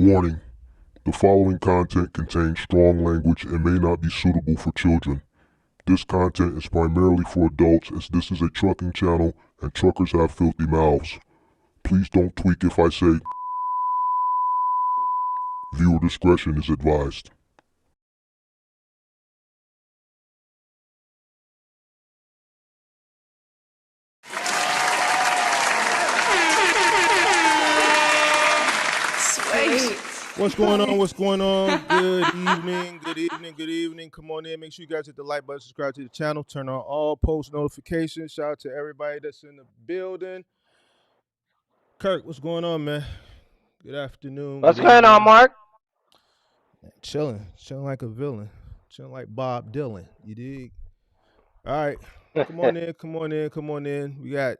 Warning: the following content contains strong language and may not be suitable for children. This content is primarily for adults, as this is a trucking channel and truckers have filthy mouths. Please don't tweak if I say. Viewer discretion is advised. What's going on? What's going on? Good evening, good evening, good evening. Come on in. Make sure you guys hit the like button, subscribe to the channel, turn on all post notifications. Shout out to everybody that's in the building. Kirk, what's going on, man? Good afternoon. What's going on, Mark? Chilling like a villain. Chilling like Bob Dylan. You dig? All right. Come on in. We got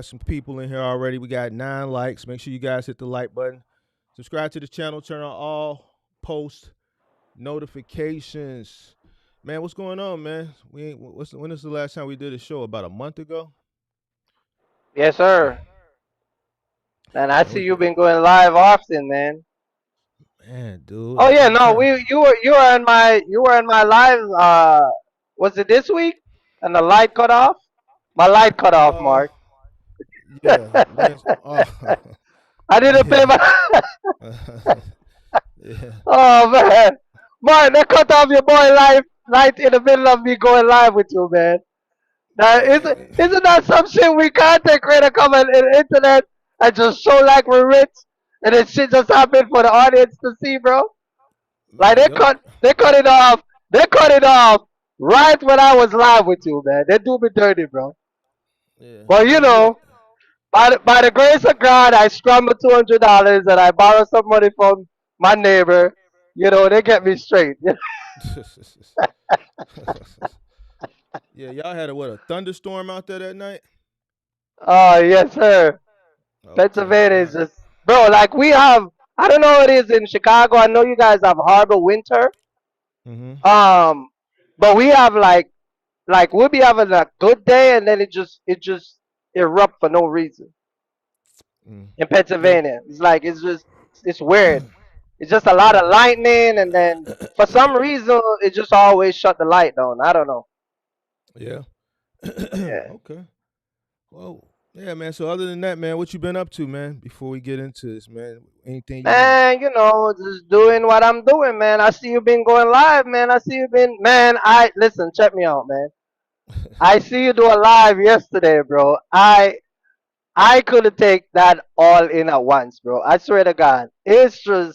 some people in here already. We got 9 likes. Make sure you guys hit the like button. Subscribe to the channel, turn on all post notifications. Man, what's going on, man? When is the last time we did a show? About a month ago? Yes, sir. Man, I see you've been going live often, man. Man, dude. Oh yeah, no, you were in my live. Was it this week? And the light cut off. My light cut off, Mark. Yeah. I didn't pay my. Yeah. Oh man, Mark, they cut off your boy light in the middle of me going live with you, man. Now, isn't that some shit we content creator come on the internet and just show like we're rich, and then shit just happened for the audience to see, bro? Like they cut it off. They cut it off right when I was live with you, man. They do me dirty, bro. Yeah. Well, you know. By the grace of God, I scrambled $200 and I borrowed some money from my neighbor. You know, they get me straight. Yeah, y'all had a thunderstorm out there that night? Oh, yes, sir. Okay. Pennsylvania is just, bro, like we have, I don't know what it is in Chicago. I know you guys have horrible winter. Mm-hmm. But we have like we'll be having a good day and then it just erupt for no reason. In Pennsylvania. It's like it's weird. It's just a lot of lightning and then for some reason it just always shut the light down. I don't know. Yeah. Yeah. Okay. Well, yeah, man. So other than that, man, what you been up to, man? Before we get into this, man, anything? Man, you know, just doing what I'm doing, man. I see you been going live, man. I see you been, man. Listen, check me out, man. I see you do a live yesterday, bro. I couldn't take that all in at once, bro. I swear to God, it's too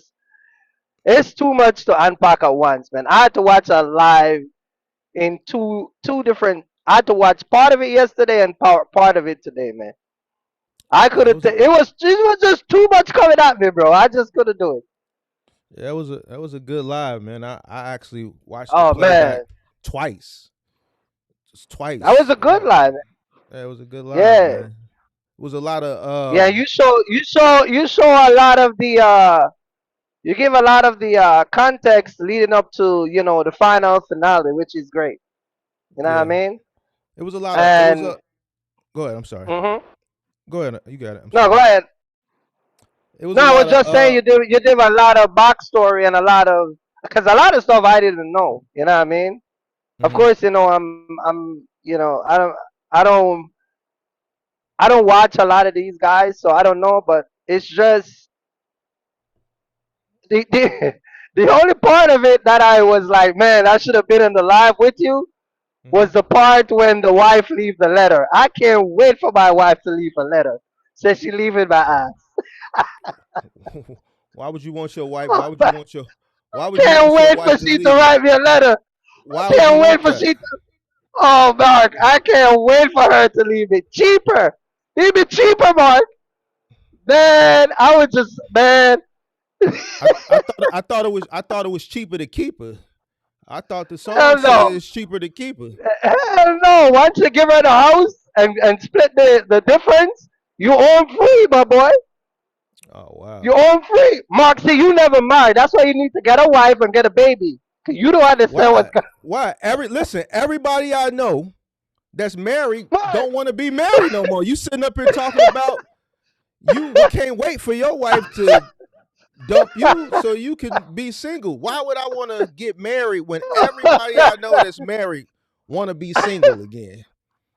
much to unpack at once, man. I had to watch a live in two different. I had to watch part of it yesterday and part of it today, man. I couldn't. It was just too much coming at me, bro. I just couldn't do it. Yeah, that was a good live, man. I actually watched. Oh man, twice. Just twice. That was a good live, man. Yeah, it was a good live. Yeah. Man. It was a lot of. Yeah, you show a lot of the. You give a lot of the context leading up to the final finale, which is great. You know what I mean? It was a lot of. Go ahead. I'm sorry. Mm-hmm. Go ahead. You got it. No, go ahead. I was just saying you did a lot of backstory and a lot of because a lot of stuff I didn't know. You know what I mean? Mm-hmm. Of course, I'm I don't watch a lot of these guys, so I don't know. But it's just the only part of it that I was like, man, I should have been in the live with you. Was the part when the wife leave the letter. I can't wait for my wife to leave a letter. Says she leaving my ass. Why would you want your wife? Why would you want your? Why would can't wait for she to write me a letter. Why can't wait for she to. Oh, Mark, I can't wait for her to leave it cheaper. Leave it cheaper, Mark. Man, I would just I thought it was cheaper to keep her. I thought the song said it's cheaper to keep her. Hell no. Once you give her the house and split the difference, you own free, my boy. Oh, wow. You own free. Mark, see, you never married. That's why you need to get a wife and get a baby. Because you don't understand what's going on. Why? Listen, everybody I know that's married don't want to be married no more. You sitting up here talking about you can't wait for your wife to dump you so you can be single. Why would I want to get married when everybody I know that's married want to be single again?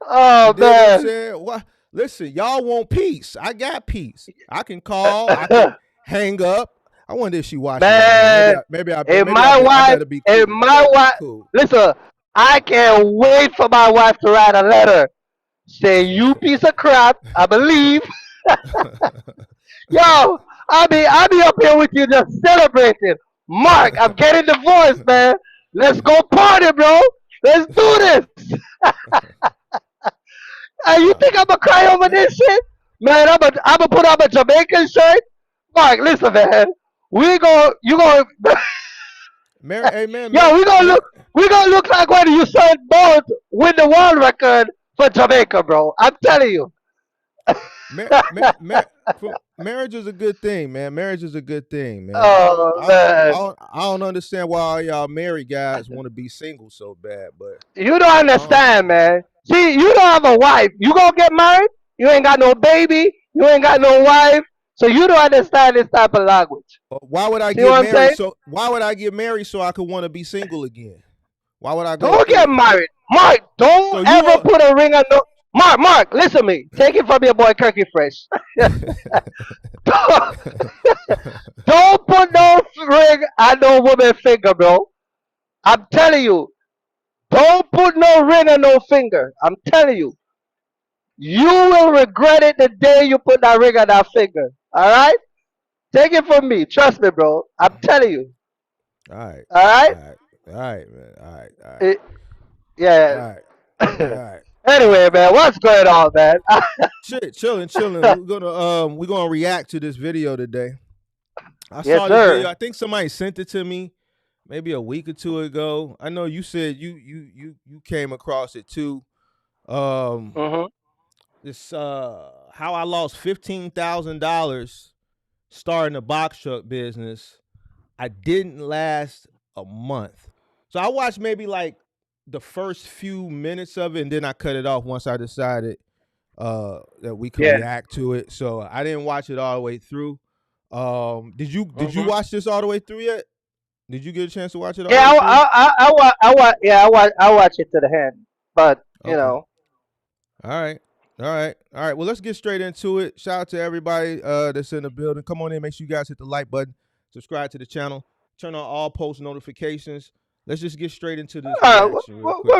You Oh dig what I'm man. saying? Why? Listen, y'all want peace. I got peace. I can call. I can hang up. I wonder if she watching right now. Man, if my I wife, better be if cool. I my better be wife, cool. listen, I can't wait for my wife to write a letter. Say, you piece of crap, I believe. Yo, I be up here with you just celebrating. Mark, I'm getting divorced, man. Let's go party, bro. Let's do this. You Uh, think I'm gonna cry over man, this shit? Man, I'm gonna put on a Jamaican shirt. Mark, listen, man. You gonna, Hey man, yo, we gonna look like when you saw both win the world record for Jamaica, bro. I'm telling you. mar- mar- mar- marriage is a good thing, man. Marriage is a good thing, man. Oh man, I don't understand why all y'all married guys want to be single so bad, but you don't I don't. understand, man. See, you don't have a wife. You gonna get married? You ain't got no baby. You ain't got no wife. So you don't understand this type of language. Why would I See what get I'm married? saying? So why would I get married so I could want to be single again? Why would I go Don't through get it? married. Mark, don't So you ever want? put a ring on no. Mark, listen to me. Take it from your boy Kirky Fresh. don't, don't put no ring on no woman finger, bro. I'm telling you. Don't put no ring on no finger. I'm telling you. You will regret it the day you put that ring on that finger. All right? Take it from me. Trust me, bro. I'm telling you. All right, All all right? right, all right, man. All right, all right, It, all yeah. right, all right, all Anyway, right. man, what's going on, man? Shit, chilling. We're gonna react to this video today. I Yes, saw this video. sir. I think somebody sent it to me maybe a week or two ago. I know you said you came across it too. Um, Mm-hmm. this how I lost $15,000 starting a box truck business. I didn't last a month. So I watched maybe like the first few minutes of it, and then I cut it off once I decided that we could Yeah. react to it. So I didn't watch it all the way through. Did you Mm-hmm. watch this all the way through yet? Did you get a chance to watch it all the Yeah, way through? I watch it to the hand, but Okay. All right. All right. All right. Well, let's get straight into it. Shout out to everybody that's in the building. Come on in. Make sure you guys hit the like button, subscribe to the channel, turn on all post notifications. Let's just get straight into this reaction real quick.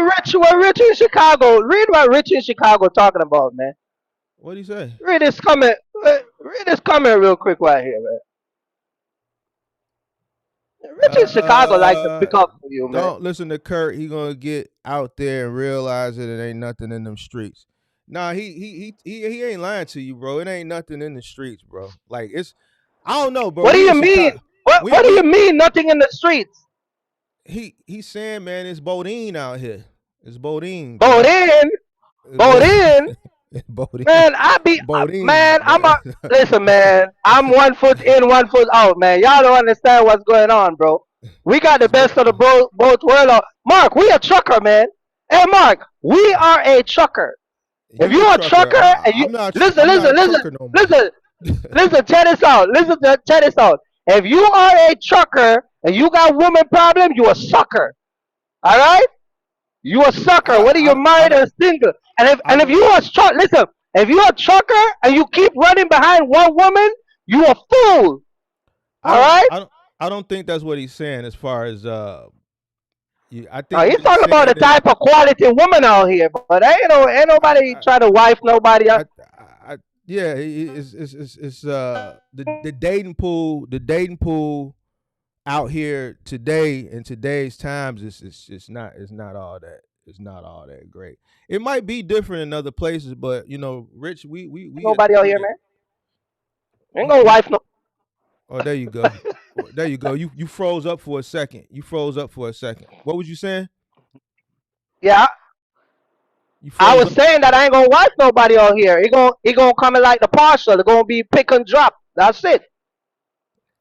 Rich in Chicago. Read what Rich in Chicago talking about, man. What do you say? Read this comment. Read this comment real quick right here, man. Rich in Chicago like to Uh, pick up for you, man. don't listen to Kurt. He gonna get out there and realize that it ain't nothing in them streets. Nah, he ain't lying to you, bro. It ain't nothing in the streets, bro. Like it's, I don't know, bro. What do We you in mean? Chicago. What do you We mean? Nothing in the streets. he's saying, man, it's Bodine out here. It's Bodine, Vote bro. in. It's Vote in. Bodine, Man, Bodine, man, man. listen, man, I'm 1 foot in, 1 foot out, man. Y'all don't understand what's going on, bro. We got the It's best of the both world. Mark, we a trucker, man. Hey, Mark, we are a trucker. If You a you're a trucker. trucker and you listen, I'm not a listen, listen, trucker no more. listen, listen, check this out. Check this out. If you are a trucker and you got woman problem, you a sucker. All right? You a sucker, whether you're I married don't or single. I If don't you are truck, listen, if you're a trucker and you keep running behind one woman, you a fool. I All don't right? I don't I don't think that's what he's saying as far as I think He's what he's talking about the saying is type of quality woman out here, but ain't nobody I trying to wife nobody. I yeah, it's the dating pool out here today in today's times it's not all that great. It might be different in other places, but Rich, we get Nobody out we here, get man. Ain't you gonna you wife no. oh, there you go. There you go. You froze up for a second. You froze up for a second. What was you saying? Yeah, You I froze was up. saying that I ain't gonna wife nobody out here. He gonna come in like the parcel. It's gonna be pick and drop. That's it.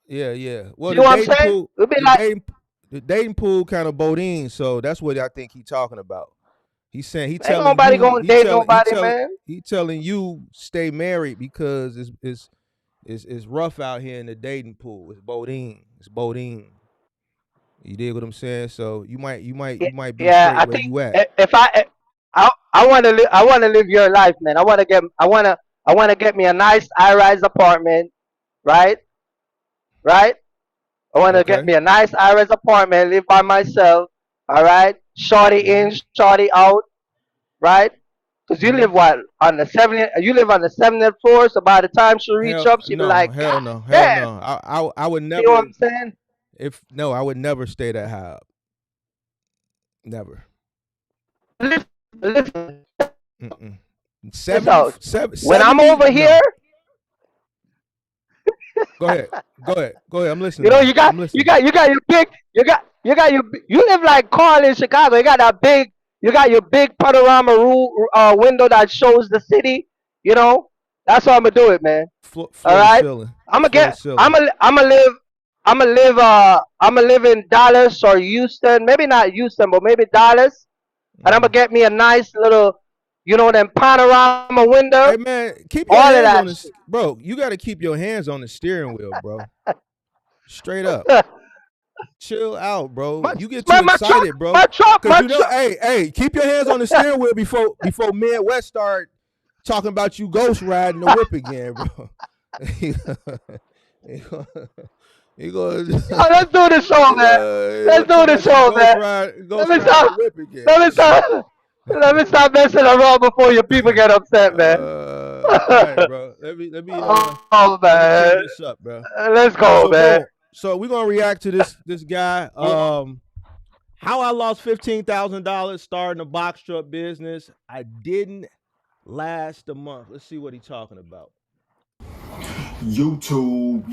Yeah, yeah. Well, See what I'm saying? It'll be like the dating pool kind of bodine, so that's what I think he's talking about. He's saying ain't nobody gonna date nobody, man. he telling you stay married because it's rough out here in the dating pool. It's Bodine. It's Bodine. You dig what I'm saying? So you might be Yeah, straight I where think you at. if I want to live, I want to live your life, man. I want to get me a nice high-rise apartment, right? Right? I want to get Okay. me a nice high-rise apartment, live by myself, all right? Shorty Mm-hmm. in, shorty out, right? Because you Mm-hmm. live what on the 70th, you live on the 70th floor, so by the time she reach Hell up, she be no, like, hell God no, hell damn, no. I would you know what never I'm saying? if no, I would never stay that high up. Never. Listen, listen, Mm-mm. this 70, out. When I'm 70, over here, no. Go ahead. Go ahead. Go ahead. I'm you listening know, now. I'm listening. you got your big, you live like Carl in Chicago. You got that big, you got your big panorama window that shows the city. You know, that's how I'm gonna do it, man. All Floor to right, ceiling. I'm gonna Floor to get, ceiling. I'm gonna live in Dallas or Houston. Maybe not Houston, but maybe Dallas. And I'm gonna Mm. get me a nice little, them panorama window. Hey man, keep your All of hands on that this, bro. You got to keep your hands on the steering wheel, bro. Straight up. shit. Chill out, bro. my, You get too my truck, excited, bro. Cause my you know, truck. hey, keep your hands on the steering wheel before Midwest start talking about you ghost riding the whip again, bro. he gonna, he gonna, Oh, let's do the show, man. he Let's gonna do talk the about you show, man. Let ghost me riding the stop. whip again. Let me stop. Let me stop messing around before your people get upset, man. All right, bro. Oh Let me man, cue this up, bro. let's go, So man. boom. So we're gonna react to this guy. How I lost $15,000 starting a box truck business. I didn't last a month. Let's see what he's talking about. YouTube.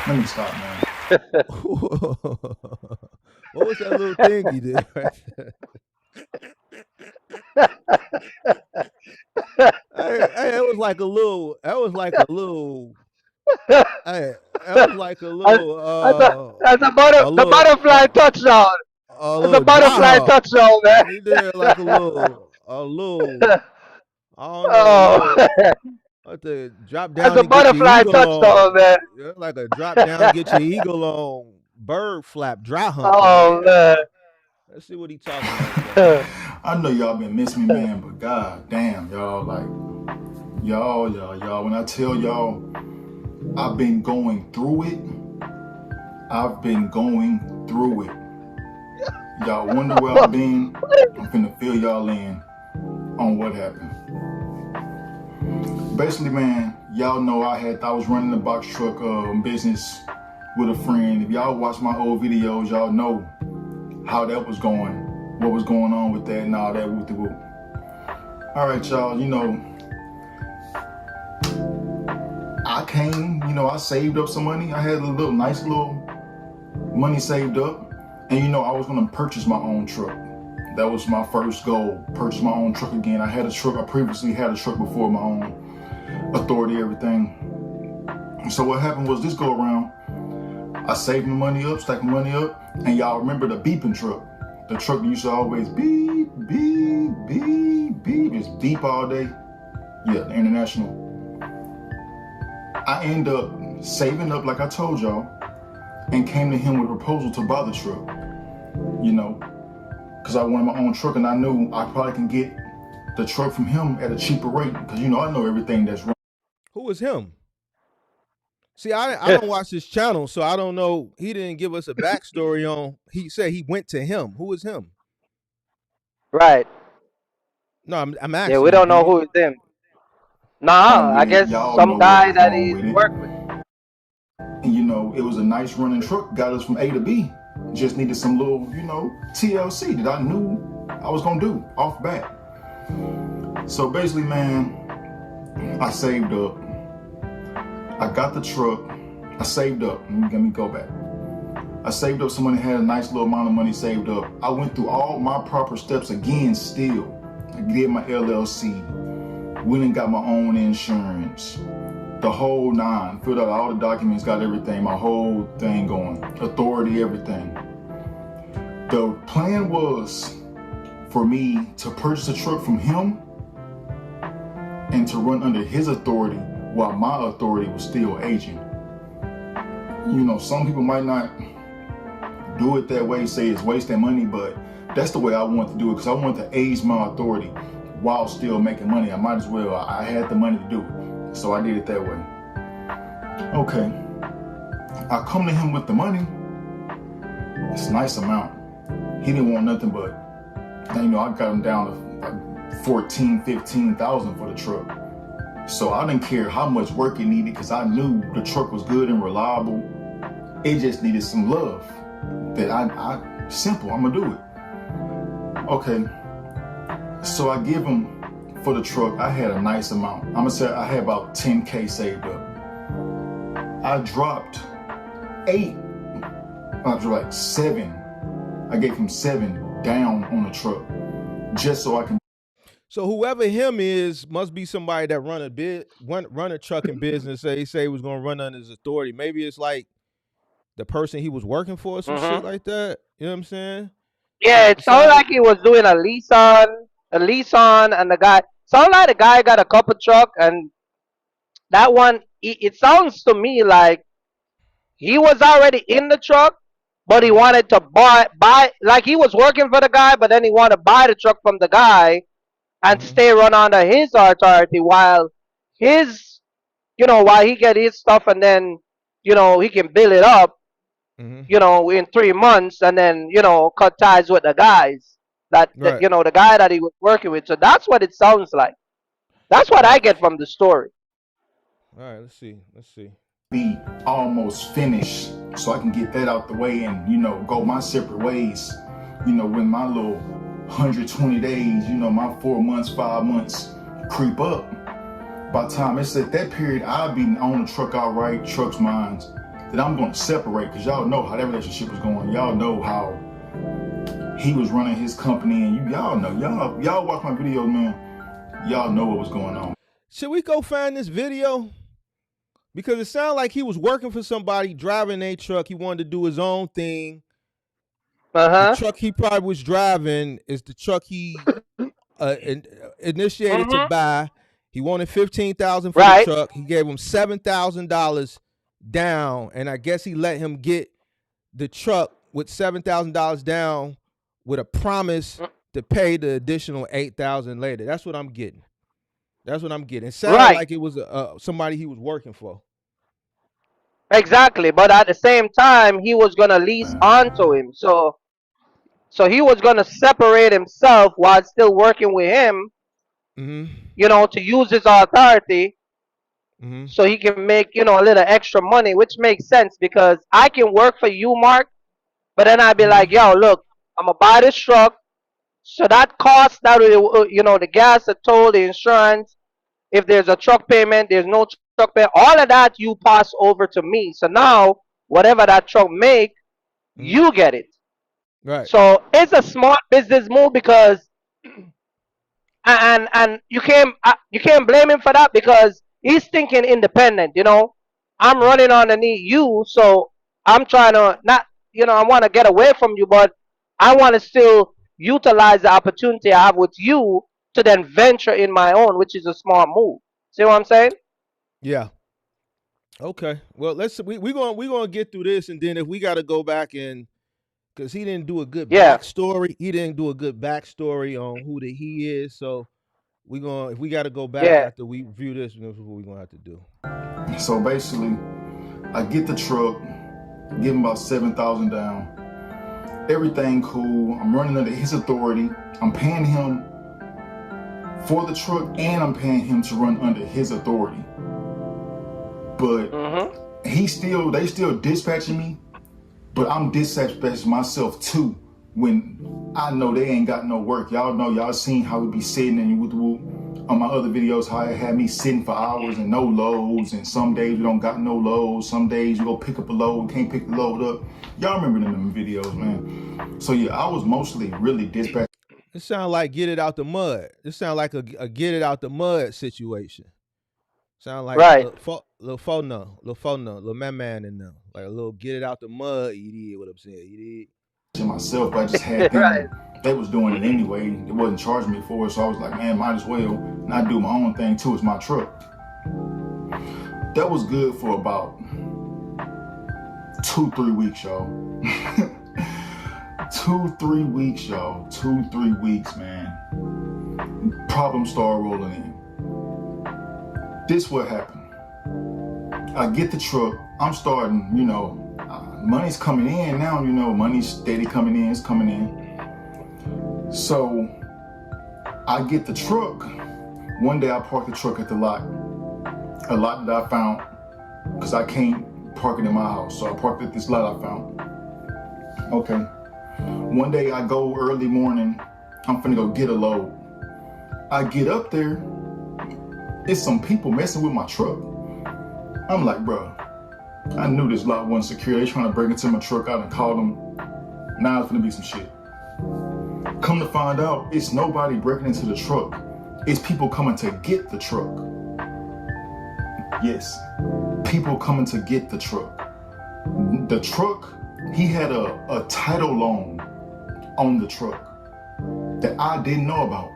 Let me stop, man. What was that little thing he did right there? Hey, it was like a little. That was like a little. Hey, that was like a little. That's A the little. butterfly touchdown. A That's a little dry butterfly hop. touchdown, man. He did like a little. I don't know, a Oh, little. What the drop that's down a and get your butterfly eagle touchdown, on? man. Yeah, like a drop down, get your eagle on. Bird flap, dry humping, Oh man. man. Let's see what he talking about, bro. I know y'all been missing me, man, but god damn, y'all, like, y'all, when I tell y'all I've been going through it, Y'all wonder where I've been? I'm finna fill y'all in on what happened. Basically, man, y'all know I was running a box truck business with a friend. If y'all watch my old videos, y'all know how that was going, what was going on with that and all that whoop de whoop. All right, y'all, I saved up some money. I had a nice little money saved up. And I was gonna purchase my own truck. That was my first goal, purchase my own truck again. I previously had a truck before, my own authority, everything. So what happened was this go around, I saved my money up, stacked my money up, and y'all remember the beeping truck. The truck that used to always beep, beep, beep, beep, just beep all day. Yeah, the International. I end up saving up like I told y'all and came to him with a proposal to buy the truck, because I wanted my own truck and I knew I probably can get the truck from him at a cheaper rate because, I know everything that's wrong. Who was him? See, I don't watch his channel, so I don't know. He didn't give us a backstory on. He said he went to him. Who was him? Right. No, I'm Yeah, we asking you. don't know who is him. Nah, I guess Y'all some know guy what was that wrong he with it. worked with. And it was a nice running truck, got us from A to B. Just needed some little, TLC that I knew I was gonna do off bat. So basically, man, I saved up. I got the truck. I saved up. Let me go back. I saved up some money, had a nice little amount of money saved up. I went through all my proper steps again still. I did my LLC. Went and got my own insurance. The whole nine. Filled out all the documents, got everything, my whole thing going. Authority, everything. The plan was for me to purchase a truck from him and to run under his authority while my authority was still aging. Some people might not do it that way, say it's wasting money, but that's the way I want to do it, because I want to age my authority while still making money. I might as well. I had the money to do it, so I did it that way. Okay, I come to him with the money. It's a nice amount. He didn't want nothing but, I got him down to like 14, 15,000 for the truck. So I didn't care how much work it needed, because I knew the truck was good and reliable. It just needed some love. That I simple, I'm gonna do it. Okay, so I give him for the truck. I had a nice amount. I'm gonna say I had about 10K saved up. I dropped 8. I was like 7. I gave him 7 down on the truck, just so I can. So whoever him is must be somebody that run a trucking business. He say he was gonna run under his authority. Maybe it's like the person he was working for, or some shit like that. You know what I'm saying? Yeah, it sounded like he was doing a lease on, and the guy sounded like the guy got a couple truck, and that one. It sounds to me like he was already in the truck, but he wanted to buy like he was working for the guy, but then he wanted to buy the truck from the guy and stay run under his authority while while he get his stuff, and then he can build it up. In 3 months, and then cut ties with the guys that the guy that he was working with. So that's what it sounds like. That's what I get from the story. All right, let's see. Be almost finished, so I can get that out the way and go my separate ways. When my little 120 days, my 4 months, 5 months creep up. By the time it's at that period, I'll be on the truck outright, truck's mine. That I'm going to separate, because y'all know how that relationship was going. Y'all know how he was running his company, and y'all know. Y'all watch my videos, man. Y'all know what was going on. Should we go find this video? Because it sounded like he was working for somebody, driving a truck. He wanted to do his own thing. The truck he probably was driving is the truck he initiated to buy. He wanted $15,000 for the truck. He gave him $7,000 down, and I guess he let him get the truck with $7,000 down with a promise to pay the additional $8,000 later. That's what I'm getting. It sounded like it was somebody he was working for. Exactly, but at the same time, he was gonna lease onto him, so he was gonna separate himself while still working with him. To use his authority. So he can make, a little extra money, which makes sense, because I can work for you, Mark, but then I'd be like, yo, look, I'm going to buy this truck. So that cost, that the gas, the toll, the insurance, if there's a truck payment, there's no truck payment, all of that you pass over to me. So now, whatever that truck make, you get it. Right. So it's a smart business move, because, and you can't blame him for that, because he's thinking independent, I'm running underneath you, so I'm trying to not, I want to get away from you, but I want to still utilize the opportunity I have with you to then venture in my own, which is a smart move. See what I'm saying? Yeah. Okay. Well, we're gonna get through this, and then if we got to go back and, because he didn't do a good backstory, on who he is, so. If we got to go back after we review this, this is what we're going to have to do. So basically, I get the truck, give him about 7,000 down. Everything cool. I'm running under his authority. I'm paying him for the truck, and I'm paying him to run under his authority. But they still dispatching me, but I'm dispatching myself too. When I know they ain't got no work. Y'all seen how we be sitting and on my other videos, how it had me sitting for hours and no loads, and some days we don't got no loads, some days you go pick up a load, can't pick the load up. Y'all remember them videos, man. So yeah, I was mostly really dispatching. It sound like get it out the mud. It sound like a get it out the mud situation. Sound like little phone, little man in them. Like a little get it out the mud, you did what I'm saying, you did. myself, but I just had them. Right. They was doing it anyway. They wasn't charging me for it, so I was like, man, might as well not do my own thing too. It's my truck. That was good for about 2-3 weeks, y'all. 2-3 weeks, y'all. 2-3 weeks, man. Problems start rolling in. This what happened. I get the truck. I'm starting, money's coming in now, money's steady coming in, it's coming in. So I get the truck. One day I park the truck at the lot. A lot that I found, because I can't park it in my house. So I parked at this lot I found. Okay. One day I go early morning, I'm finna go get a load. I get up there, it's some people messing with my truck. I'm like, bro, I knew this lot wasn't secure. They trying to break into my truck. I done called them. Now it's finna be some shit. Come to find out, it's nobody breaking into the truck. It's people coming to get the truck. Yes, people coming to get the truck. The truck, he had a title loan on the truck that I didn't know about.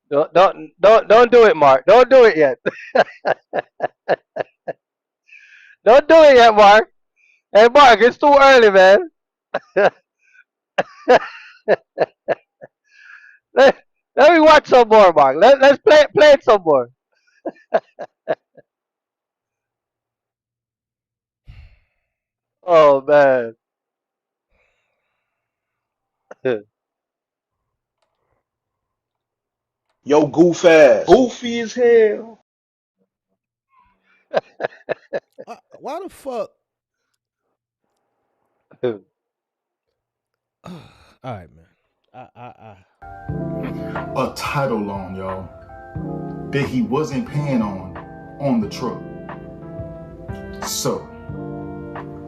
Don't do it, Mark. Don't do it yet. Don't do it yet, Mark. Hey, Mark, it's too early, man. Let me watch some more, Mark. Let's play it some more. Oh man. Yo, goof ass. Goofy as hell. Why the fuck? All right, man. A title loan, y'all, that he wasn't paying on the truck. So,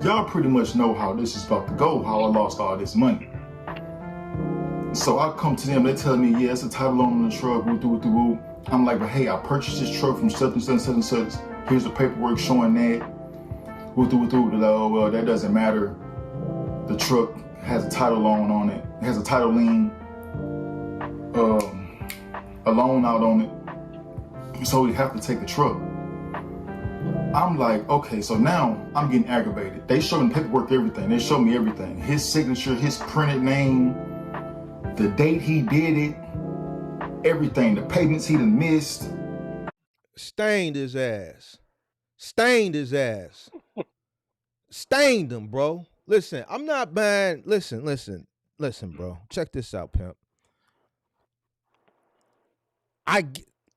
y'all pretty much know how this is about to go, how I lost all this money. So I come to them, they tell me, yeah, it's a title loan on the truck, woo. I'm like, but hey, I purchased this truck from such and such. Here's the paperwork showing that. Well, that doesn't matter. The truck has a title loan on it. It has a title lien, a loan out on it. So we have to take the truck. I'm like, okay, so now I'm getting aggravated. They show me paperwork, everything. They show me everything. His signature, his printed name, the date he did it, everything, the payments he done missed. Stained his ass. Stained him, bro. Listen, I'm not buying. Listen, bro. Check this out, pimp.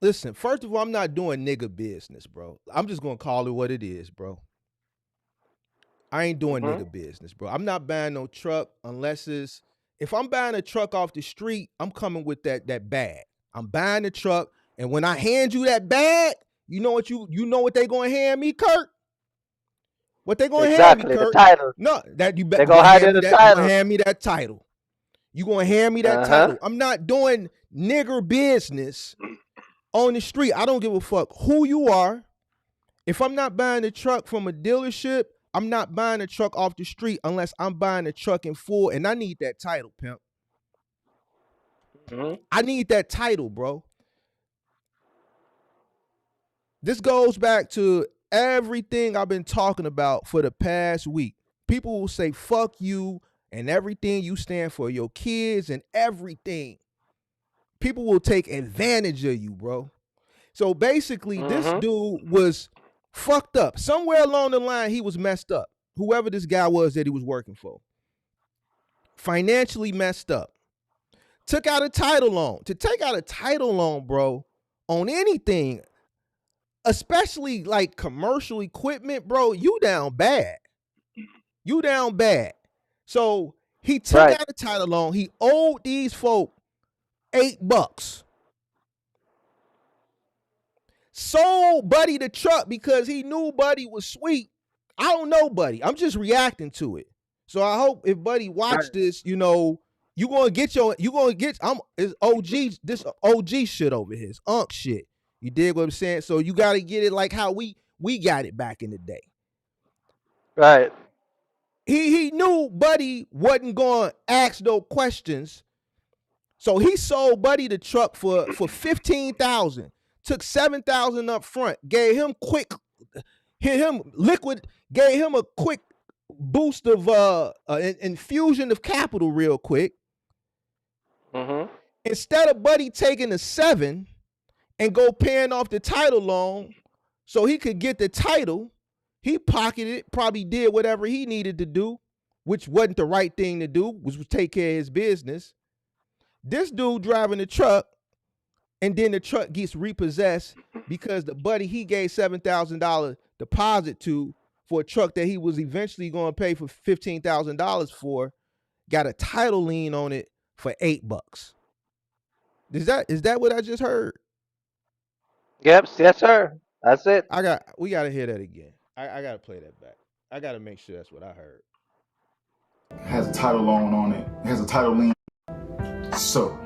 Listen, first of all, I'm not doing nigga business, bro. I'm just gonna call it what it is, bro. I ain't doing nigga business, bro. I'm not buying no truck unless if I'm buying a truck off the street, I'm coming with that bag. I'm buying the truck, and when I hand you that bag, you know what they gonna hand me, Kirk? What they gonna hand me, Kirk? The title. No, that you They gonna hand me the title. You gonna hand me that title. You gonna hand me that title. I'm not doing nigger business on the street. I don't give a fuck who you are. If I'm not buying a truck from a dealership, I'm not buying a truck off the street unless I'm buying a truck in full, and I need that title, pimp. I need that title, bro. This goes back to everything I've been talking about for the past week. People will say, fuck you and everything you stand for, your kids and everything. People will take advantage of you, bro. So basically, this dude was fucked up. Somewhere along the line, he was messed up. Whoever this guy was that he was working for. Financially messed up. Took out a title loan. To take out a title loan, bro, on anything, especially like commercial equipment, bro, you down bad. You down bad. So he took out a title loan. He owed these folk $8. Sold Buddy the truck because he knew Buddy was sweet. I don't know Buddy. I'm just reacting to it. So I hope if Buddy watched this, you gonna get it's OG, this OG shit over here. It's Unk shit. You dig what I'm saying? So you gotta get it like how we we got it back in the day. Right. He knew Buddy wasn't going to ask no questions. So he sold Buddy the truck for $15,000, took $7,000 up front, gave him liquid, gave him a quick boost of an infusion of capital real quick. Mm-hmm. Instead of Buddy taking the 7 and go paying off the title loan so he could get the title, he pocketed it, probably did whatever he needed to do, which wasn't the right thing to do, which was take care of his business. This dude driving the truck, and then the truck gets repossessed because the buddy he gave $7,000 deposit to for a truck that he was eventually going to pay for $15,000 for, got a title lien on it for $8. Is that what I just heard? Yep. Yes, sir. That's it. We got to hear that again. I got to play that back. I got to make sure that's what I heard. Has a title loan on it. Has a title lien. So,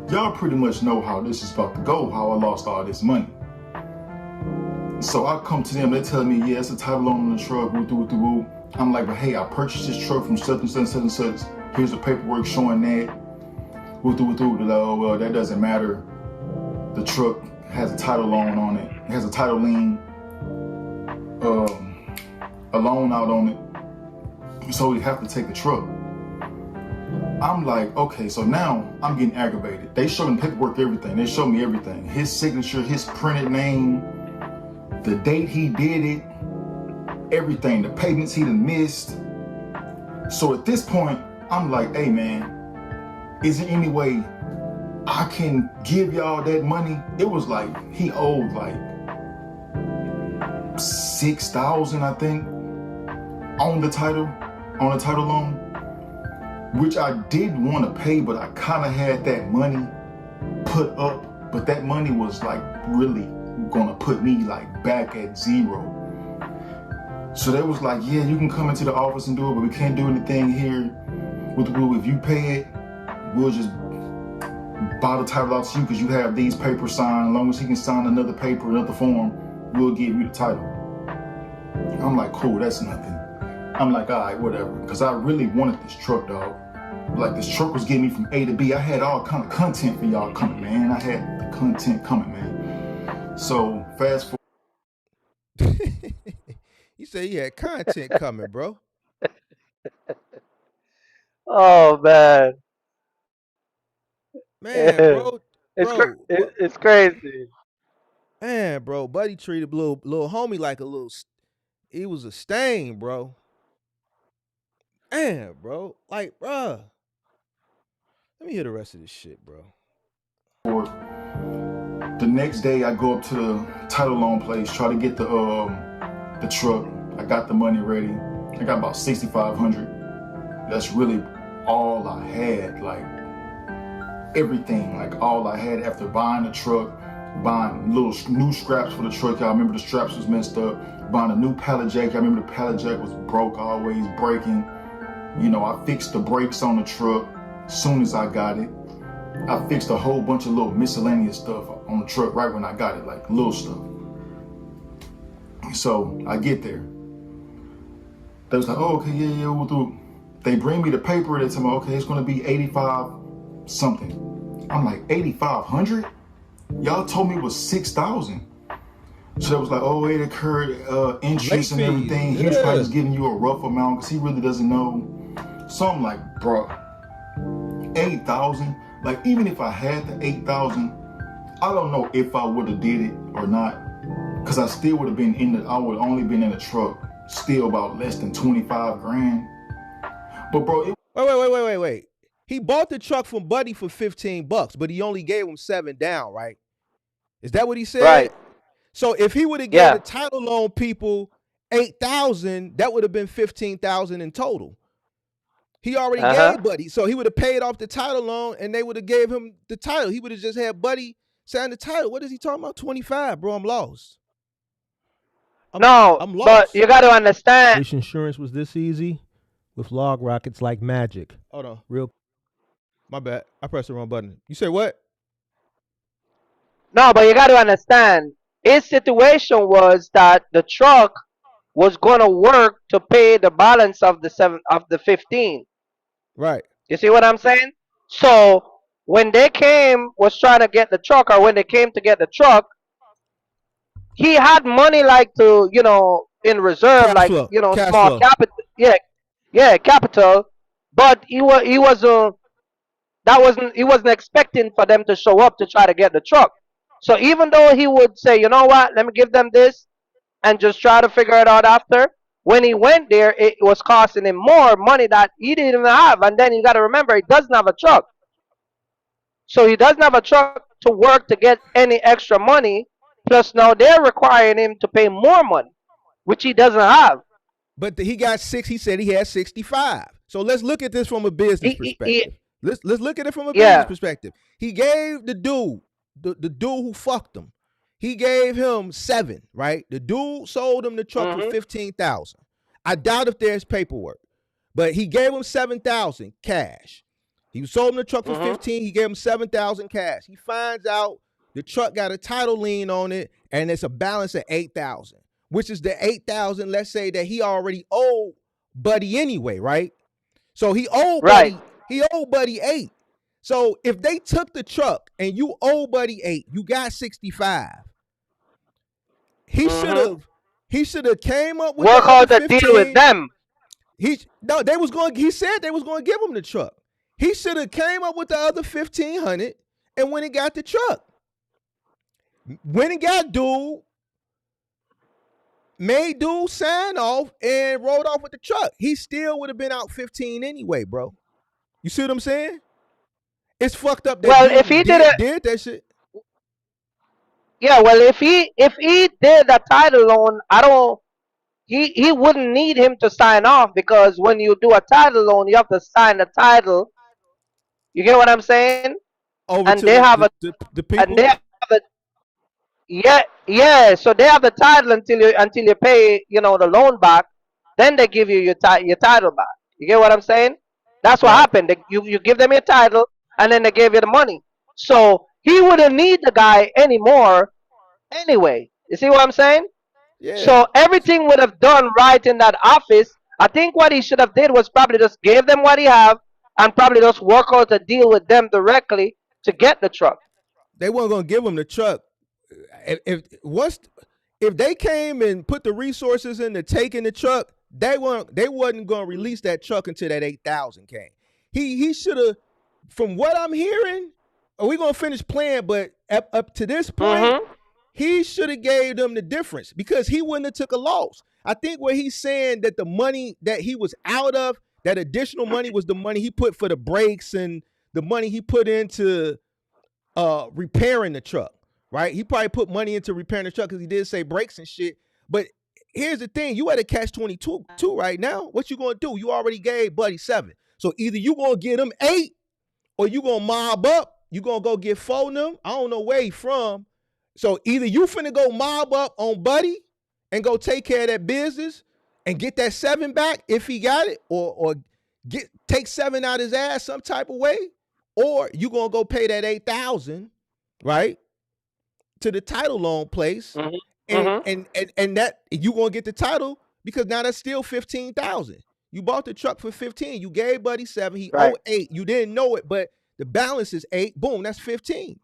y'all pretty much know how this is about to go, how I lost all this money. So I come to them, they tell me, yeah, it's a title loan on the truck, woo. I'm like, but hey, I purchased this truck from such and such and such. Here's the paperwork showing that. Woo. Oh, well, that doesn't matter. The truck has a title loan on it. It has a title lien, a loan out on it. So we have to take the truck. I'm like, okay, so now I'm getting aggravated. They showed me paperwork, everything. They showed me everything. His signature, his printed name, the date he did it, everything, the payments he done missed. So at this point, I'm like, hey man, is there any way I can give y'all that money? It was like, he owed like $6,000, I think, on the title loan, which I did want to pay, but I kind of had that money put up, but that money was like really gonna put me like back at zero. So they was like, yeah, you can come into the office and do it, but we can't do anything here. If you pay it, we'll just buy the title out to you because you have these papers signed. As long as he can sign another paper, another form, we'll give you the title. I'm like, cool, that's nothing. I'm like, all right, whatever, because I really wanted this truck, dog. Like, this truck was getting me from A to B. I had all kind of content for y'all coming, man. I had the content coming, man. So, fast forward. You say you had content coming, bro. Oh man. Man, bro. It's crazy. Man, bro, Buddy treated little homie like he was a stain, bro. Man, bro, like, bruh. Let me hear the rest of this shit, bro. The next day, I go up to the title loan place, try to get the truck. I got the money ready. I got about $6,500. That's really all I had, like everything, like all I had after buying the truck, buying little new straps for the truck. Y'all remember the straps was messed up. Buying a new pallet jack. Y'all remember the pallet jack was broke, always breaking. You know, I fixed the brakes on the truck as soon as I got it. I fixed a whole bunch of little miscellaneous stuff on the truck right when I got it, like little stuff. So I get there. They was like, oh, okay, yeah, we'll do it. They bring me the paper. They tell me, okay, it's going to be 85 something. I'm like, 8,500? Y'all told me it was 6,000. So they was like, oh, it occurred interest and everything. He was probably just giving you a rough amount because he really doesn't know. So I'm like, bro, 8,000? Like, even if I had the 8,000, I don't know if I would have did it or not, because I still would have been I would have only been in the truck, still about less than 25 grand. But bro, Wait. He bought the truck from Buddy for $15, but he only gave him 7 down, right? Is that what he said? Right. So if he would have given the title loan people 8,000, that would have been 15,000 in total. He already gave Buddy, so he would have paid off the title loan, and they would have gave him the title. He would have just had Buddy sign the title. What is he talking about? 25, bro. I'm lost. I'm lost. But you got to understand. Wish insurance was this easy with log rockets like magic. Hold on, my bad. I pressed the wrong button. You say what? No, but you got to understand. his situation was that the truck was gonna work to pay the balance of the 15. Right. You see what I'm saying? So when they was trying to get the truck, or when they came to get the truck, he had money like to, in reserve, Cash like, flow. Cash small flow. capital. Yeah, yeah, capital. But he wasn't expecting for them to show up to try to get the truck. So even though he would say, you know what, let me give them this and just try to figure it out after, when he went there, it was costing him more money that he didn't even have. And then you got to remember, he doesn't have a truck. So he doesn't have a truck to work to get any extra money. Plus now they're requiring him to pay more money, which he doesn't have. But he got 6. He said he had 65. So let's look at this from a business perspective. Let's look at it from a business perspective. He gave the dude, the dude who fucked him, he gave him 7, right? The dude sold him the truck for 15,000. I doubt if there's paperwork, but he gave him 7,000 cash. He sold him the truck for 15. He gave him 7,000 cash. He finds out the truck got a title lien on it, and it's a balance of 8,000, which is the 8,000. Let's say that he already owed Buddy anyway, right? So he owed Buddy. He owed Buddy 8. So if they took the truck and you owe Buddy 8, you got 65. He should have came up with work the out the deal with them. He said they was going to give him the truck. He should have came up with the other 1,500 and when he got the truck. When he got dude, made dude sign off and rode off with the truck. He still would have been out 15 anyway, bro. You see what I'm saying? It's fucked up that if he did that shit. Yeah, well, if he did a title loan, he wouldn't need him to sign off, because when you do a title loan, you have to sign the title. You get what I'm saying? Over and to they have the people. And they have a, yeah. So they have the title until you pay, the loan back. Then they give you your title back. You get what I'm saying? That's what happened. You give them your title, and then they gave you the money. So he wouldn't need the guy anymore anyway. You see what I'm saying? Yeah. So everything would have done right in that office. I think what he should have did was probably just gave them what he have, and probably just work out a deal with them directly to get the truck. They weren't gonna give him the truck. If they came and put the resources into taking the truck, they wasn't gonna release that truck until that 8,000 came. He should have, from what I'm hearing, we gonna finish playing, but up to this point, he should have gave them the difference, because he wouldn't have took a loss. I think where he's saying that the money that he was out of, that additional money, was the money he put for the brakes and the money he put into repairing the truck, right? He probably put money into repairing the truck because he did say brakes and shit. But here's the thing. You at a catch-22 right now. What you going to do? You already gave Buddy 7. So either you going to get him 8 or you going to mob up. You going to go get 4 of them. I don't know where he from. So either you finna go mob up on Buddy and go take care of that business and get that 7 back if he got it, or take 7 out his ass some type of way, or you gonna go pay that 8,000, right, to the title loan place, and that you gonna get the title, because now that's still 15,000. You bought the truck for 15. You gave Buddy 7. He owed 8. You didn't know it, but the balance is 8. Boom, that's 15.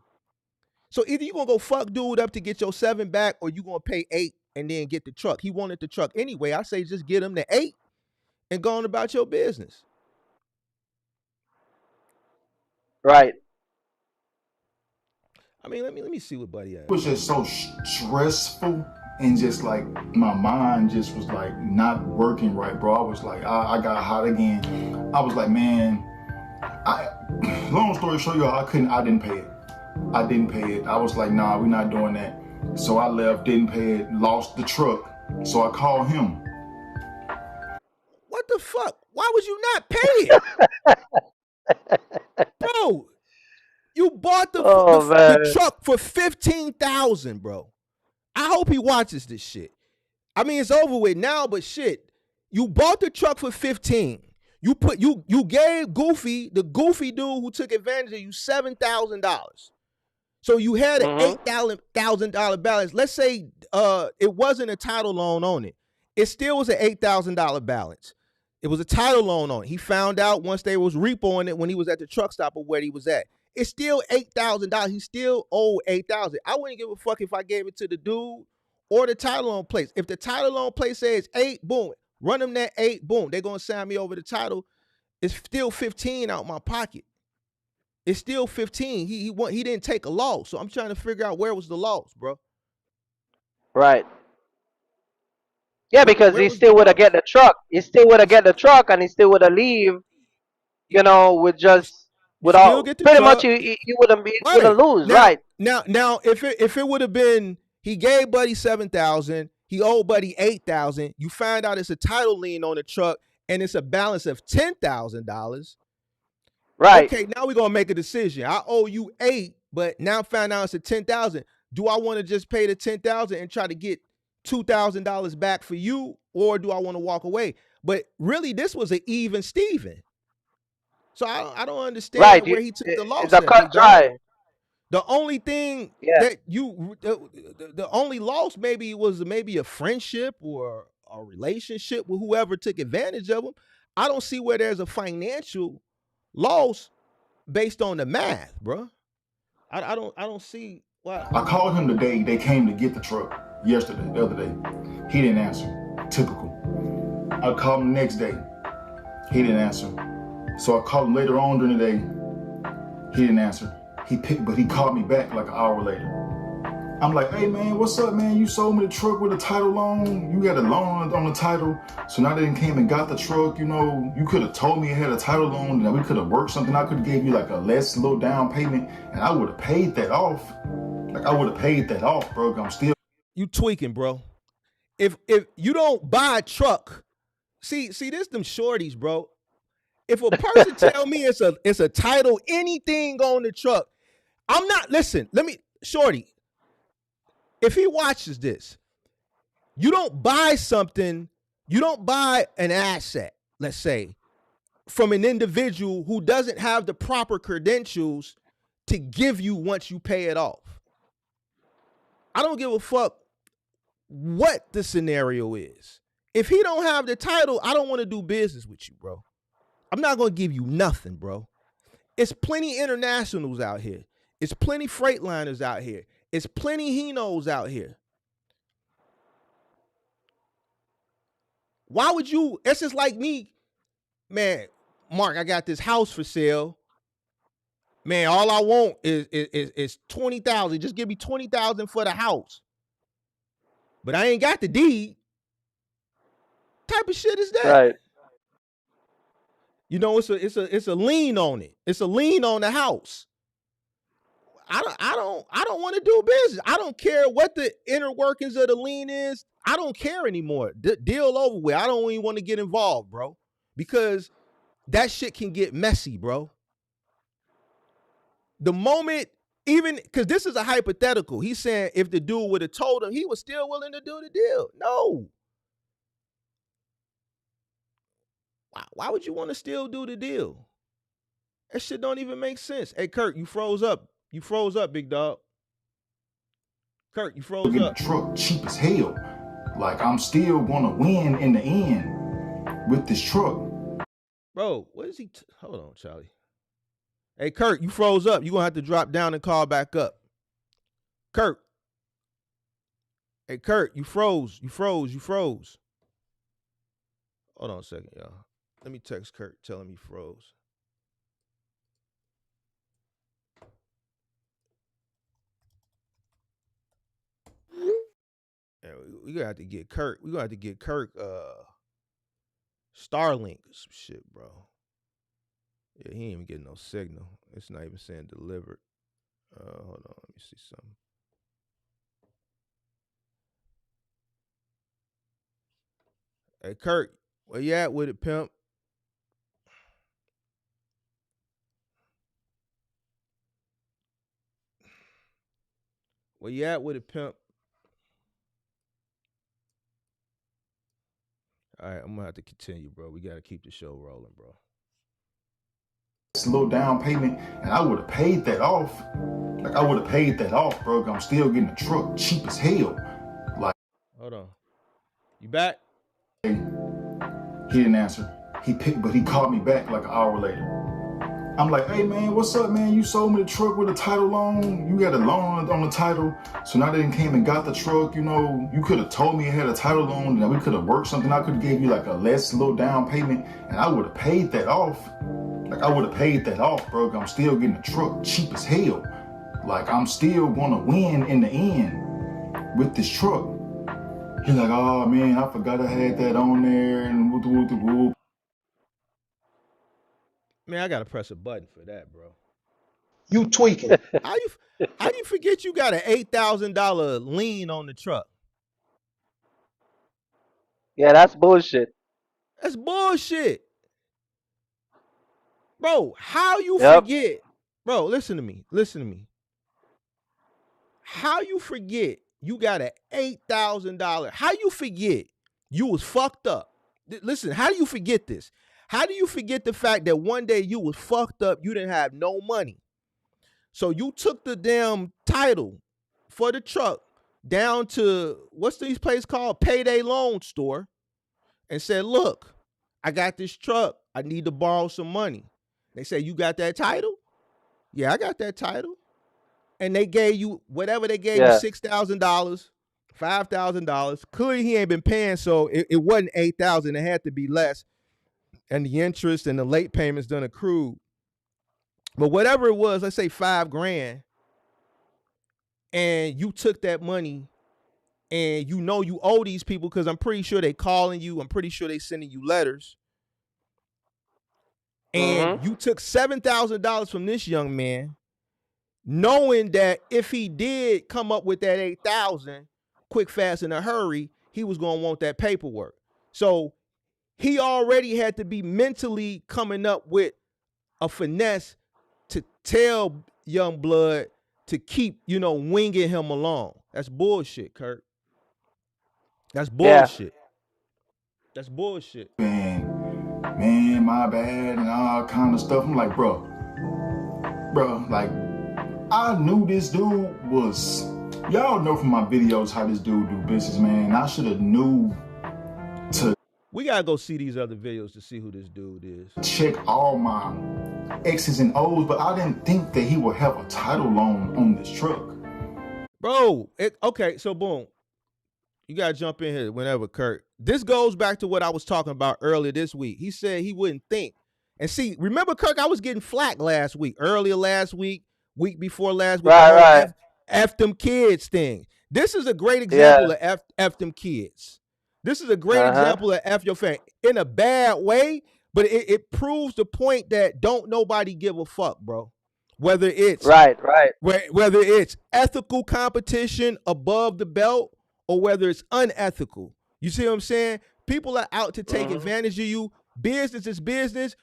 So either you gonna go fuck dude up to get your 7 back, or you gonna pay 8 and then get the truck. He wanted the truck anyway. I say just get him the 8 and go on about your business. Right. I mean, let me see what Buddy had. It was just so stressful, and just like my mind just was like not working right, bro. I was like, I got hot again. I was like, man, long story short, y'all, I didn't pay it. I didn't pay it. I was like, nah, we're not doing that. So I left, didn't pay it, lost the truck. So I called him. What the fuck? Why was you not paying? Bro, you bought the truck for 15,000, bro. I hope he watches this shit. I mean, it's over with now, but shit, you bought the truck for 15. You gave Goofy, the goofy dude who took advantage of you, $7,000. So you had an Mm-hmm. $8,000 balance. Let's say it wasn't a title loan on it. It still was an $8,000 balance. It was a title loan on it. He found out once they was repoing it when he was at the truck stop of where he was at. It's still $8,000. He still owed $8,000. I wouldn't give a fuck if I gave it to the dude or the title loan place. If the title loan place says 8, boom, run them that 8, boom. They're gonna sign me over the title. It's still 15 out my pocket. It's still 15. He didn't take a loss. So I'm trying to figure out where was the loss, bro. Right. Yeah, because Where he was the still would have loss? get the truck. He still would have get the truck, and he still would have leave. With You, just you still without get the pretty much truck. you wouldn't be would have Right. lose. Now, Right. now if it would have been he gave Buddy 7,000, he owed Buddy 8,000, you find out it's a title lien on the truck and it's a balance of $10,000. Right. Okay, now we're gonna make a decision. I owe you 8, but now find out it's a 10,000. Do I want to just pay the 10,000 and try to get $2,000 back for you, or do I want to walk away? But really, this was an even Steven. So I don't Right. understand where he took the It's loss a at, cut big dog. dry. The only thing Yeah. that the only loss maybe was maybe a friendship or a relationship with whoever took advantage of him. I don't see where there's a financial loss based on the math, bro. I don't see why. I called him the day they came to get the truck yesterday, the other day. He didn't answer. Typical. I called him the next day. He didn't answer. So I called him later on during the day. He didn't answer. But he called me back like an hour later. I'm like, hey man, what's up, man? You sold me the truck with a title loan. You got a loan on the title. So now they came and got the truck. You could have told me it had a title loan, that we could have worked something. I could have gave you like a less little down payment, and I would have paid that off. Like I would have paid that off, bro. I'm still. You tweaking, bro. If you don't buy a truck, see this them shorties, bro. If a person tell me it's a title, anything on the truck, I'm not. Listen, shorty. If he watches this, you don't buy something, you don't buy an asset, let's say, from an individual who doesn't have the proper credentials to give you once you pay it off. I don't give a fuck what the scenario is. If he don't have the title, I don't want to do business with you, bro. I'm not going to give you nothing, bro. It's plenty internationals out here. It's plenty freightliners out here. It's plenty Hinos out here. Why would you? It's just like me, man. Mark, I got this house for sale. Man, all I want is 20,000. Just give me 20,000 for the house. But I ain't got the deed. What type of shit is that? Right. It's a lien on it. It's a lien on the house. I don't want to do business. I don't care what the inner workings of the lien is. I don't care anymore. Deal over with. I don't even want to get involved, bro, because that shit can get messy, bro. The moment, even because this is a hypothetical, he's saying if the dude would have told him, he was still willing to do the deal. No. Why would you want to still do the deal? That shit don't even make sense. Hey, Kirk, you froze up. You froze up, big dog. Kirk, you froze Get up. the truck cheap as hell. Like I'm still gonna win in the end with this truck. Bro, what is he? Hold on, Charlie. Hey, Kirk, you froze up. You're going to have to drop down and call back up. Kirk. Hey, Kirk, you froze. You froze. You froze. Hold on a second, y'all. Let me text Kirk, tell him he froze. Yeah, we gonna have to get Kirk. We're gonna have to get Kirk Starlink or some shit, bro. Yeah, he ain't even getting no signal. It's not even saying delivered. Hold on, let me see something. Hey, Kirk, where you at with it, pimp? Where you at with it, pimp? All right, I'm gonna have to continue, bro. We gotta keep the show rolling, bro. less little down payment, and I would have paid that off. Like, I would have paid that off, bro. I'm still getting a truck cheap as hell. Like, hold on. You back? he didn't answer. But he called me back like an hour later. I'm like, hey man, what's up, man? You sold me the truck with a title loan. You got a loan on the title. So now they came and got the truck. You know, you could have told me it had a title loan and we could have worked something. I could have gave you like a less little down payment and I would have paid that off. Like, I would have paid that off, bro. I'm still getting a truck cheap as hell. Like, I'm still gonna win in the end with this truck. He's like, oh man, I forgot I had that on there and whoop. Man, I gotta press a button for that, bro. You tweaking. How you forget you got an $8,000 lien on the truck? Yeah, that's bullshit. That's bullshit. Bro, how you Yep. forget? Bro, listen to me. How you forget you got an $8,000? How you forget you was fucked up? Listen, how do you forget this? How do you forget the fact that one day you was fucked up, you didn't have no money? So you took the damn title for the truck down to, what's these place called? Payday Loan Store, and said, look, I got this truck. I need to borrow some money. They say, you got that title? Yeah, I got that title. And they gave you whatever they gave you, $6,000, $5,000. Clearly he ain't been paying, so it wasn't $8,000. It had to be less. And the interest and the late payments done accrued. But whatever it was, let's say $5,000, and you took that money and you know you owe these people because I'm pretty sure they calling you. I'm pretty sure they sending you letters. And you took $7,000 from this young man, knowing that if he did come up with that $8,000 quick, fast, in a hurry, he was going to want that paperwork. So he already had to be mentally coming up with a finesse to tell young blood to keep, winging him along. That's bullshit, Kirk. That's bullshit. Yeah. That's bullshit. Man, my bad, and all kind of stuff. I'm like, bro, like, I knew this dude was, y'all know from my videos how this dude do business, man. I should have knew to. We gotta go see these other videos to see who this dude is. Check all my X's and O's, but I didn't think that he would have a title loan on this truck. Bro, okay, so boom. You gotta jump in here whenever, Kirk. This goes back to what I was talking about earlier this week. He said he wouldn't think. And see, remember, Kirk, I was getting flack last week, earlier last week before last week. Right. F them kids thing. This is a great example of F them kids. This is a great example of F your fan in a bad way, but it proves the point that don't nobody give a fuck, bro. Whether it's right. Whether it's ethical competition above the belt or whether it's unethical. You see what I'm saying? People are out to take advantage of you. Business is business.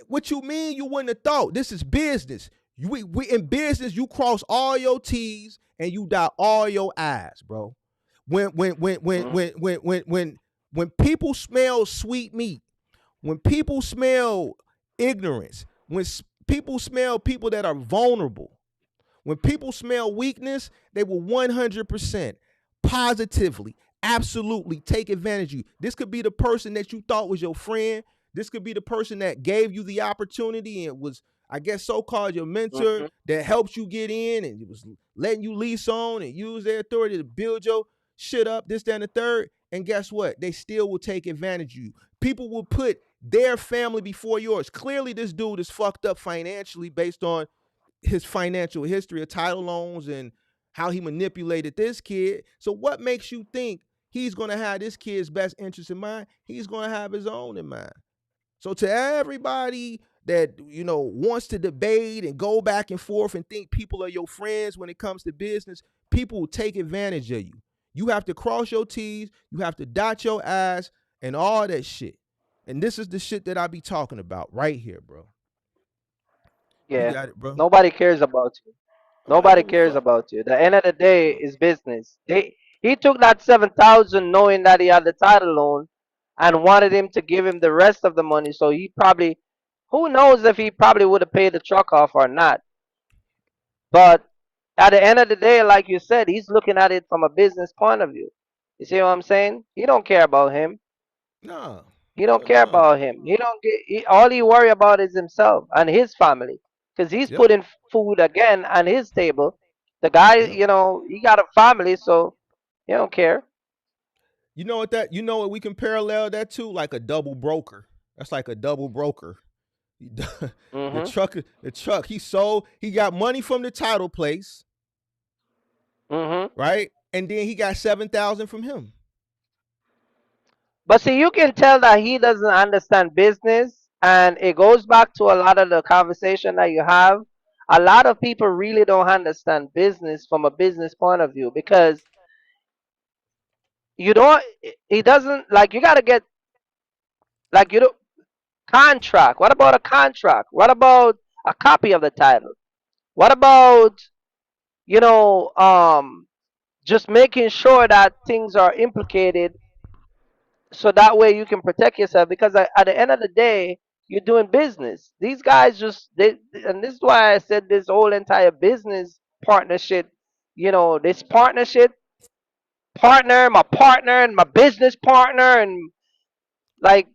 What you mean you wouldn't have thought? This is business. We in business, you cross all your T's and you dot all your I's, bro. When people smell sweet meat, when people smell ignorance, when people smell people that are vulnerable, when people smell weakness, they will 100% positively, absolutely take advantage of you. This could be the person that you thought was your friend. This could be the person that gave you the opportunity and was, I guess, so-called your mentor that helped you get in and it was letting you lease on and use their authority to build your shit up, this, that, and the third. And guess what? They still will take advantage of you. People will put their family before yours. Clearly, this dude is fucked up financially based on his financial history of title loans and how he manipulated this kid. So what makes you think he's going to have this kid's best interest in mind? He's going to have his own in mind. So to everybody that, wants to debate and go back and forth and think people are your friends when it comes to business, people will take advantage of you. You have to cross your T's, you have to dot your I's and all that shit. And this is the shit that I be talking about right here, bro. Yeah. You got it, bro. Nobody cares about you. Nobody cares about you. The end of the day is business. He took that 7,000 knowing that he had the title loan and wanted him to give him the rest of the money. So he probably Who knows if he probably would have paid the truck off or not? But at the end of the day, like you said, he's looking at it from a business point of view. You see what I'm saying? He don't care about him. No, He don't hell care no. about him. He don't get. All he worry about is himself and his family, because he's Yep, putting food again on his table. The guy, yep. he got a family, so he don't care. You know what we can parallel that to? Like a double broker. That's like a double broker. the Mhm. truck, the truck. He got money from the title place, Mhm. right? And then he got 7,000 from him. But see, you can tell that he doesn't understand business, and it goes back to a lot of the conversation that you have. A lot of people really don't understand business from a business point of view because you don't. He doesn't like. You got to get like you don't contract. What about a contract? What about a copy of the title? What about you know um just making sure that things are implicated so that way you can protect yourself because at the end of the day you're doing business. These guys just they and this is why I said this whole entire business partnership, this partner, my partner and my business partner, and like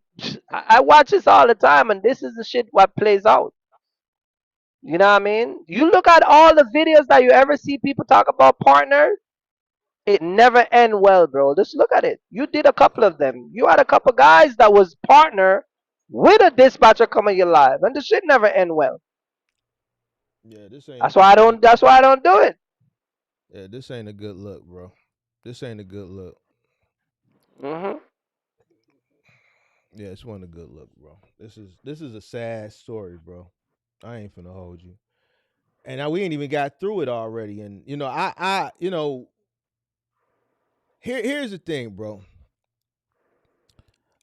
I watch this all the time, and this is the shit what plays out. You know what I mean? You look at all the videos that you ever see people talk about partner, it never end well, bro. Just look at it. You did a couple of them. You had a couple guys that was partner with a dispatcher coming your live, and the shit never end well. Yeah, this ain't That's why I this ain't don't. That's why I don't do it. yeah, this ain't a good look, bro. This ain't a good look. Mhm. Yeah, this wasn't a good look, bro. This is a sad story, bro. I ain't finna hold you. And now we ain't even got through it already. And here's the thing, bro.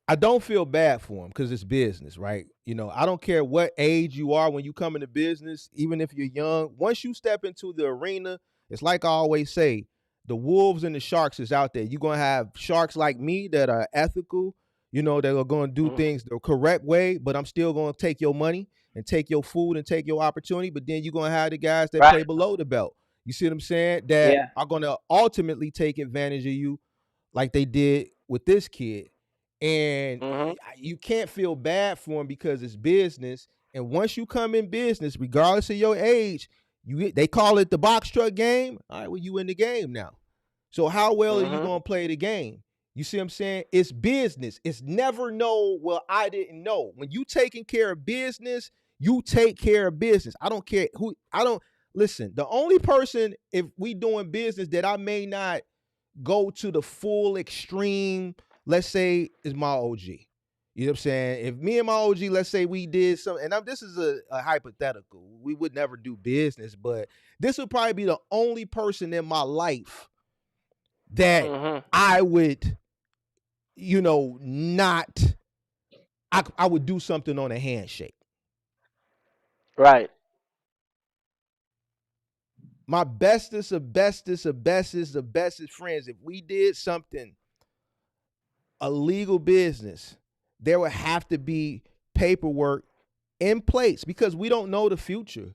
I don't feel bad for him because it's business, right? I don't care what age you are when you come into business, even if you're young. Once you step into the arena, it's like I always say, the wolves and the sharks is out there. You're gonna have sharks like me that are ethical, that are gonna do Mhm. things the correct way, but I'm still gonna take your money and take your food and take your opportunity. But then you're gonna have the guys that play Right. below the belt. You see what I'm saying? That Yeah. are gonna ultimately take advantage of you like they did with this kid. And Mhm. you can't feel bad for him because it's business. And once you come in business, regardless of your age, they call it the box truck game. All right, well, you in the game now. So how well are you Mhm. gonna play the game? You see what I'm saying? It's business. It's never no, well, I didn't know. When you taking care of business, you take care of business. I don't care who I don't listen. The only person, if we doing business, that I may not go to the full extreme, let's say, is my OG. You know what I'm saying? If me and my OG, let's say we did something, and this is a hypothetical. We would never do business, but this would probably be the only person in my life that Mhm. I would, not, I would do something on a handshake. Right. My bestest of bestest of bestest of bestest friends, if we did something, a legal business, there would have to be paperwork in place because we don't know the future.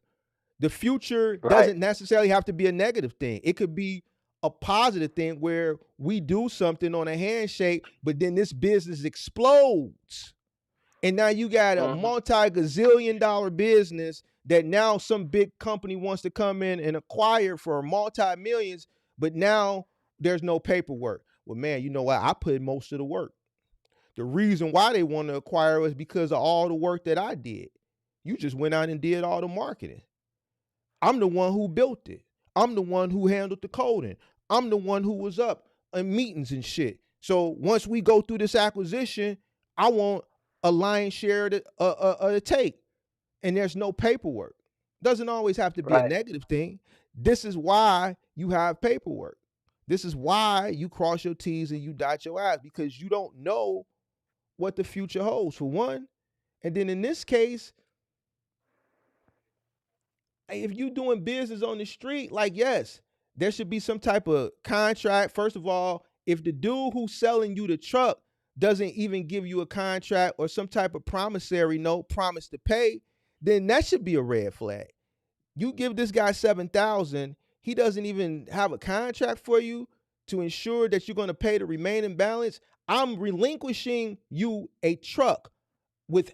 The future Right. doesn't necessarily have to be a negative thing. It could be a positive thing where we do something on a handshake, but then this business explodes. And now you got a Mhm. multi-gazillion dollar business that now some big company wants to come in and acquire for multi-millions, but now there's no paperwork. Well, man, you know what? I put most of the work. The reason why they want to acquire us because of all the work that I did. You just went out and did all the marketing. I'm the one who built it. I'm the one who handled the coding. I'm the one who was up in meetings and shit. So once we go through this acquisition, I want a lion's share of the take. And there's no paperwork. Doesn't always have to be a Right. negative thing. This is why you have paperwork. This is why you cross your T's and you dot your I's because you don't know what the future holds, for one. And then in this case, if you doing business on the street, like, yes, there should be some type of contract. First of all, if the dude who's selling you the truck doesn't even give you a contract or some type of promissory note, promise to pay, then that should be a red flag. You give this guy $7,000, he doesn't even have a contract for you to ensure that you're going to pay the remaining balance. I'm relinquishing you a truck with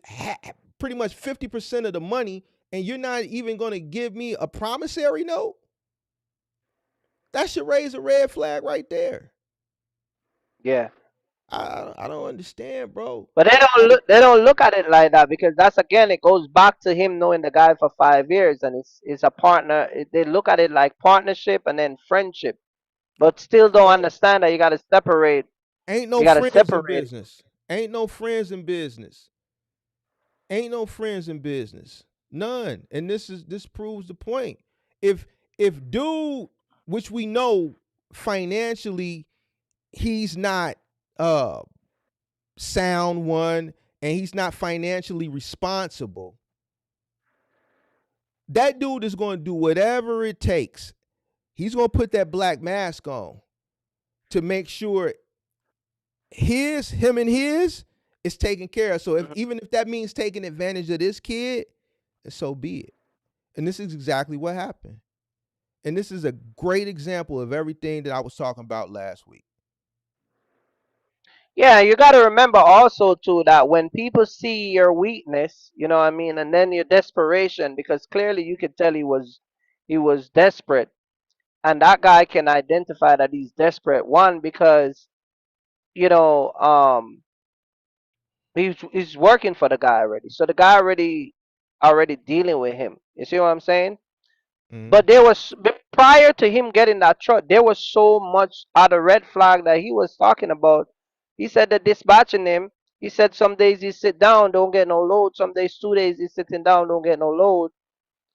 pretty much 50% of the money, and you're not even going to give me a promissory note. That should raise a red flag right there. Yeah. I don't understand, bro. But they don't look at it like that, because that's, again, it goes back to him knowing the guy for 5 years, and it's a partner. They look at it like partnership and then friendship, but still don't understand that you got to separate. Ain't no You got to friends in separate. business. Ain't no friends in business. Ain't no friends in business. None. And this proves the point. If dude, which we know financially, he's not sound one, and he's not financially responsible, that dude is going to do whatever it takes. He's going to put that black mask on to make sure him and his is taken care of. So even if that means taking advantage of this kid, so be it. And this is exactly what happened. And this is a great example of everything that I was talking about last week. Yeah, you got to remember also too that when people see your weakness, you know what I mean, and then your desperation, because clearly you could tell he was desperate, and that guy can identify that he's desperate. One, because you know he's working for the guy already, so the guy already dealing with him. You see what I'm saying? But there was, prior to him getting that truck, there was so much other red flag that he was talking about. He said that dispatching him, he said some days he sit down, don't get no load. Some days, 2 days he's sitting down, don't get no load.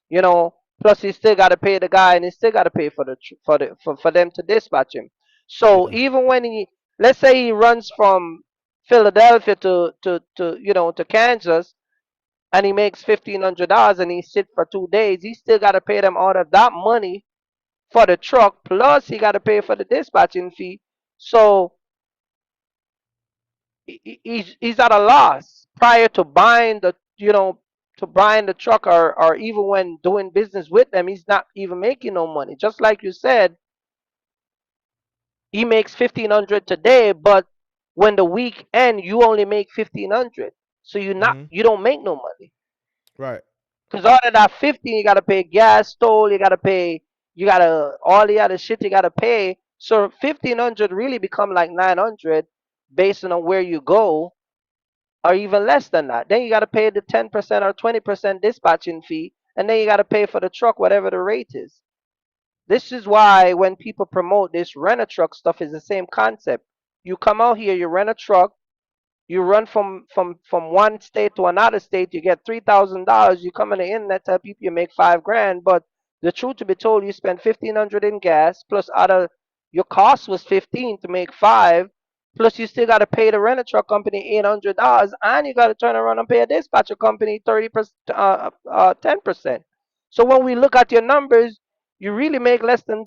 You know, plus he still got to pay the guy, and he still got to pay for them to dispatch him. So Yeah. even when let's say he runs from Philadelphia to Kansas, and he makes $1,500, and he sit for 2 days, he still got to pay them out of that money for the truck, plus he got to pay for the dispatching fee. So he's at a loss prior to buying the truck, or even when doing business with them, he's not even making no money. Just like you said, he makes 1,500 today, but when the week end, you only make 1,500, so you don't make no money. Right. Because out of that 15, you gotta pay gas, toll, you gotta all the other shit you gotta pay. So 1,500 really become like 900, based on where you go, or even less than that. Then you gotta pay the 10% or 20% dispatching fee, and then you gotta pay for the truck, whatever the rate is. This is why when people promote this rent a truck stuff, is the same concept. You come out here, you rent a truck, you run from one state to another state, you get $3,000. You come on the internet, tell people you make $5,000, but the truth to be told, you spend 1,500 in gas, plus your cost was 15 to make 5, plus you still got to pay the rental truck company $800, and you got to turn around and pay a dispatcher company 10%. So when we look at your numbers, you really make less than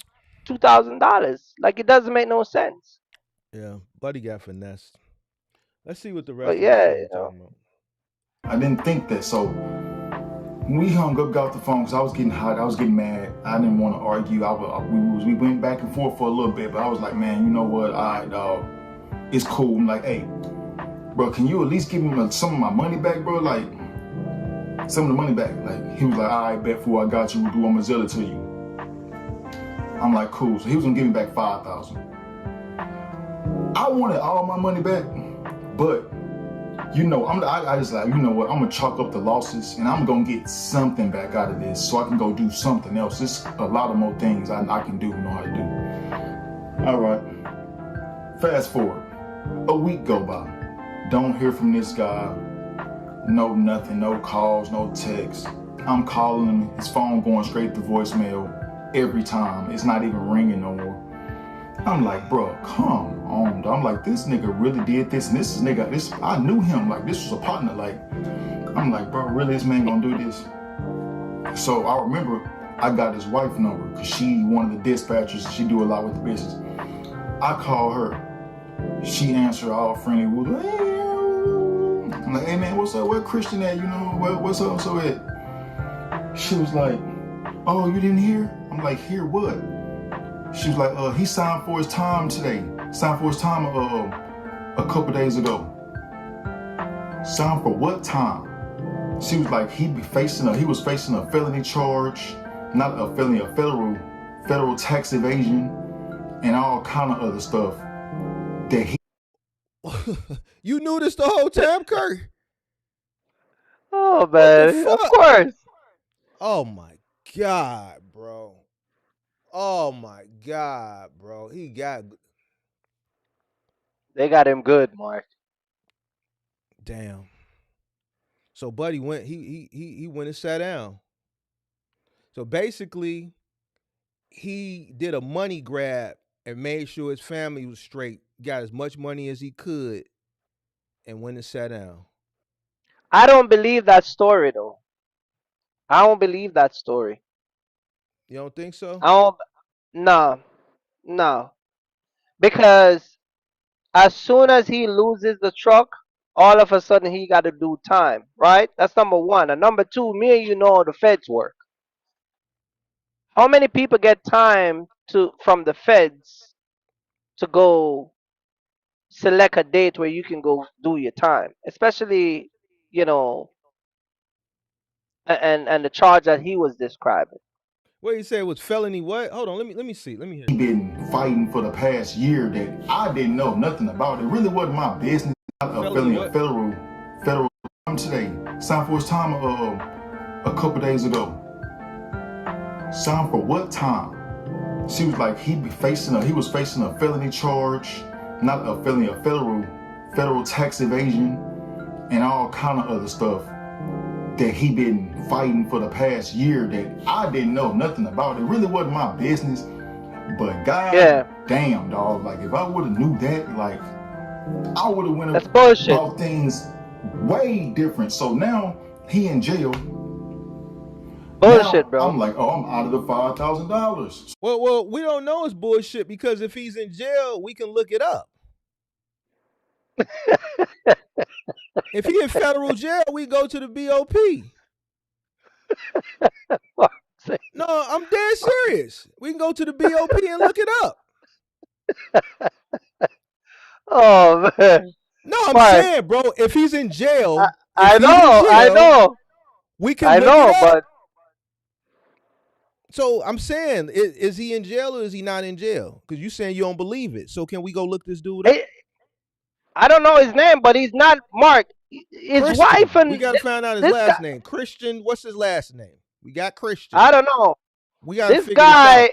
$2,000. Like, it doesn't make no sense. Yeah. Buddy got finessed. Let's see what the But rest of the yeah, story talking about. I didn't think that. So when we hung up, got off the phone, because I was getting hot, I was getting mad. I didn't want to argue. We went back and forth for a little bit, but I was like, man, you know what? All right, dog, it's cool. I'm like, hey, bro, can you at least give me some of my money back, bro? Like, some of the money back. Like, he was like, all right, bet, fool, I got you. I'm gonna sell it to you. I'm like, cool. So he was gonna give me back $5,000. I wanted all my money back, but I just like, you know what, I'm gonna chalk up the losses, and I'm gonna get something back out of this, so I can go do something else. There's a lot of more things I can do, know how to do. All right. Fast forward, a week go by. Don't hear from this guy. No nothing, no calls, no texts. I'm calling him, his phone going straight to voicemail every time. It's not even ringing no more. I'm like, bro, come on. I'm like, this nigga really did this, and I knew him, like, this was a partner. Like, I'm like, bro, really, this man gonna do this? So I remember I got his wife number, because she one of the dispatchers, she do a lot with the business. I call her, She answered all friendly. I'm like, hey man, what's up? Where Christian at? You know, what's up? So it. She was like, oh, you didn't hear? I'm like, hear what? She was like, he signed for his time today. Signed for his time a couple days ago. Signed for what time? She was like, he was facing a felony charge, not a felony, a federal tax evasion, and all kind of other stuff. That he. You knew this the whole time, Kirk? Oh man, of course. Oh my God, bro. Oh my God, bro. They got him good, Mark. Damn. So Buddy went. He went and sat down. So basically, he did a money grab and made sure his family was straight. Got as much money as he could, and went and sat down. I don't believe that story though. I don't believe that story. You don't think so? I don't. No. Because as soon as he loses the truck, all of a sudden he got to do time, right? That's number one. And number two, me and you know how the feds work. How many people get time from the feds to go select a date where you can go do your time, especially, you know, and the charge that he was describing. What you say was felony? What? Hold on. Let me see. Let me hear. He been fighting for the past year that I didn't know nothing about. It really wasn't my business. A federal time today. Signed for his time a couple days ago. Signed for what time? She was like, he was facing a felony charge, not a felony, a federal tax evasion, and all kind of other stuff that he been fighting for the past year that I didn't know nothing about. It really wasn't my business. But God damn, dog, like if I would have knew that, like I would have went about things way different. So now he in jail. Bullshit, bro. I'm like, oh, I'm out of the $5,000. Well, we don't know it's bullshit because if he's in jail, we can look it up. If he in federal jail, we go to the BOP. No, I'm dead serious. We can go to the BOP and look it up. Oh man. No, I'm saying, bro, if he's in jail, I know. We can look it up. But so I'm saying, is he in jail or is he not in jail? Because you saying you don't believe it. So can we go look this dude up? I don't know his name, but he's not Mark. His Christian. wife and we gotta find out his last name. Christian. What's his last name? We got Christian. I don't know. We gotta this figure guy.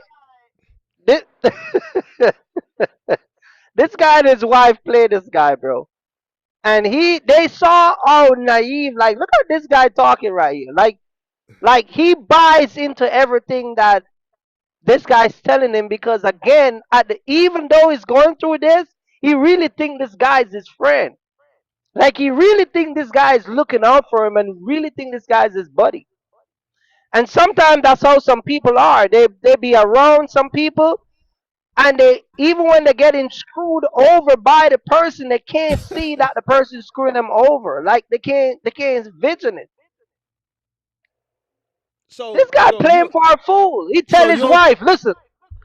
This This guy and his wife play this guy, bro. And they saw how naive. Like, look at this guy talking right here. Like he buys into everything that this guy's telling him because again, even though he's going through this, he really think this guy's his friend. Like he really think this guy is looking out for him and really think this guy's his buddy. And sometimes that's how some people are. They be around some people and they even when they're getting screwed over by the person, they can't see that the person is screwing them over. Like they can't envision it. So this guy playing for a fool. He tell his wife,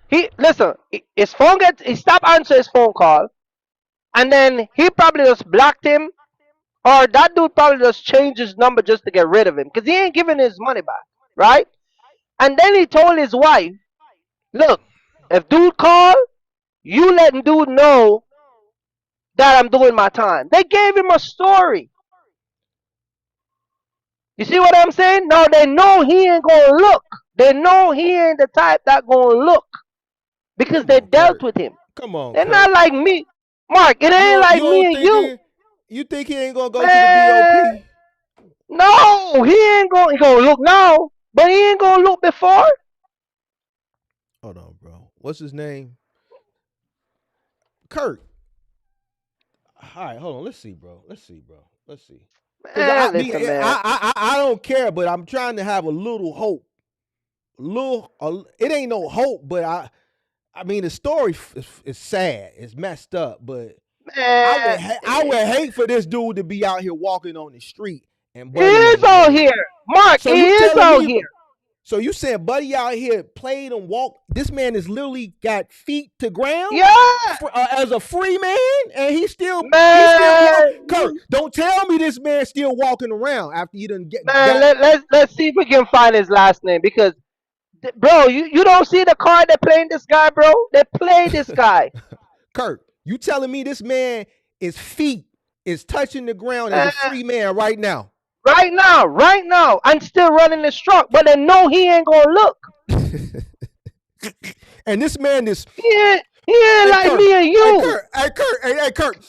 his phone he stopped answering his phone call, and then he probably just blocked him, or that dude probably just changed his number just to get rid of him because he ain't giving his money back, right? And then he told his wife, look, if dude call, you letting dude know that I'm doing my time. They gave him a story. You see what I'm saying? No, they know he ain't gonna look. They know he ain't the type that gonna look because they dealt with him. Come on, they're not like me, Mark. It ain't like me and you. You think he ain't gonna go to the BOP? No, he ain't gonna. He gonna look now, but he ain't gonna look before. Hold on, bro. What's his name? Kirk. All right, hold on. Let's see, bro. Let's see. Man, I don't care, but I'm trying to have a little hope. It ain't no hope, but I mean the story is sad. It's messed up, but I would hate for this dude to be out here walking on the street and He Buddy is ain't out here. here. Mark, So he you is telling out me? here. So you saying Buddy out here played and walked? This man has literally got feet to ground Yeah, as a free man, and he's still man. Kirk, don't tell me this man still walking around after you done Man, let's see if we can find his last name because, bro, you don't see the card they're playing this guy, bro. They play this guy. Kirk, you telling me this man is feet is touching the ground as a free man right now? Right now, I'm still running this truck, but they know he ain't gonna look. And this man is He ain't like Kirk, me and you. Hey Kirk,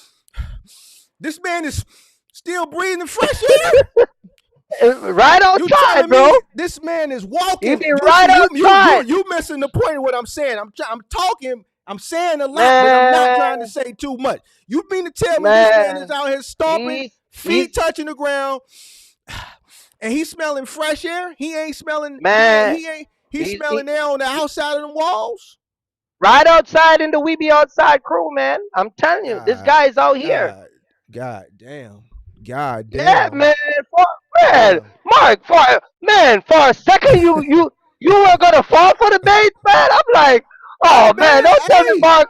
this man is still breathing fresh air. Right You outside, telling bro. me this man is walking? He be right outside. You missing the point of what I'm saying. I'm talking. I'm saying a lot, but I'm not trying to say too much. You mean to tell me this man is out here stomping, feet touching the ground, and he's smelling fresh air? He ain't smelling. Man, He's smelling air on the outside of the walls. Right outside in the We Be Outside crew, man. I'm telling you, this guy is out here. God damn. Yeah, man. Mark, for a second you were gonna fall for the bait, man. I'm like, oh man, don't tell me Mark.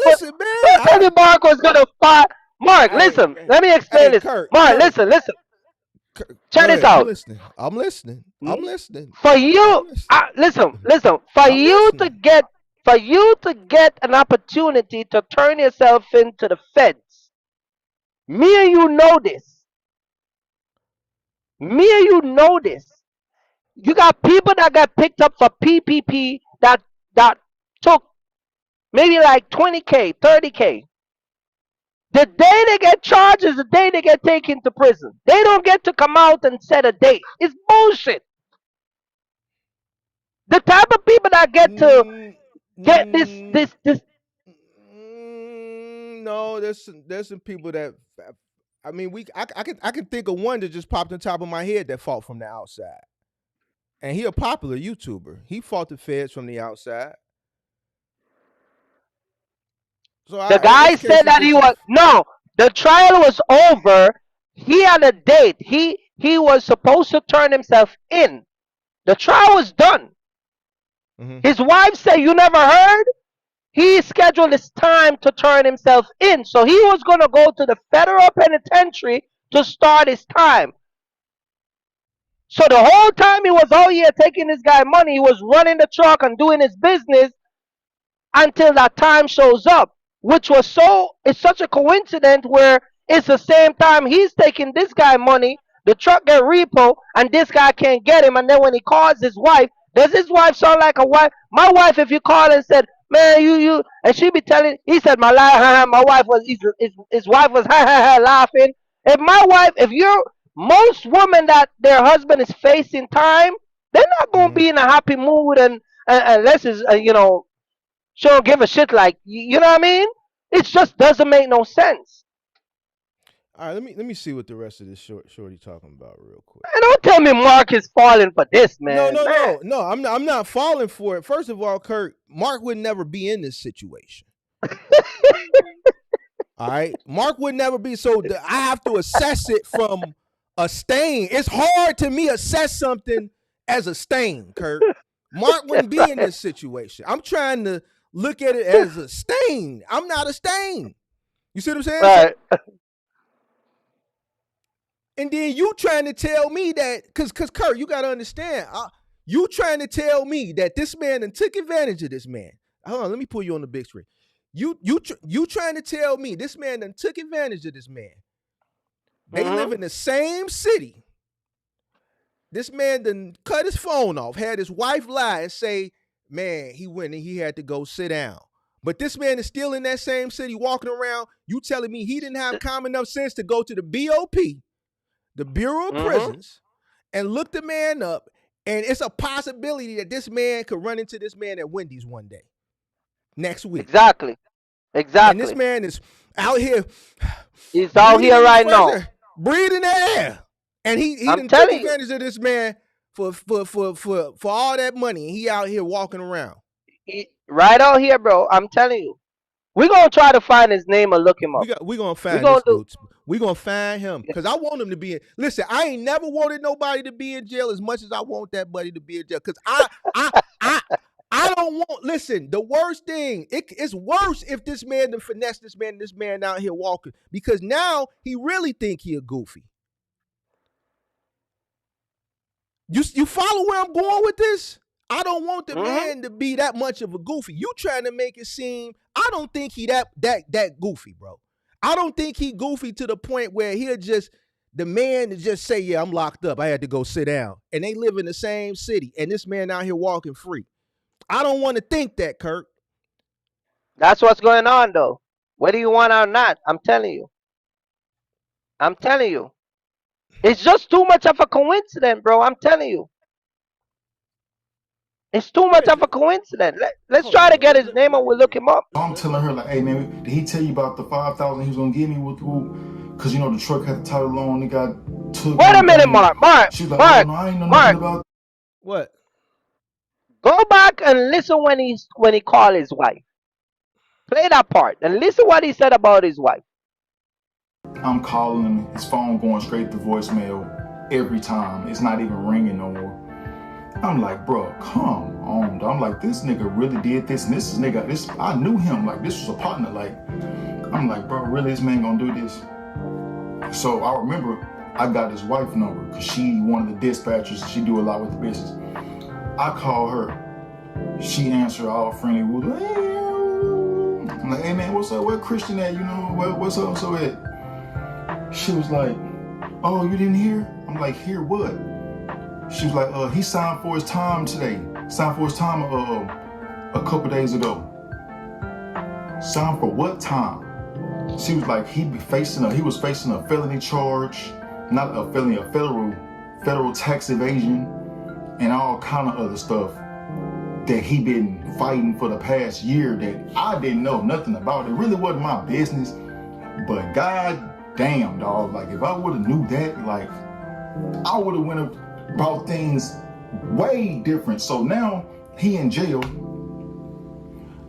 Listen, man. Don't tell me Mark was gonna fight. Mark, listen. Let me explain this. Mark, listen. Check this out. I'm listening. For you, listen. For you to get an opportunity to turn yourself into the feds, me and you know this. You got people that got picked up for PPP that took maybe like 20K, 30K. The day they get charged is the day they get taken to prison. They don't get to come out and set a date. It's bullshit. The type of people that get to get this. No, there's some people that. I mean, I can think of one that just popped on top of my head that fought from the outside, and he a popular YouTuber. He fought the feds from the outside. So the guy said that the trial was over. He had a date. He was supposed to turn himself in. The trial was done. Mm-hmm. His wife said, "You never heard?" He scheduled his time to turn himself in. So he was going to go to the federal penitentiary to start his time. So the whole time he was out here taking this guy money, he was running the truck and doing his business until that time shows up, which was it's such a coincidence where it's the same time he's taking this guy money, the truck get repo, and this guy can't get him. And then when he calls his wife, does his wife sound like a wife? My wife, if you call and said, man, you, and she be telling, he said, my wife was, his wife was laughing. Most women that their husband is facing time, they're not going to be in a happy mood unless it's, she don't give a shit like, you know what I mean? It just doesn't make no sense. All right, let me see what the rest of this shorty talking about real quick. Man, don't tell me Mark is falling for this, man. No. I'm not falling for it. First of all, Kirk, Mark would never be in this situation. All right, Mark would never be. So I have to assess it from a stain. It's hard to me assess something as a stain, Kirk. Mark wouldn't be in this situation. I'm trying to look at it as a stain. I'm not a stain. You see what I'm saying? Right. And then you trying to tell me that, because Kurt, you got to understand, you trying to tell me that this man done took advantage of this man. Hold on, let me pull you on the big screen. You trying to tell me this man done took advantage of this man. They live in the same city. This man done cut his phone off, had his wife lie and say, man, he went and he had to go sit down. But this man is still in that same city walking around. You telling me he didn't have common enough sense to go to the BOP, the Bureau of Prisons, and look the man up, and it's a possibility that this man could run into this man at Wendy's one day, next week. Exactly. And this man is out here. He's out here right now. Breathing that air. And he done took advantage of this man for all that money. And he out here walking around. Right out here, bro. I'm telling you. We're gonna try to find his name and look him up. We gonna We're find gonna this do. dude. We gonna find him because I want him to be in. Listen, I ain't never wanted nobody to be in jail as much as I want that buddy to be in jail. Because I don't want. Listen, the worst thing it's worse if this man to finesse this man out here walking because now he really think he a goofy. You follow where I'm going with this? I don't want the man to be that much of a goofy. You trying to make it seem I don't think he that goofy, bro. I don't think he goofy to the point where he'll just the man to just say, yeah, I'm locked up. I had to go sit down. And they live in the same city. And this man out here walking free. I don't want to think that, Kirk. That's what's going on, though. Whether you want or not, I'm telling you. It's just too much of a coincidence, bro. I'm telling you. It's too much of a coincidence. Let's try to get his name and we'll look him up. I'm telling her, like, hey, man, did he tell you about the $5,000 he was going to give me with because, you know, the truck had the title on, the guy took... Wait a minute, Mark. She's like, oh, no, I ain't know nothing about... What? Go back and listen when he called his wife. Play that part and listen what he said about his wife. I'm calling him, his phone going straight to voicemail every time. It's not even ringing no more. I'm like, bro, come on, dog. I'm like, this nigga really did this, and this I knew him, like, this was a partner, like, I'm like, bro, really, this man gonna do this? So I remember I got his wife number, because she one of the dispatchers, she do a lot with the business. I call her, she answered all friendly, I'm like, hey man, what's up, where Christian at, you know, what's up, so it? She was like, oh, you didn't hear? I'm like, hear what? She was like, he signed for his time today. Signed for his time a couple days ago. Signed for what time? She was like, he was facing a felony charge, not a felony, a federal tax evasion, and all kind of other stuff that he been fighting for the past year that I didn't know nothing about. It really wasn't my business, but god damn, dog, like if I would have knew that, like I would have went about things way different. So now he in jail.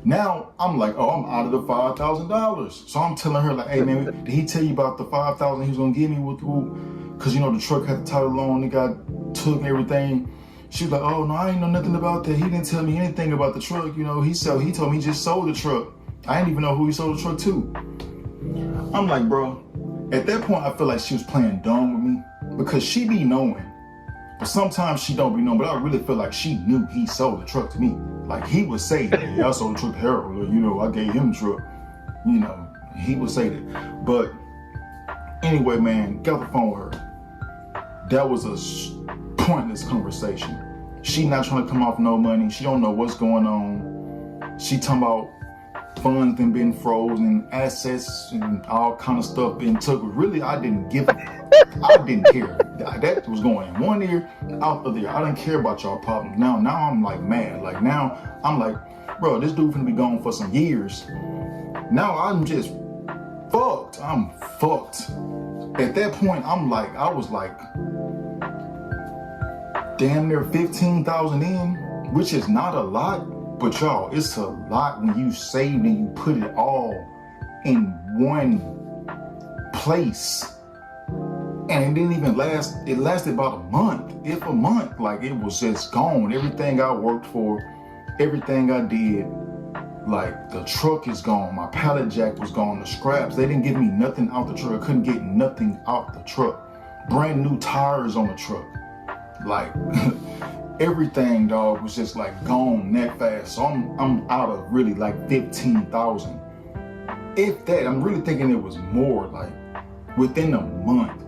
Now I'm like, oh, I'm out of the $5,000. So I'm telling her, like, hey man, did he tell you about the $5,000 he was gonna give me with because you know the truck had the title on, the guy took everything. She was like, oh no, I ain't know nothing about that. He didn't tell me anything about the truck. You know, he told me he just sold the truck. I didn't even know who he sold the truck to. I'm like, bro, at that point I feel like she was playing dumb with me because she be knowing. But sometimes she don't be knowing, but I really feel like she knew he sold the truck to me. Like he would say, hey, I sold the truck to Harold, or, you know, I gave him the truck. You know, he would say that. But anyway, man, got the phone with her. That was a pointless conversation. She not trying to come off no money. She don't know what's going on. She talking about funds and being frozen, assets and all kind of stuff being took. Really, I didn't give a I didn't care. That was going in one ear, out the other ear. I didn't care about y'all problems. Now I'm like mad. Like now I'm like, bro, this dude finna be gone for some years. Now I'm just fucked. I'm fucked. At that point, I was like, damn near 15,000 in, which is not a lot, but y'all, it's a lot when you save and you put it all in one place. And it didn't even last, it lasted about a month, if a month. Like it was just gone. Everything I worked for, everything I did, like the truck is gone, my pallet jack was gone, the scraps, they didn't give me nothing out the truck. I couldn't get nothing out the truck. Brand new tires on the truck. Like everything, dog, was just like gone that fast. So I'm out of really like 15,000. If that, I'm really thinking it was more, like within a month.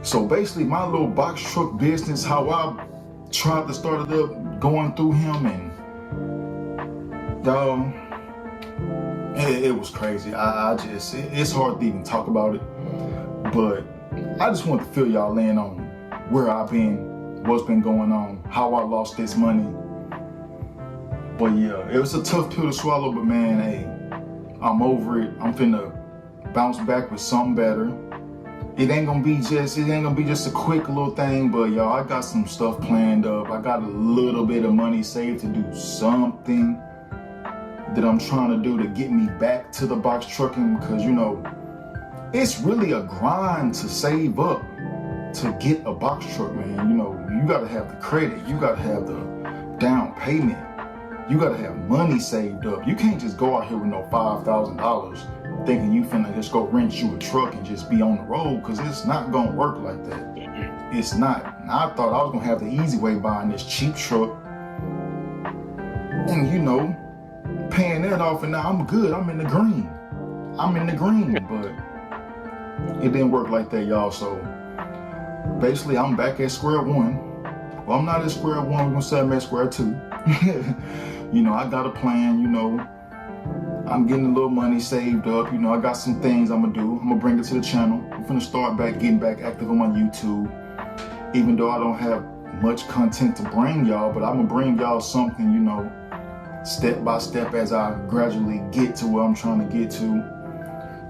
So basically my little box truck business, how I tried to start it up, going through him, and dog, it was crazy. It's hard to even talk about it, but I just want to fill y'all in on where I've been, what's been going on, how I lost this money. But yeah, it was a tough pill to swallow, but man, hey, I'm over it. I'm finna bounce back with something better. It ain't gonna be just a quick little thing, but y'all, I got some stuff planned up. I got a little bit of money saved to do something that I'm trying to do to get me back to the box trucking, because it's really a grind to save up to get a box truck, man. You gotta have the credit, you gotta have the down payment, you gotta have money saved up. You can't just go out here with no $5,000 thinking you finna just go rent you a truck and just be on the road, because it's not gonna work like that. It's not. And I thought I was gonna have the easy way buying this cheap truck and paying that off, and now I'm good. I'm in the green. But it didn't work like that, y'all. So basically, I'm back at square one. Well, I'm not at square one. We're gonna say I'm at square two. I got a plan. I'm getting a little money saved up. I got some things I'm gonna do. I'm gonna bring it to the channel. I'm gonna start getting back active on my YouTube. Even though I don't have much content to bring y'all, but I'm gonna bring y'all something, step by step as I gradually get to where I'm trying to get to.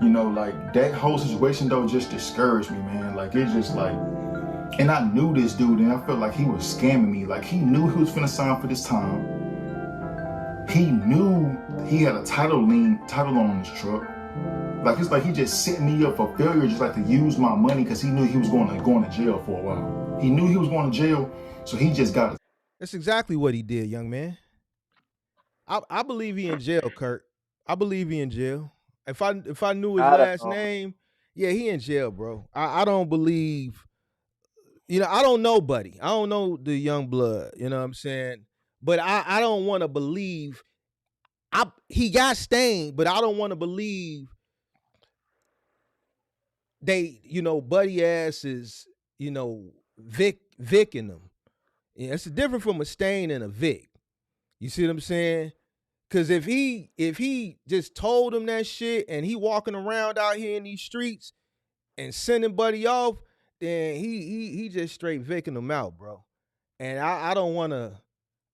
Like that whole situation though just discouraged me, man. Like it just and I knew this dude, and I felt like he was scamming me. Like he knew he was finna sign for this time. He knew he had a title on his truck. Like it's like he just set me up for failure, just like to use my money, because he knew he was going to jail for a while. He knew he was going to jail, so he just got it. That's exactly what he did, young man. I believe he in jail, Kirk. I believe he in jail. If I knew his last name, yeah, he in jail, bro. I don't believe, I don't know Buddy. I don't know the young blood, you know what I'm saying? But I don't want to believe he got stained, but I don't want to believe they, Buddy ass is, Vicking them. Yeah, it's different from a stain and a Vic. You see what I'm saying? Because if he just told him that shit and he walking around out here in these streets and sending Buddy off, then he just straight Vicking them out, bro. And I don't want to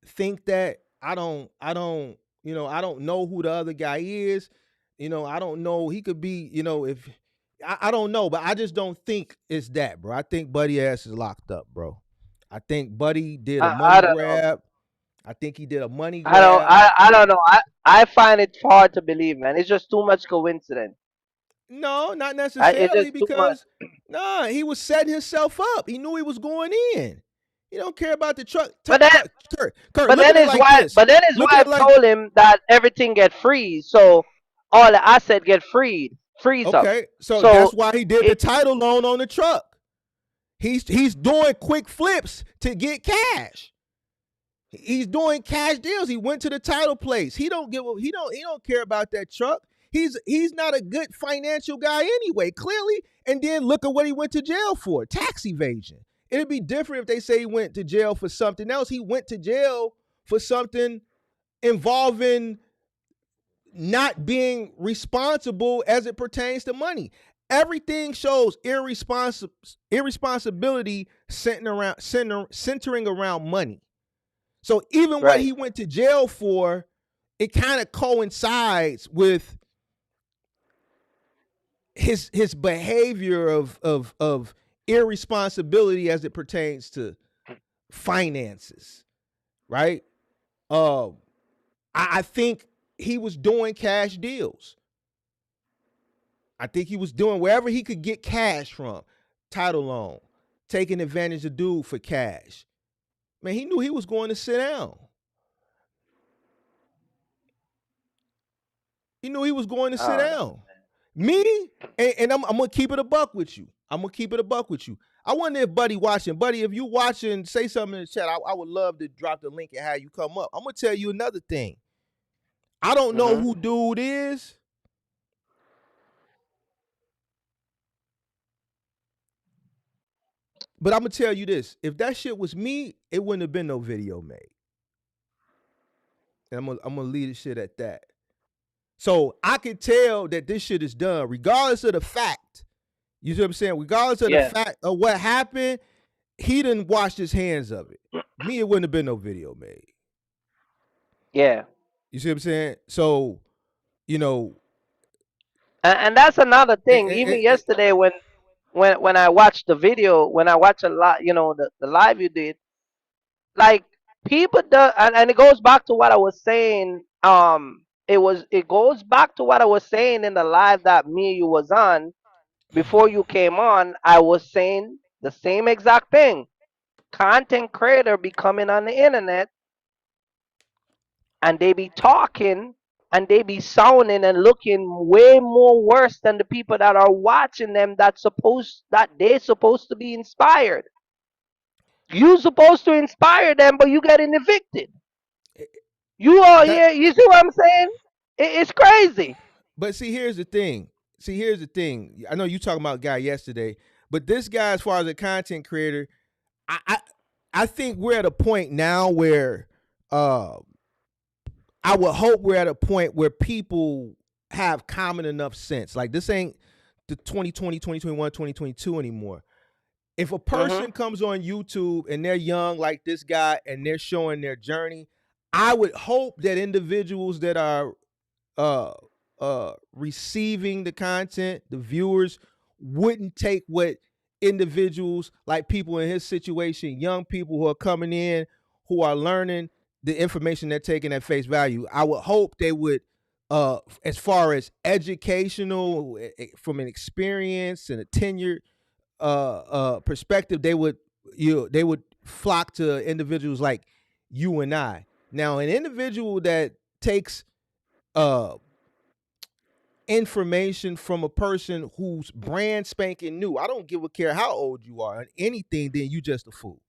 think that. I don't know who the other guy is. I don't know. He could be, if I don't know, but I just don't think it's that, bro. I think Buddy ass is locked up, bro. I think Buddy did a money grab. I think he did a money grab. I don't know. I find it hard to believe, man. It's just too much coincidence. No, not necessarily, because he was setting himself up. He knew he was going in. He don't care about the truck. But then his wife told him that everything get freeze, so all the asset get freeze up. Okay, so that's why he did the title loan on the truck. He's doing quick flips to get cash. He's doing cash deals. He went to the title place. He don't care about that truck. He's not a good financial guy anyway, clearly. And then look at what he went to jail for: tax evasion. It'd be different if they say he went to jail for something else. He went to jail for something involving not being responsible as it pertains to money. Everything shows irresponsibility centering around money. So even what he went to jail for, it kind of coincides with his behavior of irresponsibility as it pertains to finances, right? I think he was doing cash deals. I think he was doing wherever he could get cash from, title loan, taking advantage of dude for cash. Man, he knew he was going to sit down. He knew he was going to sit down. Me, and I'm going to keep it a buck with you. I wonder if Buddy watching. Buddy, if you watching, say something in the chat. I would love to drop the link and have you come up. I'm going to tell you another thing. I don't know who dude is. But I'm going to tell you this. If that shit was me, it wouldn't have been no video made. And I'm going to leave the shit at that. So I can tell that this shit is done, regardless of the fact. You see what I'm saying? Regardless of the fact of what happened, he didn't wash his hands of it. Me, it wouldn't have been no video made. Yeah. You see what I'm saying? So, and that's another thing. Even yesterday when I watched the video, when I watched a lot, the live you did, like people do, and it goes back to what I was saying it goes back to what I was saying in the live that me and you was on before you came on. I was saying the same exact thing. Content creator be coming on the internet and they be talking and they be sounding and looking way more worse than the people that are watching them that they're supposed to be inspired. You supposed to inspire them, but you getting evicted. You are That, here. You see what I'm saying? It's crazy. but see, here's the thing. I know you talking about a guy yesterday, but this guy, as far as a content creator, I I, I think we're at a point now where uh I would hope we're at a point where people have common enough sense. Like this ain't the 2020, 2021, 2022 anymore. If a Hmm. person comes on YouTube and they're young like this guy and they're showing their journey, I would hope that individuals that are uh receiving the content, the viewers wouldn't take what individuals like people in his situation, young people who are coming in, who are learning the information they're taking at face value. I would hope they would as far as educational from an experience and a tenured perspective, they would flock to individuals like you and I. Now, an individual that takes uh information from a person who's brand spanking new. I don't give a care how old you are on anything, then you just a fool,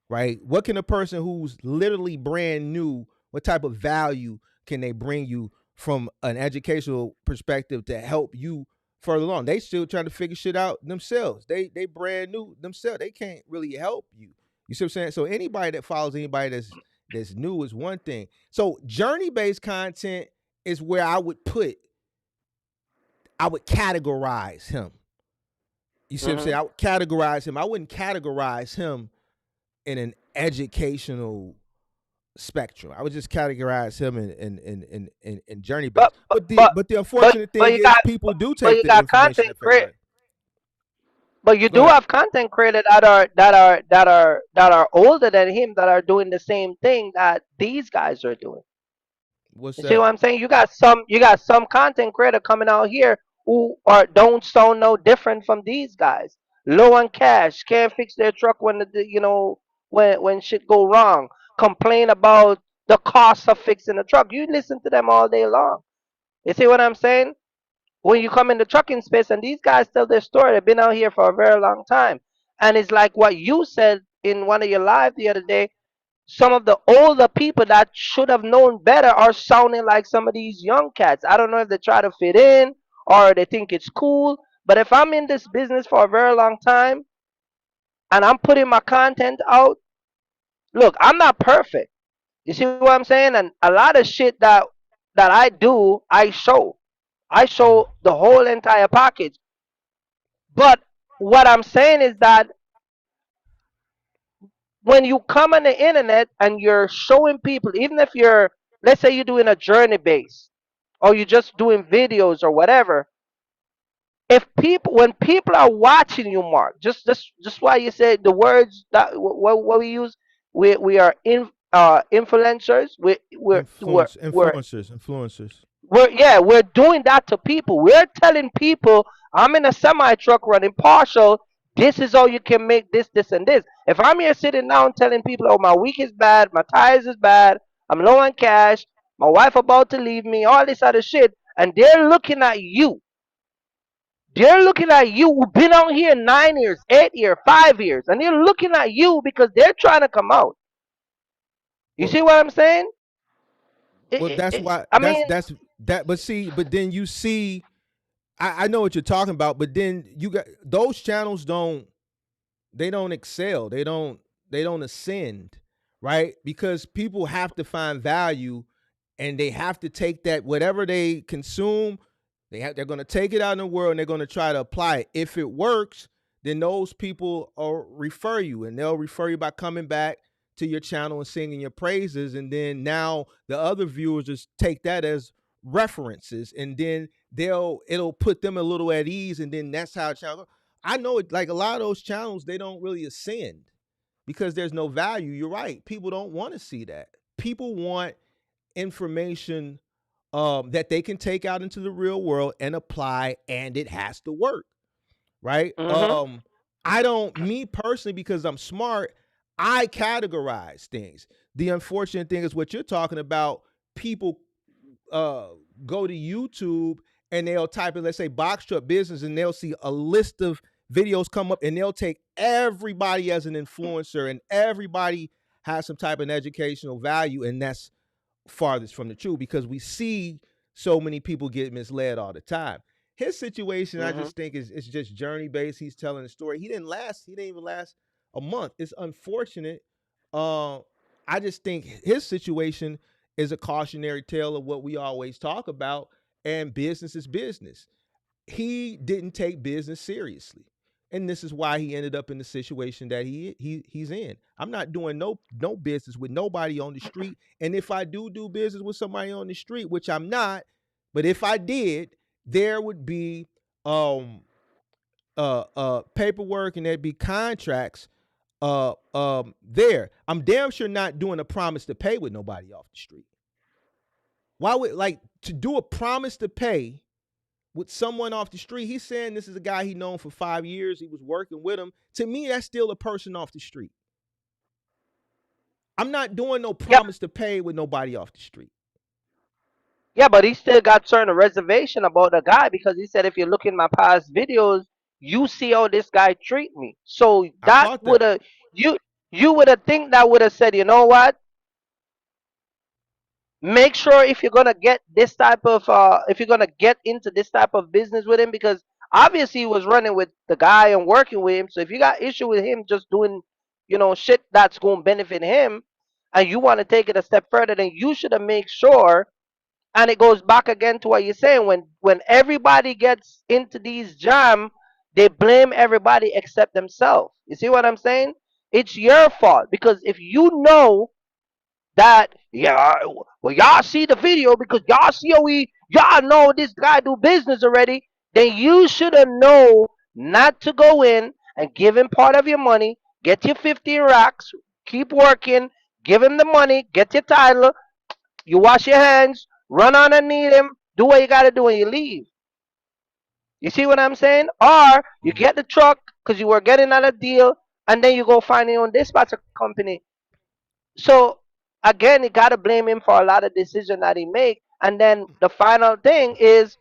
right? What can a person who's literally brand new, what type of value can they bring you from an educational perspective to help you further along? They still trying to figure shit out themselves. They brand new themselves. They can't really help you. You see what I'm saying? So anybody that follows anybody that's new is one thing. So journey based content is where I would categorize him. You see what I'm Hmm. saying? I would categorize him. I wouldn't categorize him in an educational spectrum. I would just categorize him in journey based. But but but But the but unfortunate but thing you is got people do but take you the got information content at face value. but you Go do ahead. have content creators that are older than him that are doing the same thing that these guys are doing. What's You see that? what I'm saying? You got some content creator coming out here who are don't sound no different from these guys. Low on cash, can't fix their truck when when shit go wrong. Complain about the cost of fixing the truck. You listen to them all day long. You see what I'm saying? When you come in the trucking space and these guys tell their story, they've been out here for a very long time. And it's like what you said in one of your live the other day, some of the older people that should have known better are sounding like some of these young cats. I don't know if they try to fit in or they think it's cool. But if I'm in this business for a very long time and I'm putting my content out, look, I'm not perfect. You see what I'm saying? And a lot of shit that I do, I show. I Mm. show the whole entire package. But what I'm saying is that when you come on the internet and you're showing people, even if let's say you're doing a journey base or you're just doing videos or whatever, if people when people are watching you, Mark, just why you said the words that what we use, we are influencers. Influencers. We're doing that to people. We're telling people, I'm in a semi truck running partial. This is how you can make this, this, and this. If I'm here sitting down telling people, oh, my week is bad, my tires is bad, I'm low on cash, my wife about to leave me, all this other shit, and they're looking at you. They're looking at you who've been out here 9 years, 8 years, 5 years, and they're looking at you because they're trying to come out. You Well, see what I'm saying? that's why I mean, that's that. But see, but then you see, I know what you're talking about. But then you got those channels they don't excel. They don't ascend, right? Because people have to find value and they have to take that whatever they consume, they're going to take it out in the world and they're going to try to apply it. If it works, then those people will refer you and they'll refer you by coming back to your channel and singing your praises, and then now the other viewers just take that as references, and then it'll put them a little at ease, and then that's how channel. I know it, like a lot of those channels they don't really ascend because there's no value. You're right. People don't want to see that. People want information that they can take out into the real world and apply, and it has to work, right? Me personally, because I'm smart, I categorize things. The unfortunate thing is what you're talking about. People go to YouTube and they'll type in, let's say, box truck business, and they'll see a list of videos come up, and they'll take everybody as an influencer, and everybody has some type of educational value, and that's farthest from the truth, because we see so many people get misled all the time. His situation, I just think it's just journey based. He's telling a story. He didn't even last a month. It's unfortunate. I just think his situation is a cautionary tale of what we always talk about, and business is business. He didn't take business seriously, and this is why he ended up in the situation that he's in. I'm not doing no business with nobody on the street, and if I do business with somebody on the street, which I'm not, but if I did, there would be paperwork, and there'd be contracts there. I'm damn sure not doing a promise to pay with nobody off the street. Why would, like, to do a promise to pay with someone off the street? He's saying this is a guy he known for 5 years. He was working with him. To me, that's still a person off the street. I'm not doing no promise to pay with nobody off the street. Yeah, but he still got certain reservation about the guy, because he said, if you look in my past videos, you see how this guy treat me. So that would have, you would have think that would have said, you know what? Make sure if you're gonna get this type of if you're gonna get into this type of business with him, because obviously he was running with the guy and working with him. So if you got issue with him just doing, shit that's gonna benefit him, and you want to take it a step further, then you should have made sure. And it goes back again to what you're saying. When everybody gets into these jam, they blame everybody except themselves. You see what I'm saying? It's your fault, because if you know that, yeah, well, y'all see the video because y'all see how y'all know this guy do business already, then you should have known not to go in and give him part of your money, get your 15 racks, keep working, give him the money, get your title, you wash your hands, run on and need him, do what you got to do, and you leave. You see what I'm saying? Or you get the truck because you were getting on a deal, and then you go find your own dispatcher company. So again, you gotta blame him for a lot of decisions that he make. And then the final thing is,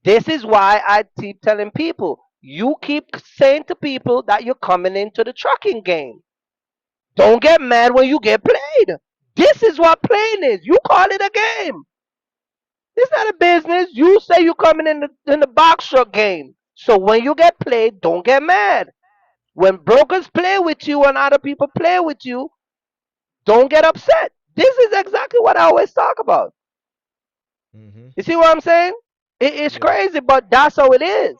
this is why I keep telling people, you keep saying to people that you're coming into the trucking game. Don't get mad when you get played. This is what playing is. You call it a game. It's not a business. You say you're coming in the box truck game. So when you get played, don't get mad. When brokers play with you and other people play with you, don't get upset. This is exactly what I always talk about. You see what I'm saying? It's crazy, but that's how it is.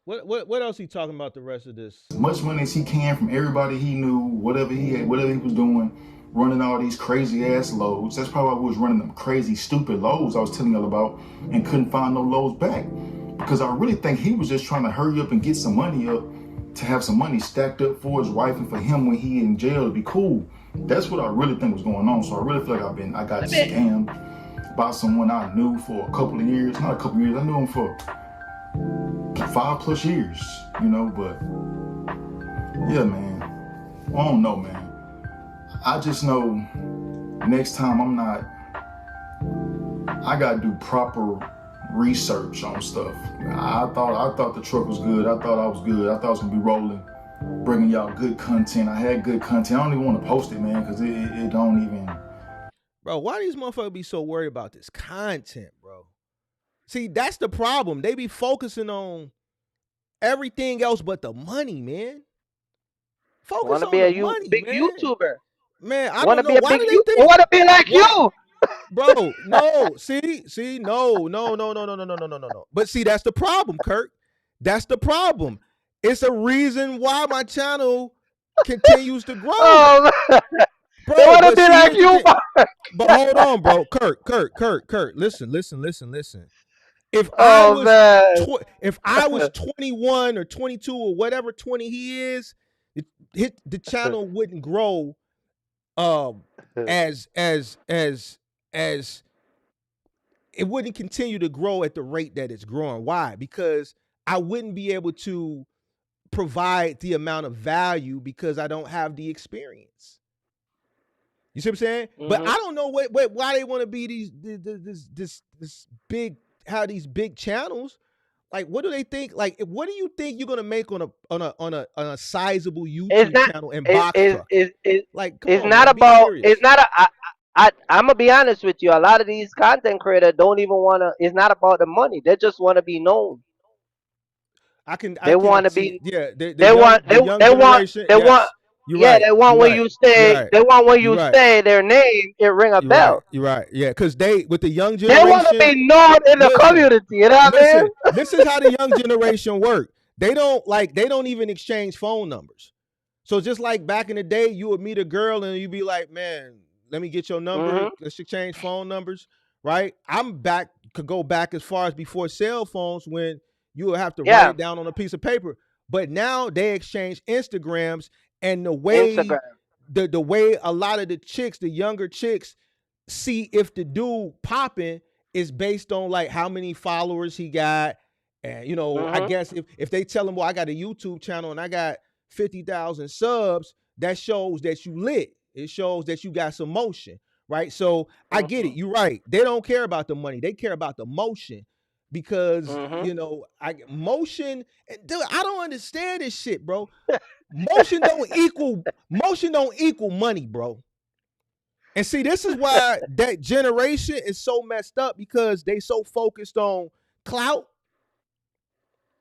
What else he talking about the rest of this? As much money as he can from everybody he knew, whatever he had, whatever he was doing, running all these crazy ass loads. That's probably why I was running them crazy, stupid loads I was telling y'all about, and couldn't find no loads back. Because I really think he was just trying to hurry up and get some money up, to have some money stacked up for his wife and for him when he in jail to be cool. That's what I really think was going on. So I really feel like I got scammed by someone I knew for a couple of years. Not a couple of years, I knew him for 5+ years, but yeah, man. I don't know, man. I just know next time I gotta do proper research on stuff. I thought the truck was good. I thought I was good. I thought I was gonna be rolling, bringing y'all good content. I had good content. I don't even want to post it, man, because it don't even. Bro, why these motherfuckers be so worried about this content, bro? See, that's the problem. They be focusing on everything else but the money, man. Focus on the money, big man. YouTuber. Man, I don't know. Why do they think? I want to be like you. Bro, no. See, no. But see, that's the problem, Kirk. That's the problem. It's a reason why my channel continues to grow. Oh, bro, I want to be like you. But hold on, bro. Kirk. Listen. If I was 21 or 22 or whatever 20 he is, the channel wouldn't grow um as as as as it wouldn't continue to grow at the rate that it's growing. Why? Because I wouldn't be able to provide the amount of value because I don't have the experience. You see what I'm saying? But Mhm. I don't know why they want to be these this big, how these big channels. Like, what do they think? Like, what do you think you're gonna make on a sizable It's YouTube not. channel in It box is. trucking? Is. Like, come It's on, not man, be about. It's serious. not a. I'm gonna be honest with you. A lot of these content creators don't even wanna. It's not about the money. They just wanna be known. I They can wanna see, be. yeah, They want. the young They want. generation. They want. Yes, you're Yeah. right. They want You're when right. you You're say. right. They want when You're you right. say their name. It ring a You're right. bell. You're right. Yeah, because they, with the young They want to generation, be known in the listen, community. You know what I listen. mean? This is how the young generation work. They don't even exchange phone numbers. So just like back in the day, you would meet a girl and you'd be like, "Man, let me get your number. Mhm. Let's exchange phone numbers." Right? I'm back, could go back as far as before cell phones, when you would have to write Yeah. it down on a piece of paper. But now they exchange Instagrams, and Instagram. the way a lot of the chicks, the younger chicks, see if the dude popping is based on like how many followers he got. And I Mhm. guess if they tell him, well, I got a YouTube channel and I got 50,000 subs, that shows that you lit. It shows that you got some motion, right? So I get it. Mhm. You're right. They don't care about the money. They care about the motion, because Mhm. I motion. Dude, I don't understand this shit, bro. Motion don't equal money, bro. And see, this is why that generation is so messed up, because they so focused on clout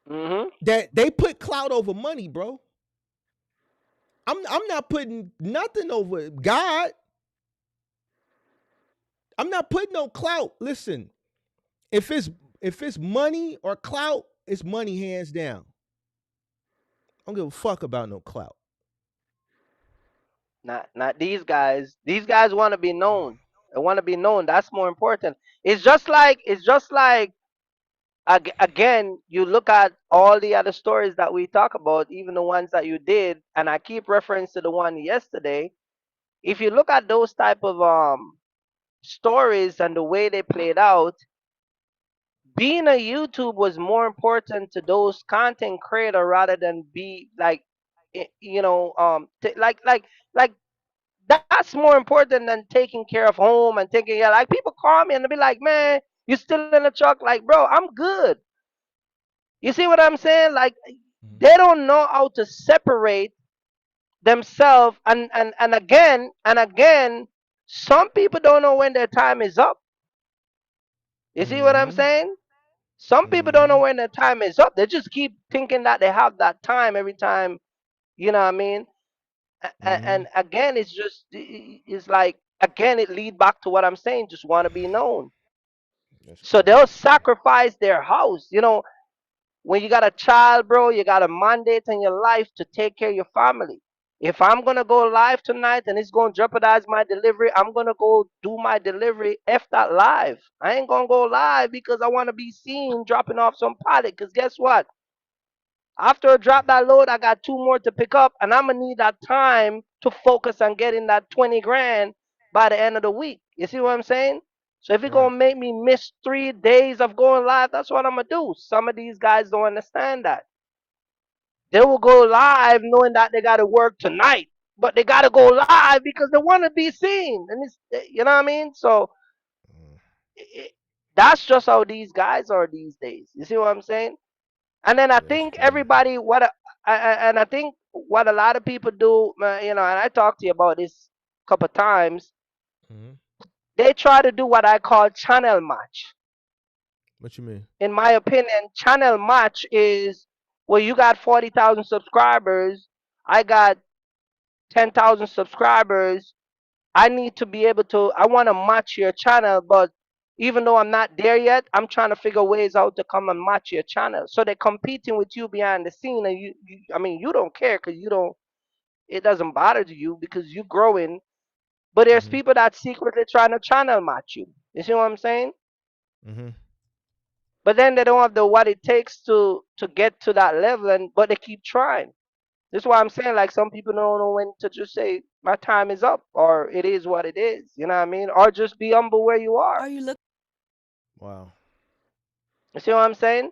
Mhm. that they put clout over money, bro. I'm not putting nothing over God. I'm not putting no clout. Listen, if it's money or clout, it's money hands down. I don't give a fuck about no clout. Not these guys. These guys want to be known. They want to be known. That's more important. It's just like again. You look at all the other stories that we talk about, even the ones that you did, and I keep reference to the one yesterday. If you look at those type of stories and the way they played out, being a YouTube was more important to those content creator rather than be like, like that's more important than taking care of home and taking care. Like people call me and they be like, "Man, you still in the truck?" Like, bro, I'm good. You see what I'm saying? Like they don't know how to separate themselves, and again, some people don't know when their time is up. You see what I'm Mm-hmm. saying? Some people don't know Mm-hmm. when their time is up. They just keep thinking that they have that time every time. You know what I mean? Mm-hmm. And again, it's like, again, it lead back to what I'm saying. Just want to be known. That's So they'll crazy, man. sacrifice their house. When you got a child, bro, you got a mandate in your life to take care of your family. If I'm gonna go live tonight and it's gonna jeopardize my delivery, I'm gonna go do my delivery. F that live. I ain't gonna go live because I want to be seen dropping off some pallet. Cause guess what? After I drop that load, I got two more to pick up, and I'm gonna need that time to focus on getting that 20 grand by the end of the week. You see what I'm saying? So if you're Right. gonna make me miss 3 days of going live, that's what I'm gonna do. Some of these guys don't understand that. They will go live knowing that they gotta work tonight, but they gotta go live because they want to be seen, and you know what I mean. So Mm, it, that's just how these guys are these days. You see what I'm saying? And then I that's think crazy. everybody, and I think what a lot of people do, and I talked to you about this a couple of times. Mm-hmm. They try to do what I call channel match. What you mean? In my opinion, channel match is, well, you got 40,000 subscribers, I got 10,000 subscribers. I need to be able to. I want to match your channel, but even though I'm not there yet, I'm trying to figure ways out to come and match your channel. So they're competing with you behind the scene, and I mean, you don't care because you don't. It doesn't bother you because you're growing. But there's Mm-hmm. people that secretly trying to channel match you. You see what I'm saying? Mm-hmm. But then they don't have the what it takes to get to that level, and but they keep trying. This is why I'm saying, like, some people don't know when to just say my time is up, or it is what it is. You know what I mean? Or just be humble where you are. Wow. You see what I'm saying?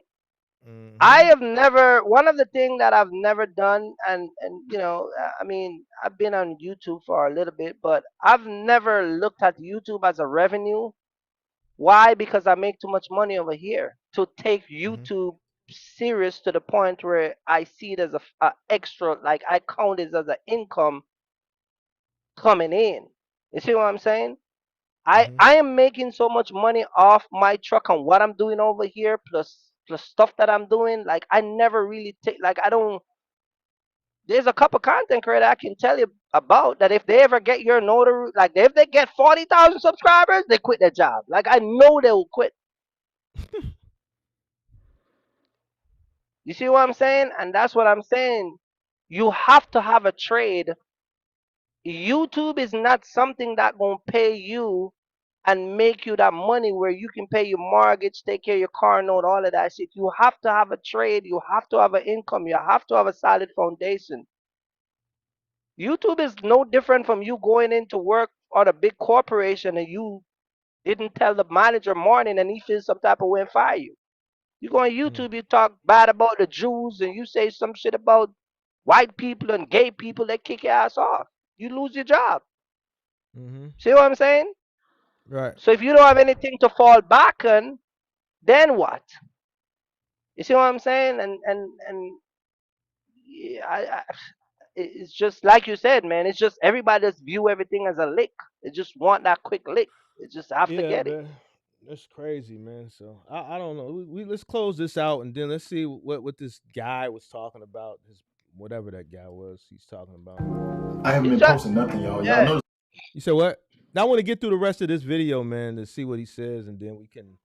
Mm-hmm. I have never, one of the things that I've never done, and you know, I mean, I've been on YouTube for a little bit, but I've never looked at YouTube as a revenue. Why? Because I make too much money over here to take Mm-hmm. YouTube serious to the point where I see it as a extra, like I count it as an income coming in. You see what I'm saying? I Mm-hmm. I am making so much money off my truck and what I'm doing over here, plus stuff that I'm doing. Like I never really take, like I don't. There's a couple content creators I can tell you about that if they ever get your notary, like if they get 40,000 subscribers, they quit their job. Like I know they will quit. You see what I'm saying? And that's what I'm saying. You have to have a trade. YouTube is not something that gonna pay you and make you that money where you can pay your mortgage, take care of your car note, all of that shit. You have to have a trade. You have to have an income. You have to have a solid foundation. YouTube is no different from you going into work on a big corporation and you didn't tell the manager morning and he feels some type of way and fire you. You go on YouTube, you talk bad about the Jews and you say some shit about white people and gay people, they kick your ass off. You lose your job. Mm-hmm. See what I'm saying? Right. So if you don't have anything to fall back on, then what? You see what I'm saying? And yeah, it's just like you said, man. It's just everybody just view everything as a lick. They just want that quick lick. They just have to Yeah, get it. man. That's crazy, man. So I don't know. We let's close this out and then let's see what this guy was talking about. His whatever that guy was, he's talking about. I haven't It's been just, posting nothing, y'all. yeah. Y'all know You said what? Now I want to get through the rest of this video, man, to see what he says, and then we can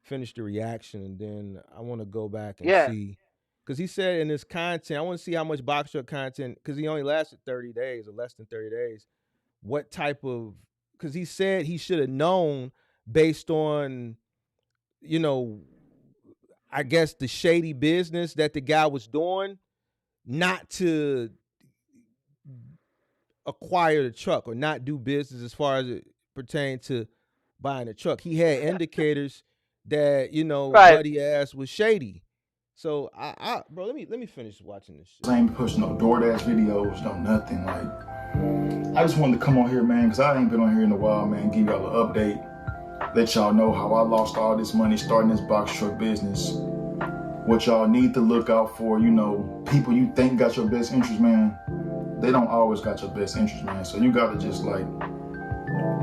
finish the reaction, and then I want to go back and Yeah. see, because he said in his content, I want to see how much box truck content, because he only lasted 30 days or less than 30 days. What type of, because he said he should have known based on, you know, I guess the shady business that the guy was doing, not to acquire the truck or not do business as far as it pertained to buying a truck. He had indicators that, you know, Right. Buddy ass was shady. So I bro, let me finish watching this shit. I ain't pushing no DoorDash videos, no nothing. Like, I just wanted to come on here, man, because I ain't been on here in a while, man. Give y'all an update. Let y'all know how I lost all this money starting this box truck business. What y'all need to look out for, you know, people you think got your best interest, man. They don't always got your best interest, man. So you gotta just like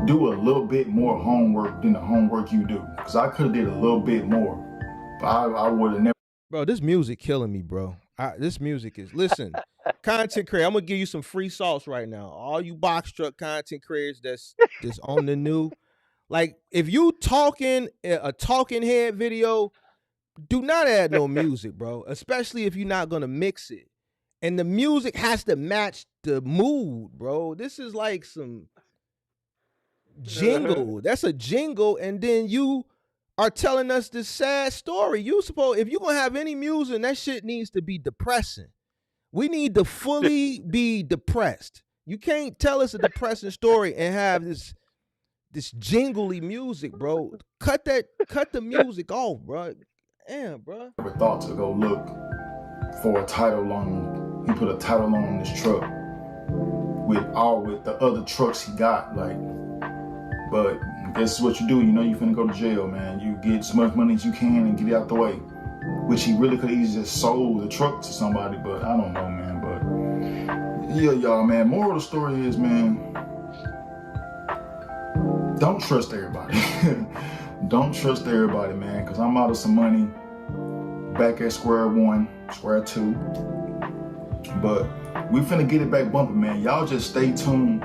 do a little bit more homework than the homework you do. Cause I could have did a little bit more, but I would have never. Bro, this music killing me, bro. This music is, listen, content creator. I'm gonna give you some free sauce right now. All you box truck content creators that's on the new. Like, if you talking a talking head video, do not add no music, bro. Especially if you're not gonna mix it. And the music has to match the mood, bro. This is like some jingle. That's a jingle, and then you are telling us this sad story. You supposed, if you're gonna have any music, that shit needs to be depressing. We need to fully be depressed. You can't tell us a depressing story and have this jingly music, bro. Cut the music off, bro. Damn, bro. Never thought to go look for a title on. He put a title on this truck with the other trucks he got, like. But guess what you do? You know you finna go to jail, man. You get as much money as you can and get it out the way. Which he really could easily just sold the truck to somebody, but I don't know, man. But yeah, y'all, man. Moral of the story is, man, don't trust everybody. Don't trust everybody, man, because I'm out of some money. Back at square one, square two. But we finna get it back bumping, man. Y'all just stay tuned.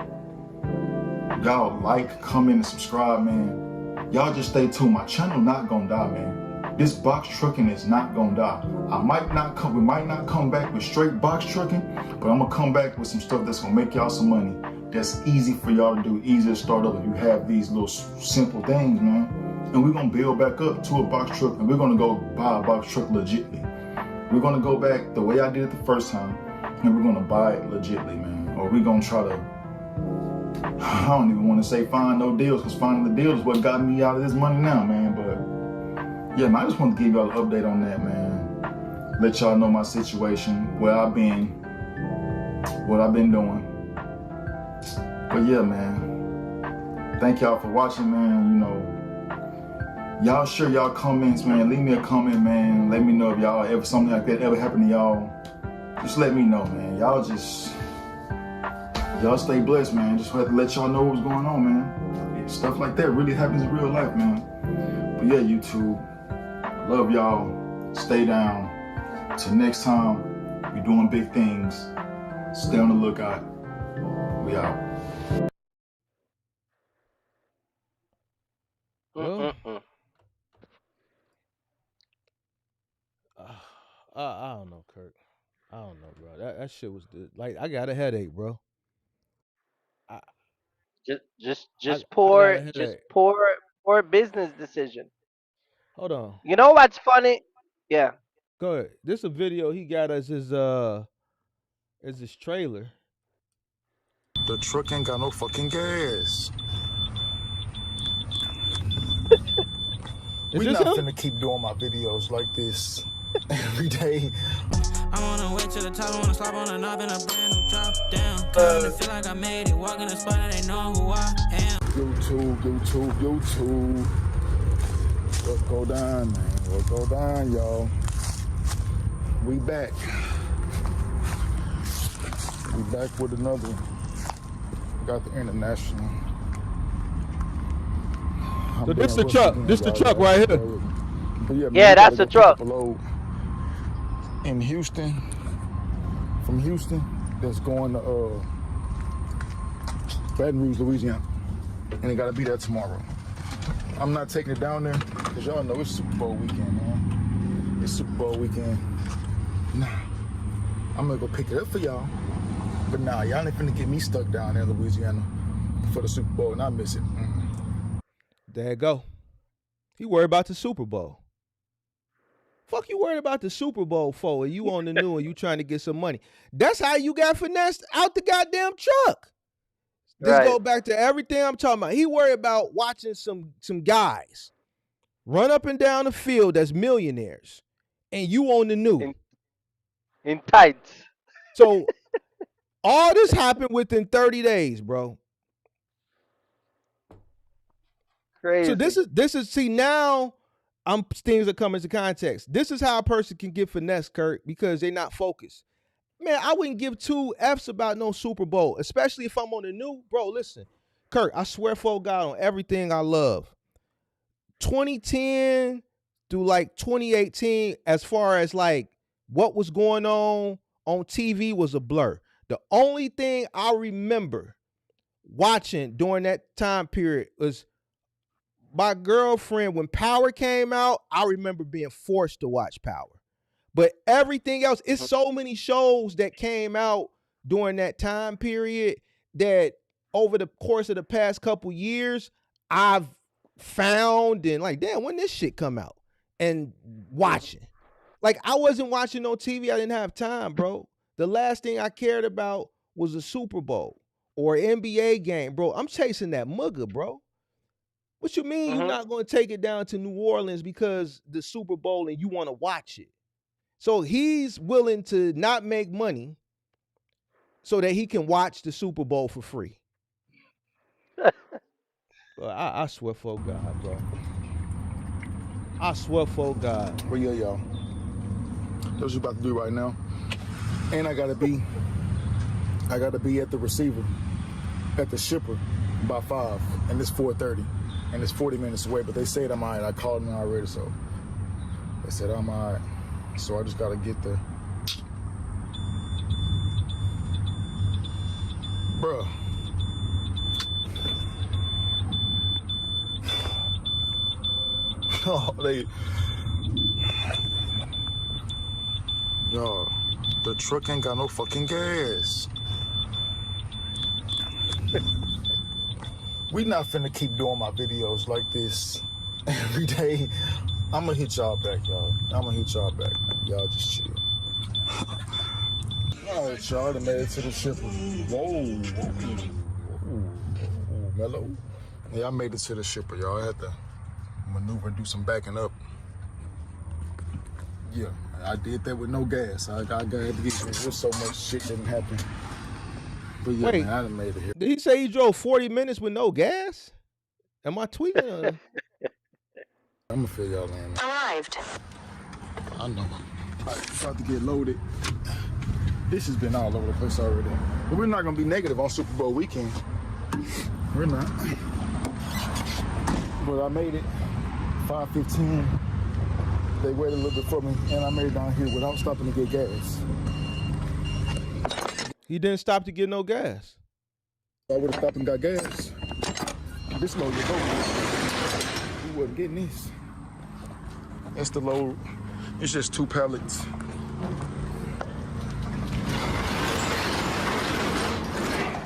Y'all like, comment, and subscribe, man. Y'all just stay tuned. My channel not gonna die, man. This box trucking is not gonna die. We might not come back with straight box trucking, but I'm gonna come back with some stuff that's gonna make y'all some money. That's easy for y'all to do, easy to start up if you have these little simple things, man. And we're gonna build back up to a box truck, and we're gonna go buy a box truck legitly. We're gonna go back the way I did it the first time, and we're gonna buy it legitly, man. Or we're gonna try to, I don't even want to say find no deals, because finding the deals is what got me out of this money now, man. But yeah, man, I just want to give y'all an update on that, man. Let y'all know my situation, where I've been, what I've been doing. But yeah, man, thank y'all for watching, man. You know, y'all share y'all comments, man. Leave me a comment, man. Let me know if y'all ever, something like that ever happened to y'all. Just let me know, man. Y'all stay blessed, man. Just have to let y'all know what's going on, man. Stuff like that really happens in real life, man. But yeah, YouTube, love y'all. Stay down. Till next time, we doing big things. Stay on the lookout. We out. Well, I don't know, Kirk. I don't know, bro. That shit was like, I got a headache, bro. Just I got a poor headache. poor business decision. Hold on. You know what's funny? Yeah. Go ahead. This a video he got as his trailer. The truck ain't got no fucking gas. We not finna keep doing my videos like this every day. I wanna wait till the top, I wanna slap on a knob in a brand new drop down. Kinda feel like I made it, walk in the spot and they know who I am. YouTube. What go down, man? What go down, y'all? We back. We back with another one. Got the international. So this the truck. This the truck right here. Yeah, that's the truck. In Houston, from Houston, that's going to Baton Rouge, Louisiana, and it gotta be there tomorrow. I'm not taking it down there because y'all know it's Super Bowl weekend, man. It's Super Bowl weekend. Nah, I'm gonna go pick it up for y'all, but nah, y'all ain't finna get me stuck down there in Louisiana for the Super Bowl and I miss it. There you go. He worried about the Super Bowl. Fuck you worried about the Super Bowl for, and you on the new and you trying to get some money. That's how you got finessed out the goddamn truck. This go back to everything I'm talking about. He worried about watching some guys run up and down the field as millionaires, and you on the new. In tights. So all this happened within 30 days, bro. Crazy. So this is see now things are coming into context. This is how a person can get finessed, Kirk, because they're not focused. Man, I wouldn't give two F's about no Super Bowl, especially if I'm on the new. Bro, listen, Kirk, I swear for God on everything I love. 2010 through like 2018, as far as like what was going on TV was a blur. The only thing I remember watching during that time period was my girlfriend. When Power came out, I remember being forced to watch Power. But everything else, it's so many shows that came out during that time period that over the course of the past couple years, I've found and like, damn, when this shit come out and watching. Like, I wasn't watching no TV. I didn't have time, bro. The last thing I cared about was a Super Bowl or NBA game, bro. I'm chasing that mugger, bro. What you mean you're not going to take it down to New Orleans because the Super Bowl and you want to watch it? So he's willing to not make money so that he can watch the Super Bowl for free. I swear for God, bro. I swear for God. Well, yeah, y'all. That's what you about to do right now. And I gotta be at the receiver, at the shipper by 5, and it's 4:30, and it's 40 minutes away. But they said I'm all right. I called them already, so they said I'm all right. So I just gotta get there. Bruh. Oh, Yo, the truck ain't got no fucking gas. We not finna keep doing my videos like this every day. I'm gonna hit y'all back, y'all. I'm gonna hit y'all back, man. Y'all just chill. All right, y'all. I done made it to the shipper. Whoa. Mellow. Yeah, I made it to the shipper, y'all. I had to maneuver and do some backing up. Yeah, I did that with no gas. I had to get just so much shit didn't happen. But yeah, Wait, man, I done made it here. Did he say he drove 40 minutes with no gas? Am I tweaking? I'm gonna fill y'all in. Arrived. I know. All right, about to get loaded. This has been all over the place already. But we're not gonna be negative on Super Bowl weekend. We're not. But I made it. 5:15. They waited a little bit for me, and I made it down here without stopping to get gas. He didn't stop to get no gas. I would have stopped and got gas. This load was over. We wasn't getting this. That's the load. It's just 2 pallets.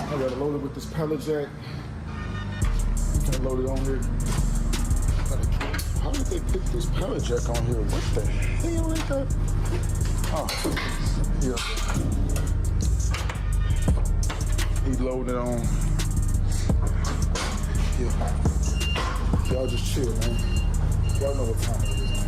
I gotta load it with this pallet jack. Can't load it on here. How did they put this pallet jack on here? What the hell is that? Oh, yeah. He loaded on. Yeah. Y'all just chill, man. Y'all know what time it is, man.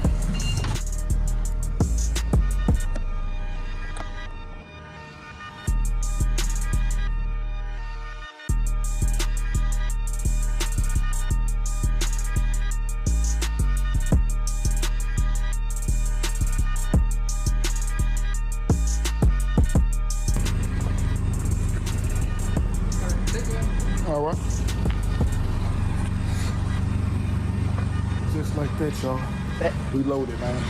All right. Just like that, y'all. We loaded, man.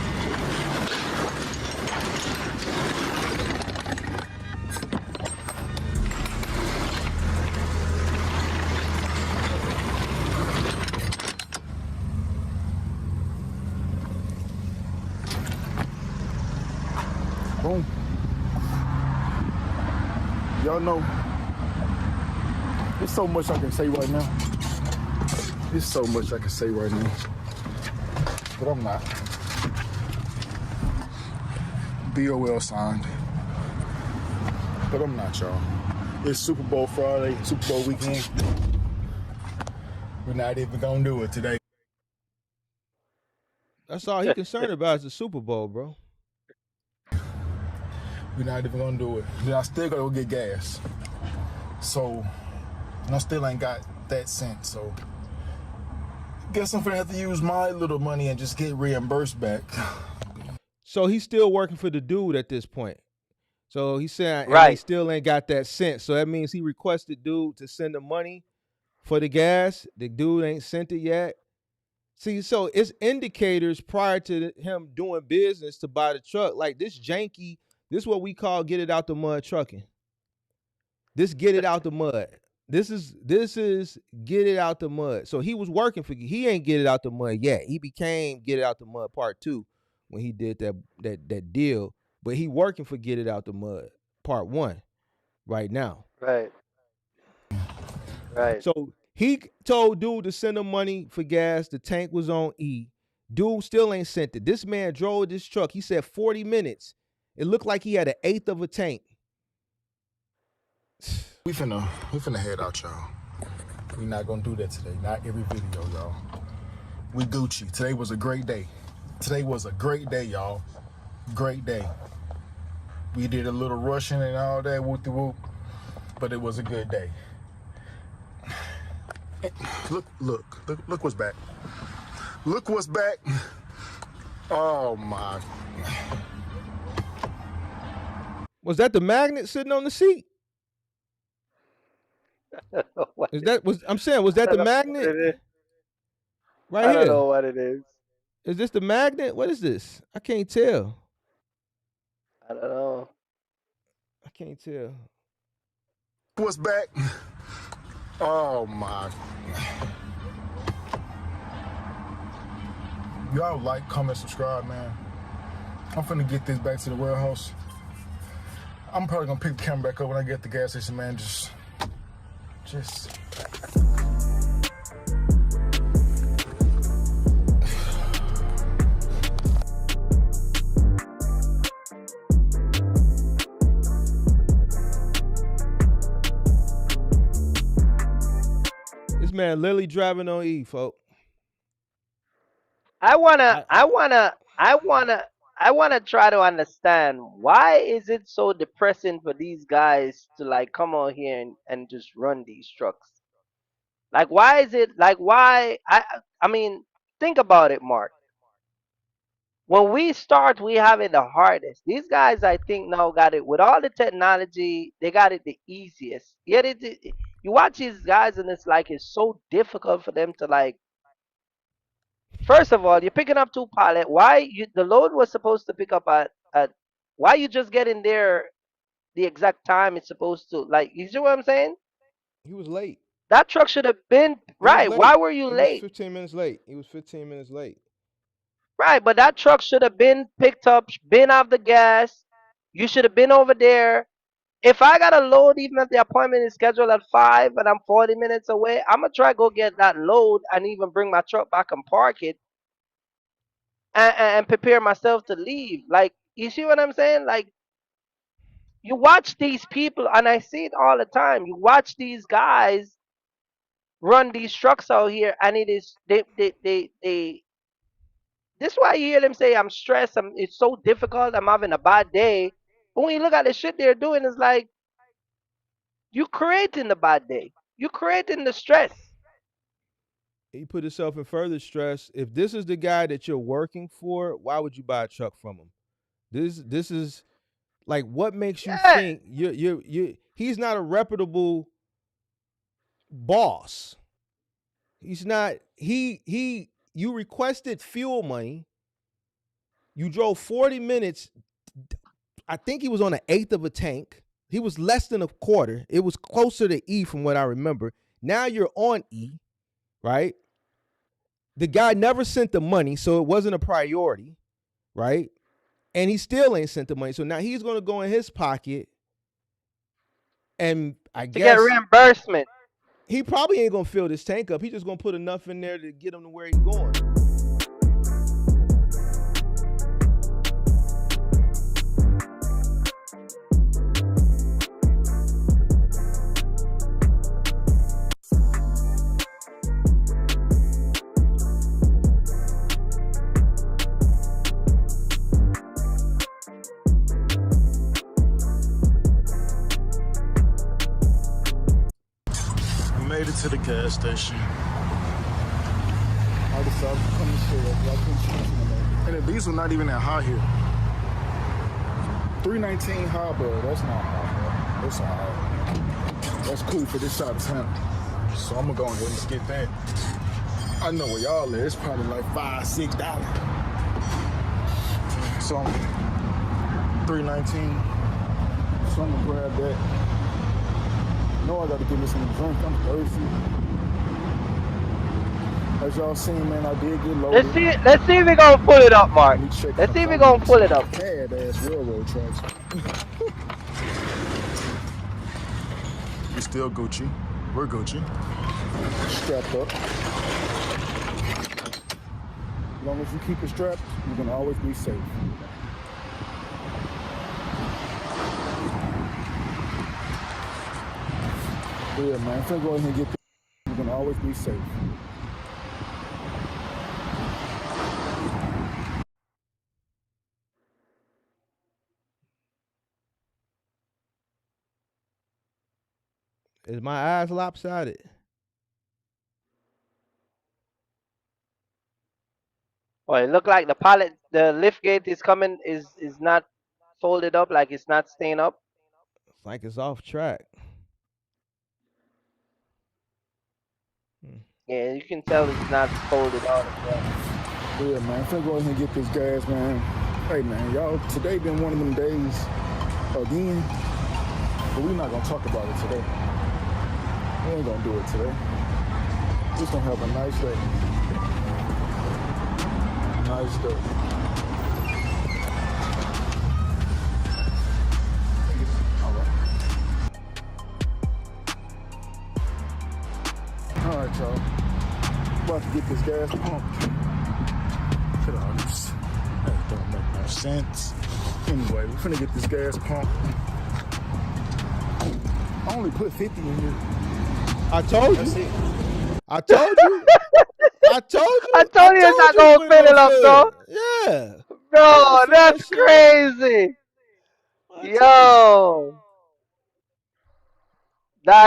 Boom. Y'all know. There's so much I can say right now. There's so much I can say right now. But I'm not. BOL signed. But I'm not, y'all. It's Super Bowl Friday, Super Bowl weekend. We're not even gonna do it today. That's all he concerned about is the Super Bowl, bro. We're not even gonna do it. Then I still gotta go get gas. So, and I still ain't got that cent, so guess I'm gonna have to use my little money and just get reimbursed back. So he's still working for the dude at this point. So he's saying Right. he still ain't got that cent. So that means he requested dude to send the money for the gas. The dude ain't sent it yet. See, so it's indicators prior to him doing business to buy the truck. Like this janky, this is what we call get it out the mud trucking. This get it out the mud. This is get it out the mud. So he was working for, he ain't get it out the mud yet. He became get it out the mud part 2 when he did that deal. But he working for get it out the mud part 1 right now. Right. Right. So he told dude to send him money for gas. The tank was on E. Dude still ain't sent it. This man drove this truck. He said 40 minutes. It looked like he had 1/8 of a tank. We finna head out, y'all. We not gonna do that today. Not every video, y'all. We Gucci. Today was a great day. Today was a great day, y'all. Great day. We did a little rushing and all that, whoop-de-whoop, but it was a good day. Look what's back. Look what's back. Oh my. Was that the magnet sitting on the seat? Was that the magnet? Right I here. don't know what it is. Is this the magnet? What is this? I can't tell. I don't know. I can't tell. What's back? Oh my. Y'all like, comment, subscribe, man. I'm finna get this back to the warehouse. I'm probably gonna pick the camera back up when I get to the gas station, man. Just man literally driving on E, folks. I wanna try to understand why is it so depressing for these guys to like come out here and just run these trucks? Like why is it like why I mean think about it, Mark. When we start, we have it the hardest. These guys, I think, now got it with all the technology. They got it the easiest. Yet you watch these guys, and it's like it's so difficult for them to like. First of all, you're picking up two pallet. The load was supposed to pick up at why you just getting there the exact time it's supposed to? Like, you see what I'm saying? He was late. That truck should have been right. Why were you late? He was 15 minutes late. He was 15 minutes late. Right, but that truck should have been picked up, been off the gas. You should have been over there. If I got a load, even if the appointment is scheduled at 5 and I'm 40 minutes away, I'm going to try to go get that load and even bring my truck back and park it and prepare myself to leave. Like, you see what I'm saying? Like, you watch these people, and I see it all the time. You watch these guys run these trucks out here, and it is, this is why you hear them say, I'm stressed, it's so difficult, I'm having a bad day. But when you look at the shit they're doing, it's like, you creating the bad day. You creating the stress. He put himself in further stress. If this is the guy that you're working for, why would you buy a truck from him? This is like, what makes you think he's not a reputable boss. He's not, you requested fuel money. You drove 40 minutes. I think he was on an eighth of a tank. He was less than a quarter. It was closer to E from what I remember. Now you're on E, right? The guy never sent the money, so it wasn't a priority, right? And he still ain't sent the money. So now he's going to go in his pocket and I guess get reimbursement. He probably ain't going to fill this tank up. He's just going to put enough in there to get him to where he's going. Made it to the gas station. I decided to come to shit. And the diesel not even that hot here. 319 high, bro. That's not high, bro. That's alright. That's cool for this side of town. So I'm gonna go ahead and skip that. I know where y'all at. It's probably like $5-6. So I'm 319. So I'm gonna grab that. I gotta give me some drink. I'm thirsty. As y'all seen, man, I did get loaded. Let's see if we're gonna pull it up, Mark. Let's see if we're gonna pull it up. Bad ass railroad tracks. We still Gucci. We're Gucci. Strapped up. As long as you keep it strapped, you're gonna always be safe. Yeah, man. If I go ahead and get this, you're gonna always be safe. Is my eyes lopsided? Well, it look like the lift gate is coming, is not folded up, like it's not staying up. It's like it's off track. Yeah, you can tell it's not folded out as well. Yeah, man. If I go ahead and get this gas, man. Hey, man, y'all, today been one of them days again, but we're not gonna talk about it today. We ain't gonna do it today. Just gonna have a nice day. Nice day. All right, y'all. About to get this gas pumped. Look at all this. That don't make no sense. Anyway, we're finna get this gas pumped. I only put 50 in here. I told That's you. it. I told you. I told you. I told you it's not you gonna wasn't fill it gonna up, fill though. it. Yeah. Bro, Fill that that's shit up. crazy. I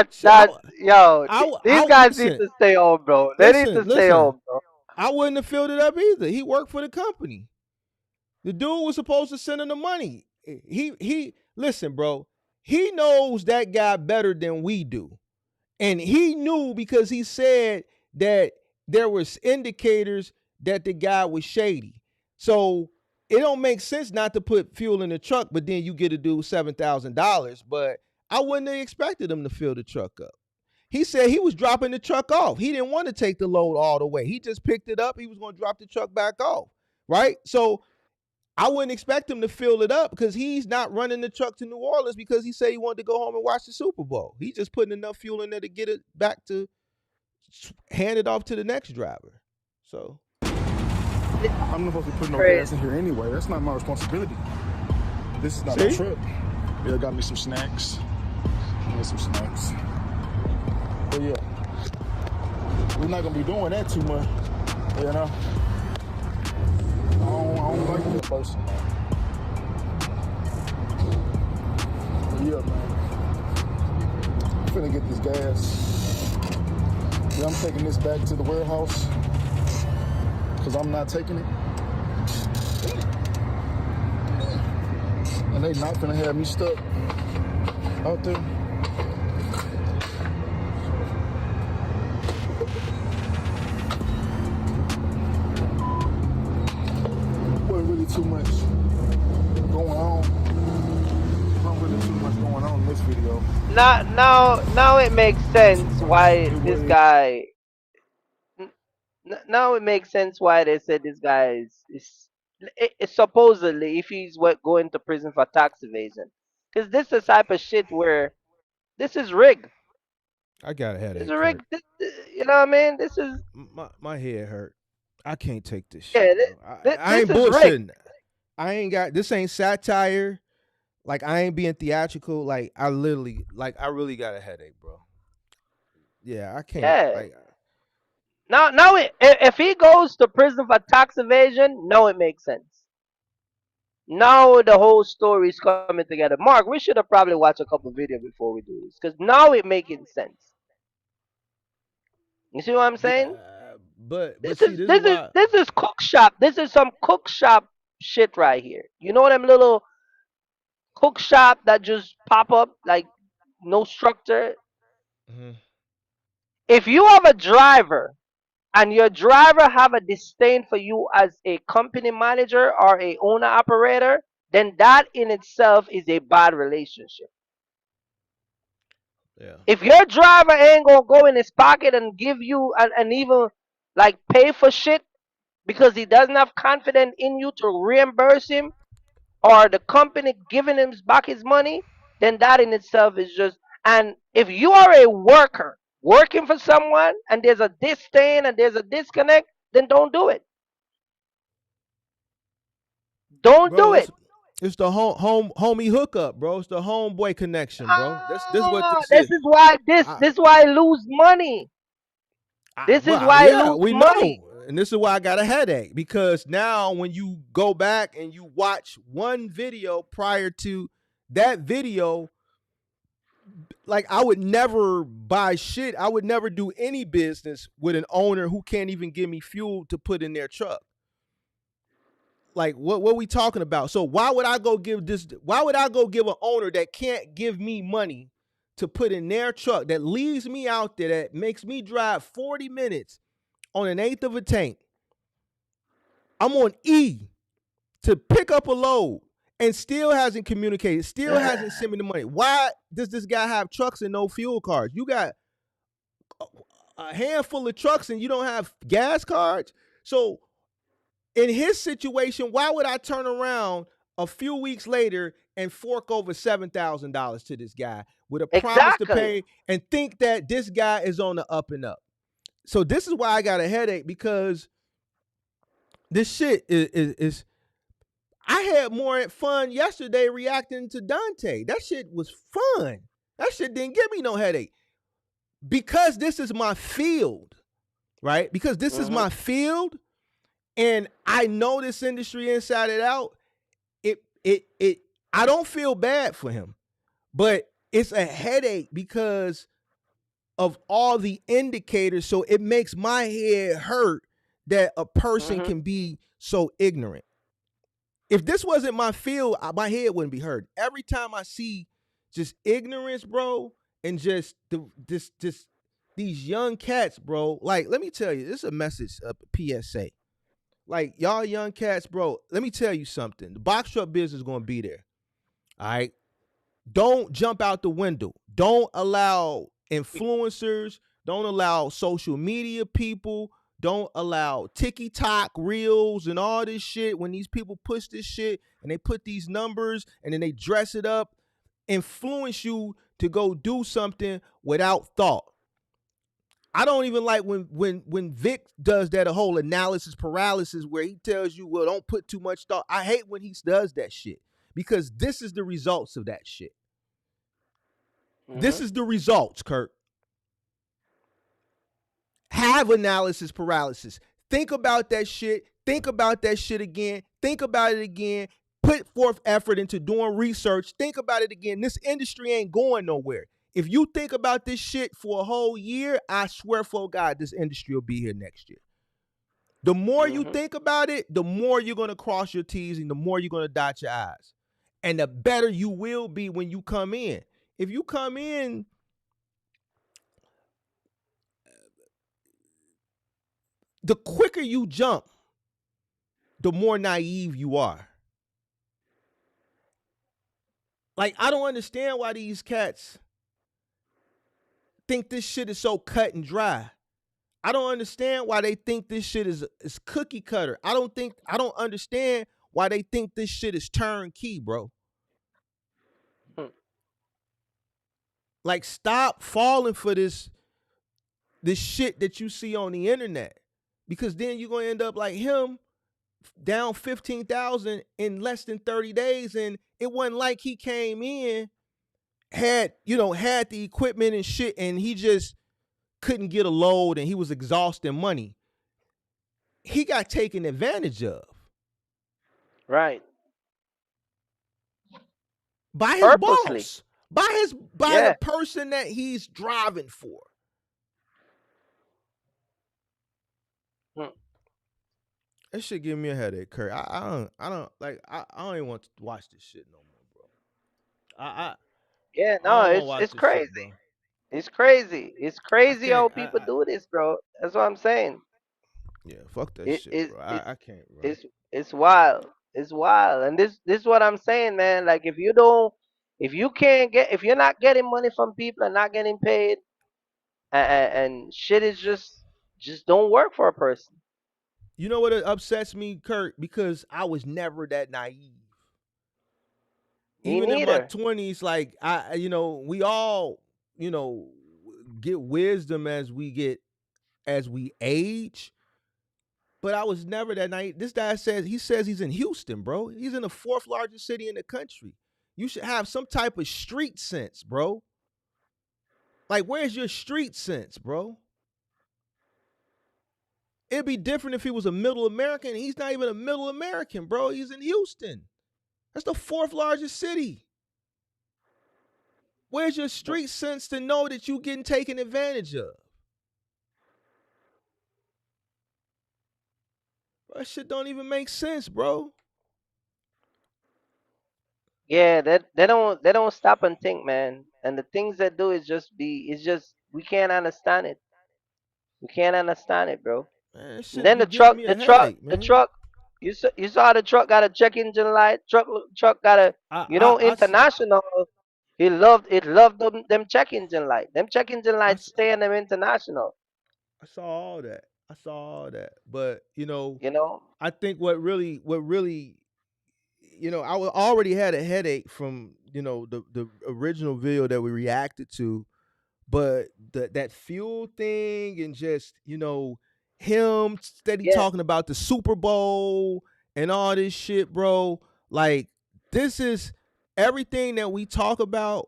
told you. Yo, Shit, these guys need listen, to stay home, bro. They need to stay listen. home, bro. I wouldn't have filled it up either. He worked for the company. The dude was supposed to send him the money. He listen, bro. He knows that guy better than we do. And he knew because he said that there was indicators that the guy was shady. So it don't make sense not to put fuel in the truck, but then you get to do $7,000. But I wouldn't have expected him to fill the truck up. He said he was dropping the truck off. He didn't want to take the load all the way. He just picked it up. He was going to drop the truck back off, right? So I wouldn't expect him to fill it up because he's not running the truck to New Orleans because he said he wanted to go home and watch the Super Bowl. He's just putting enough fuel in there to get it back to hand it off to the next driver. So I'm not supposed to put no gas in here anyway. That's not my responsibility. This is not my trip. Yeah, got me some snacks. Some snacks. But yeah, we're not gonna be doing that too much, you know. I don't like that person. But yeah, man. I'm finna get this gas. Yeah, I'm taking this back to the warehouse because I'm not taking it. And they not finna have me stuck out there. Too much going on. Not really too much going on in this video. Now it makes sense why this guy. Now it makes sense why they said this guy is supposedly if he's going to prison for tax evasion, because this is the type of shit where this is rigged. I got a This headache. is rigged. You know what I mean? This is my head hurt. I can't take this yeah. shit. I ain't bullshitting. I ain't got this. Ain't satire. Like I ain't being theatrical. Like I really got a headache, bro. Yeah, I can't. Yeah. Like, now if he goes to prison for tax evasion, now it makes sense. Now the whole story is coming together. Mark, we should have probably watched a couple videos before we do this, because now it making sense. You see what I'm saying? But This see, this is cook shop. This is some cook shop shit right here. You know them little cook shop that just pop up like no structure. Mm-hmm. If you have a driver and your driver have a disdain for you as a company manager or a owner operator, then that in itself is a bad relationship. Yeah. If your driver ain't gonna go in his pocket and give you and even like pay for shit because he doesn't have confidence in you to reimburse him, or the company giving him back his money, then that in itself is just. And if you are a worker working for someone and there's a disdain and there's a disconnect, then don't do it. Don't do it. It's the homie hookup, bro. It's the homeboy connection, bro. This what this This is. is why this is why I lose money. This is why I lose money. Know. And this is why I got a headache, because now when you go back and you watch one video prior to that video, like I would never buy shit. I would never do any business with an owner who can't even give me fuel to put in their truck. Like what we talking about? So why would I go give an owner that can't give me money to put in their truck, that leaves me out there, that makes me drive 40 minutes on an eighth of a tank? I'm on E to pick up a load and still hasn't communicated, still hasn't sent me the money. Why does this guy have trucks and no fuel cards? You got a handful of trucks and you don't have gas cards? So in his situation, why would I turn around a few weeks later and fork over $7,000 to this guy with a promise to pay and think that this guy is on the up and up? So this is why I got a headache, because this shit is I had more fun yesterday reacting to Dante. That shit was fun. That shit didn't give me no headache. Because this is my field. right? Because this is my field, and I know this industry inside and out. It I don't feel bad for him, but it's a headache because of all the indicators. So it makes my head hurt that a person can be so ignorant. If this wasn't my field, my head wouldn't be hurt. Every time I see just ignorance, bro, and just these young cats, bro. Like, let me tell you, this is a message, a PSA. Like, y'all young cats, bro, let me tell you something. The box truck business is going to be there. All right? Don't jump out the window. Don't allow influencers. Don't allow social media people. Don't allow TikTok reels and all this shit. When these people push this shit and they put these numbers and then they dress it up, influence you to go do something without thought. I don't even like when Vic does that whole analysis paralysis where he tells you, well, don't put too much thought. I hate when he does that shit because this is the results of that shit. This is the results, Kirk. Have analysis paralysis. Think about that shit. Think about that shit again. Think about it again. Put forth effort into doing research. Think about it again. This industry ain't going nowhere. If you think about this shit for a whole year, I swear for God, this industry will be here next year. The more you think about it, the more you're going to cross your T's and the more you're going to dot your I's. And the better you will be when you come in. If you come in, the quicker you jump, the more naive you are. Like, I don't understand why these cats think this shit is so cut and dry. I don't understand why they think this shit is cookie cutter. I don't understand why they think this shit is turnkey, bro. Like, stop falling for this shit that you see on the internet. Because then you're going to end up like him, down 15,000 in less than 30 days. And it wasn't like he came in, had the equipment and shit, and he just couldn't get a load and he was exhausting money. He got taken advantage of. Right. By his Purposely. boss. By the person that he's driving for. That shit give me a headache, Kurt. I don't even want to watch this shit no more, bro. It's crazy. Shit, it's crazy. It's crazy how people do this, bro. That's what I'm saying. Yeah, fuck that shit, bro. I can't, bro. It's wild. It's wild. And this is what I'm saying, man. Like, if you're not getting money from people and not getting paid, and shit is just don't work for a person. You know what upsets me, Kurt? Because I was never that naive. Even in my 20s, like we all, get wisdom as we age. But I was never that naive. This guy says he's in Houston, bro. He's in the 4th largest city in the country. You should have some type of street sense, bro. Like, where's your street sense, bro? It'd be different if he was a middle American. He's not even a middle American, bro. He's in Houston. That's the 4th largest city. Where's your street sense to know that you getting taken advantage of? That shit don't even make sense, bro. Yeah, they don't stop and think, man. And the things they do is just we can't understand it. We can't understand it, bro. Man, and then the truck, you saw the truck got a check engine light. Truck got a, international. It loved them check engine light. Them check engine lights stay in them international. I saw all that. But I think what really, I already had a headache from the original video that we reacted to, but that fuel thing and just him steady talking about the Super Bowl and all this shit, bro. Like, this is everything that we talk about.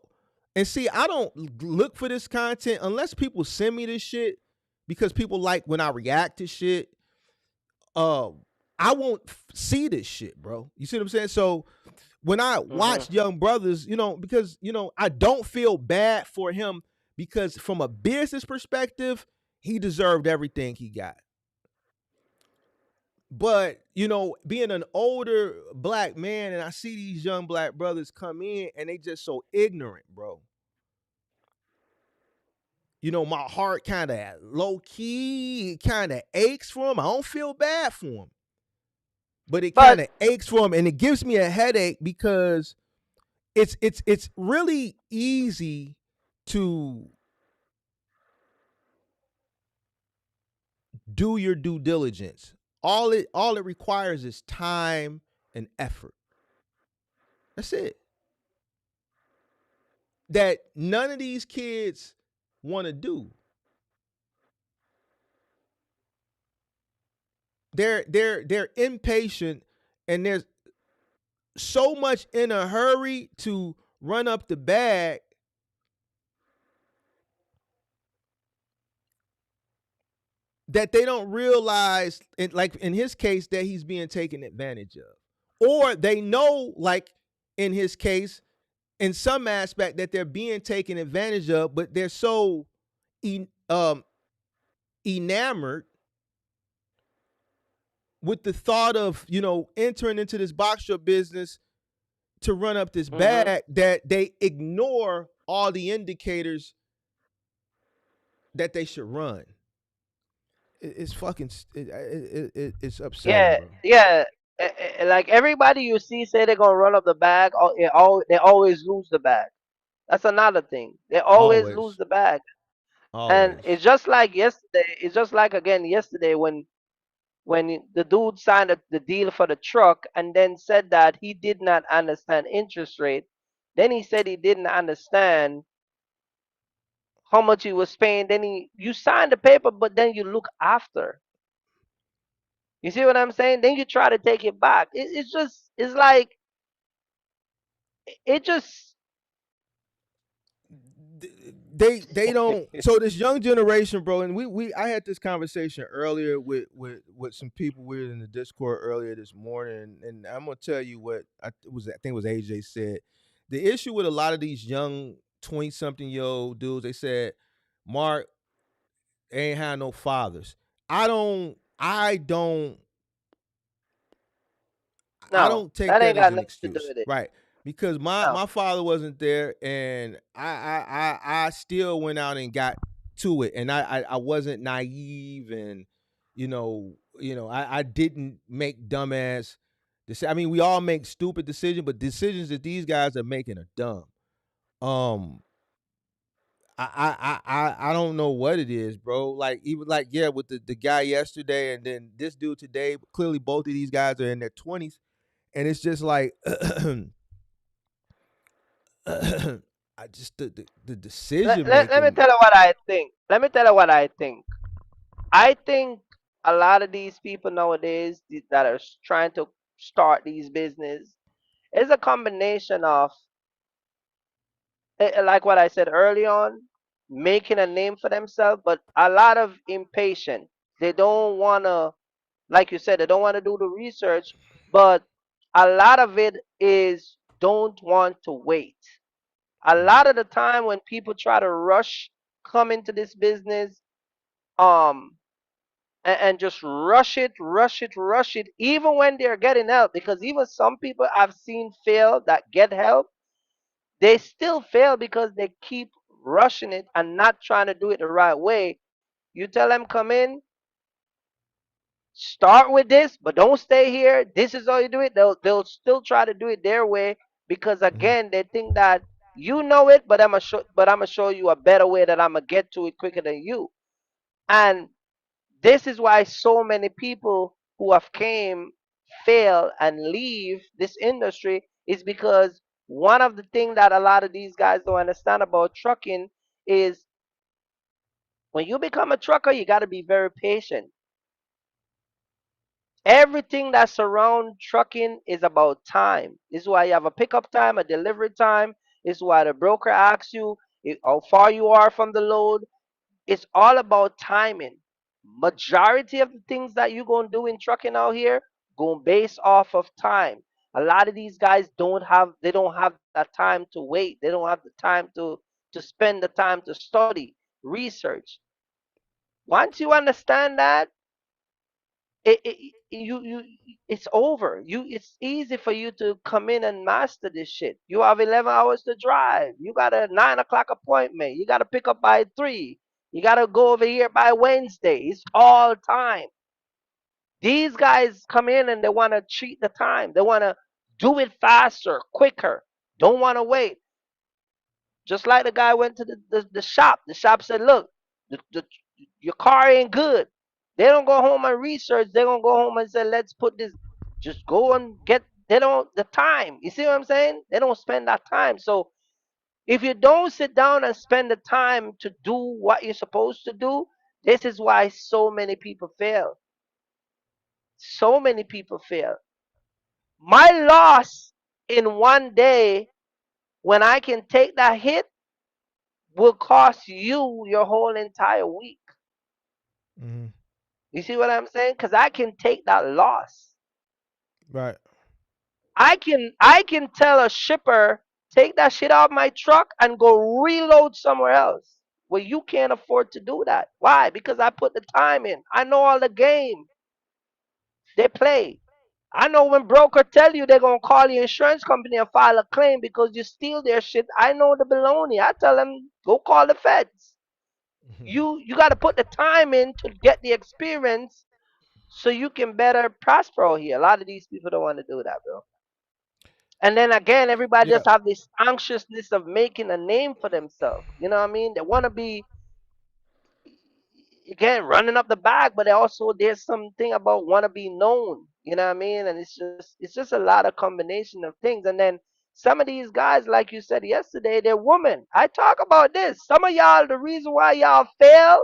And see, I don't look for this content unless people send me this shit. because people like when I react to shit. Uh, I won't see this shit, bro. You see what I'm saying? So when I watch young brothers, because I don't feel bad for him because from a business perspective, he deserved everything he got. But being an older black man, and I see these young black brothers come in and they just so ignorant, bro. My heart kind of low key, kind of aches for him. I don't feel bad for him, but it kind of aches for him, and it gives me a headache because it's really easy to do your due diligence. All it requires is time and effort. That's it. That none of these kids want to do. They're impatient, and there's so much in a hurry to run up the bag that they don't realize, like in his case, that he's being taken advantage of. Or they know, like in his case, in some aspect, that they're being taken advantage of, but they're so enamored with the thought of, entering into this box shop business to run up this bag that they ignore all the indicators that they should run. It's fucking, it's upsetting, bro. Yeah. Like everybody you see say they're gonna run up the bag, they always lose the bag. That's another thing. They always lose Always. the bag. And Always. it's just like yesterday. It's just like again yesterday when the dude signed the deal for the truck and then said that he did not understand interest rate. Then he said he didn't understand how much he was paying. Then you signed the paper, but then you look after. You see what I'm saying? Then you try to take it back. It's like it just they don't. So this young generation, bro, and I had this conversation earlier with some people. We were in the Discord earlier this morning, and I'm gonna tell you what I think it was AJ said. The issue with a lot of these young 20-something-year-old dudes, they said, Mark, they ain't had no fathers. I don't no. take That that ain't as got an nothing to do excuse, with it. right? Because No. my father wasn't there, and I still went out and got to it, and I wasn't naive, and I didn't make dumbass decisions. I mean, we all make stupid decisions, but decisions that these guys are making are dumb. I don't know what it is, bro. Like even like with the guy yesterday, and then this dude today. Clearly, both of these guys are in their 20s, and it's just like I just the decision Let me making. tell you what I think. Let me tell you what I think. I think a lot of these people nowadays that are trying to start these business is a combination of like what I said early on, making a name for themselves, but a lot of impatient. They don't want to, like you said, they don't want to do the research, but a lot of it is don't want to wait. A lot of the time when people try to come into this business, um, and just rush it, even when they're getting help, because even some people I've seen fail that get help, they still fail because they keep rushing it and not trying to do it the right way. You tell them come in, start with this, but don't stay here. This is how you do it. They'll still try to do it their way because Mhm. again they think that you know it, but I'm gonna show you a better way that I'm gonna get to it quicker than you. And this is why so many people who have came fail and leave this industry is because one of the things that a lot of these guys don't understand about trucking is when you become a trucker, you got to be very patient. Everything that surrounds trucking is about time. This is why you have a pickup time, a delivery time. This is why the broker asks you how far you are from the load. It's all about timing. Majority of the things that you're gonna do in trucking out here going based off of time. A lot of these guys don't have that time to wait. They don't have the time to spend the time to study, research. Once you understand that, you it's over. It's easy for you to come in and master this shit. You have 11 hours to drive. You got a 9 o'clock appointment. You got to pick up by 3. You got to go over here by Wednesday. It's all time. These guys come in and they want to cheat the time. They want to do it faster, quicker. Don't want to wait. Just like the guy went to the shop. The shop said, look, your car ain't good. They don't go home and research. They're going to go home and say, let's put this. Just go and get, they don't, the time. You see what I'm saying? They don't spend that time. So if you don't sit down and spend the time to do what you're supposed to do, this is why so many people fail. So many people fail. My loss in one day, when I can take that hit, will cost you your whole entire week. Mm-hmm. You see what I'm saying? Because I can take that loss. Right. I can tell a shipper, take that shit out of my truck and go reload somewhere else. Well, you can't afford to do that. Why? Because I put the time in. I know all the game they play. I know when broker tell you they're gonna call your insurance company and file a claim because you steal their shit. I know the baloney. I tell them go call the feds. You got to put the time in to get the experience so you can better prosper out here. A lot of these people don't want to do that, bro. And then again, everybody Yeah. just have this anxiousness of making a name for themselves. You know what I mean? They want to be, again, running up the bag, but also there's something about want to be known. You know what I mean? And it's just a lot of combination of things. And then some of these guys, like you said yesterday, they're women. I talk about this. Some of y'all, the reason why y'all fail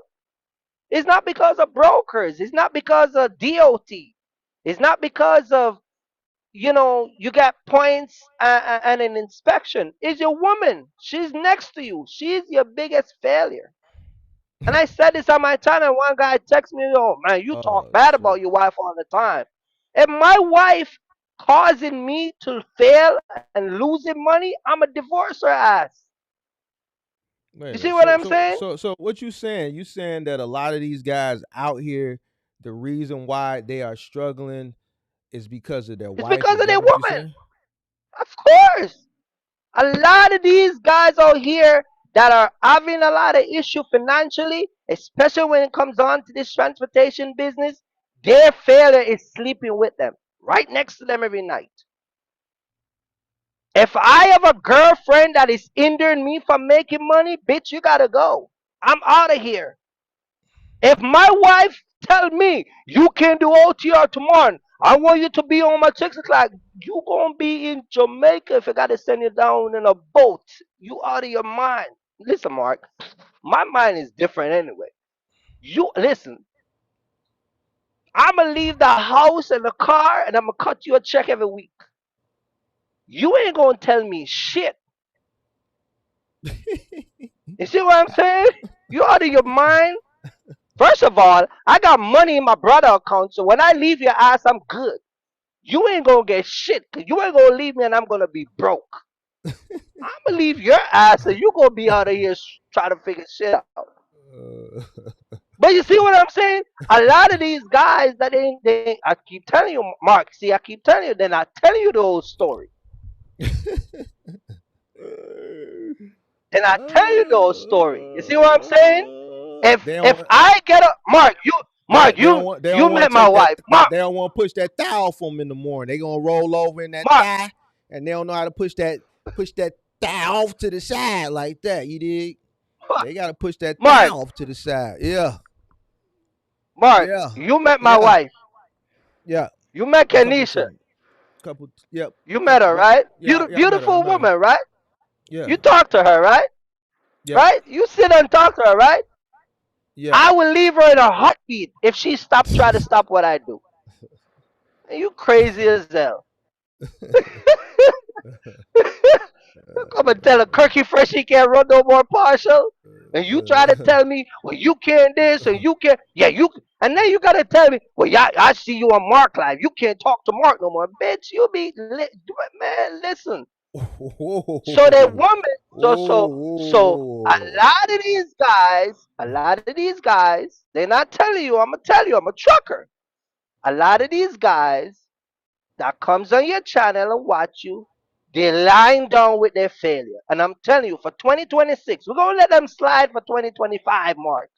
is not because of brokers. It's not because of DOT. It's not because of, you got points and an inspection. It's your woman. She's next to you. She's your biggest failure. And I said this on my time, and one guy texted me, oh, man, you talk Oh bad shit. about your wife all the time. If my wife causing me to fail and losing money, I'm a divorce her ass. Wait You a see minute. what So I'm so saying? so so what you saying? You saying that a lot of these guys out here, the reason why they are struggling is because of their It's wife? because Is of that their what you're woman. saying? Of course. A lot of these guys out here that are having a lot of issue financially, especially when it comes on to this transportation business, their failure is sleeping with them, right next to them every night. If I have a girlfriend that is hindering me from making money, bitch, you gotta go. I'm out of here. If my wife tell me you can do OTR tomorrow, I want you to be on my 6 o'clock. You gonna be in Jamaica if I gotta send you down in a boat. You out of your mind. Listen, Mark, my mind is different anyway. You listen. I'ma leave the house and the car, and I'ma cut you a check every week. You ain't gonna tell me shit. You see what I'm saying? You out of your mind. First of all, I got money in my brother account, so when I leave your ass, I'm good. You ain't gonna get shit, cause you ain't gonna leave me and I'm gonna be broke. I'm gonna leave your ass and you gonna be out of here trying to figure shit out. Uh, But you see what I'm saying? A lot of these guys that I keep telling you, Mark. See, I keep telling you, they're not telling you the whole story. They're not telling you the whole story. You see what I'm saying? If they if don't. I get a Mark, They don't want. They you don't met want to my take that. wife, Mark. They don't want to push that thigh off them in the morning. They gonna roll over in that Mark, thigh, and they don't know how to push that thigh off to the side like that. You dig? They gotta push that thigh Mark, off to the side. Yeah, Mark. yeah, You met my yeah, wife. yeah. You met A couple Kenisha. times. Couple. Yep. You met Couple. her, Yep. right? Yeah. Yeah. I met her. I Beautiful met her. woman, right? Yeah. You talk to her, right? Yep. Right? You sit and talk to her, right? Yep. I will leave her in a heartbeat if she try to stop what I do. You crazy as hell. Come and tell a Kirky fresh he can't run no more partial. And you try to tell me, well, you can't this and you can't. Yeah, and then you gotta tell me, well, yeah, I see you on Mark Live. You can't talk to Mark no more, bitch. You be man. Listen. So that woman, so a lot of these guys, they're not telling you. I'm gonna tell you, I'm a trucker. A lot of these guys that comes on your channel and watch you, they're lying down with their failure. And I'm telling you, for 2026, we're gonna let them slide for 2025, Mark.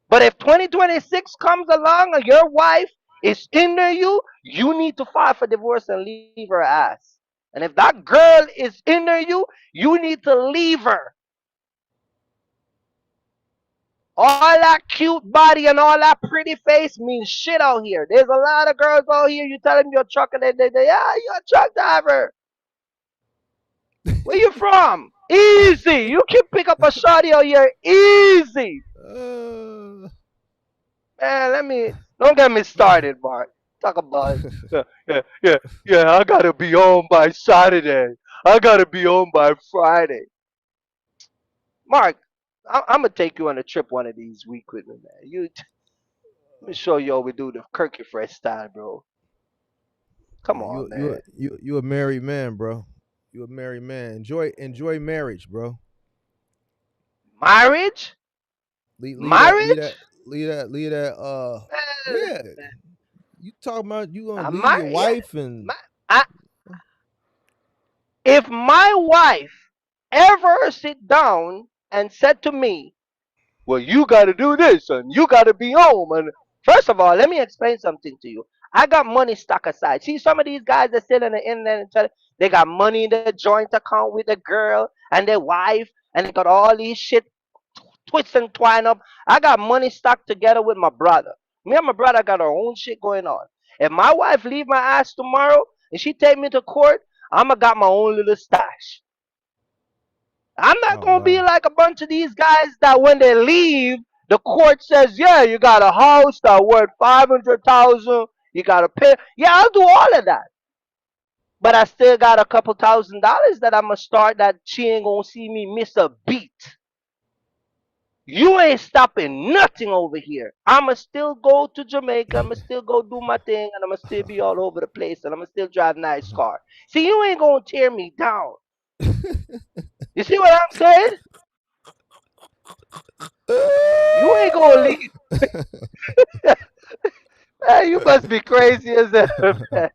But if 2026 comes along and your wife is under you, you need to file for divorce and leave her ass. And if that girl is under you, you need to leave her. All that cute body and all that pretty face means shit out here. There's a lot of girls out here, you tell them you're a trucker, yeah, you're a truck driver. Where you from? Easy. You can pick up a shorty out here easy. Man, don't get me started, Mark. Talk about yeah. I gotta be home by Saturday. I gotta be home by Friday. Mark, I'm gonna take you on a trip one of these weeks with me, man. Let me show you how we do the Kirky Fresh style, bro. Come on, man. You a married man, bro. You a married man. Enjoy marriage, bro. Marriage? Marriage? Leave that. Yeah. You talking about you gonna leave your wife and if my wife ever sit down and said to me, well, you got to do this and you got to be home. And first of all, let me explain something to you. I got money stuck aside. See, some of these guys that sit on the internet and tell they got money in their joint account with a girl and their wife, and they got all these shit twist and twine up. I got money stuck together with my brother. Me and my brother got our own shit going on. If my wife leave my ass tomorrow and she take me to court, I'ma got my own little stash. I'm not gonna be like a bunch of these guys that when they leave, the court says, yeah, you got a house that worth 500,000. You gotta pay. Yeah, I'll do all of that. But I still got a couple $1,000s that I'ma start that she ain't gonna see me miss a beat. You ain't stopping nothing over here. I'ma still go to Jamaica. I'ma still go do my thing, and I'ma still be all over the place, and I'ma still drive nice car. See, you ain't gonna tear me down. You see what I'm saying? You ain't gonna leave. Man, you must be crazy as hell, man.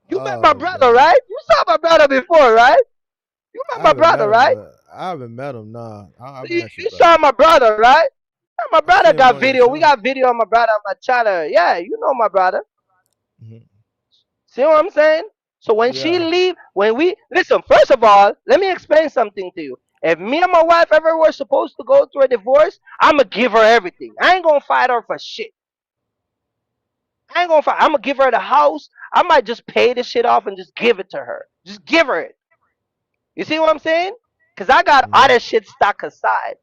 You met my brother, right? You saw my brother before, right? You met my brother, right? I haven't met him, nah. You saw my brother, right? Yeah, my brother got video. We got video of my brother on my channel. Yeah, you know my brother. Mm-hmm. See what I'm saying? So when she leave, listen, first of all, let me explain something to you. If me and my wife ever were supposed to go through a divorce, I'm going to give her everything. I ain't going to fight her for shit. I'm going to give her the house. I might just pay the shit off and just give it to her. Just give her it. You see what I'm saying? Because I got other shit stuck aside.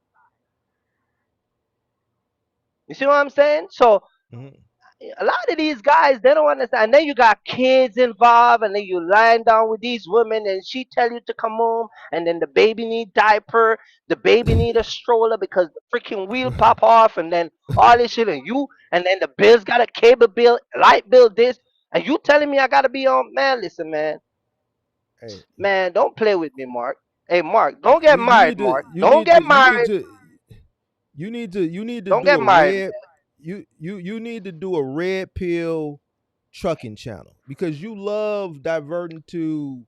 You see what I'm saying? So, a lot of these guys, they don't understand. And then you got kids involved, and then you lying down with these women, and she tell you to come home, and then the baby need diaper, the baby need a stroller because the freaking wheel pop off, and then all this shit, and then the bills got a cable bill, light bill, this, and you telling me I gotta be on, man, listen, man. Hey. Man, don't play with me, Mark. Hey, Mark, don't get married, Mark. Don't get married. You need to don't get married. You need to do a red pill trucking channel because you love diverting to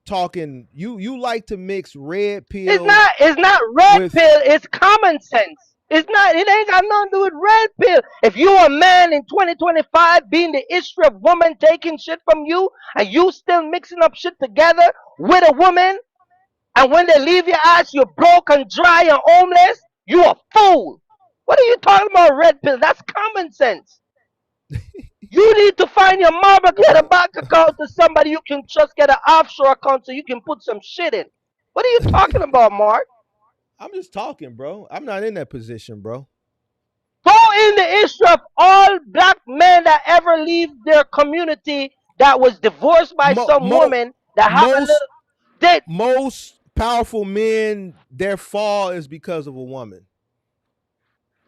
talking. You like to mix red pill. It's not red pill. It's common sense. It ain't got nothing to do with red pill. If you a man in 2025 being the issue of woman taking shit from you and you still mixing up shit together with a woman, and when they leave your ass, you're broke and dry and homeless, you a fool. What are you talking about red pill? That's common sense. You need to find your mama, get a bank account to somebody you can trust, get an offshore account so you can put some shit in. What are you talking about, Mark? I'm just talking, bro. I'm not in that position, bro. Go in the issue of all black men that ever leave their community that was divorced by some woman that have a little... powerful men, their fall is because of a woman.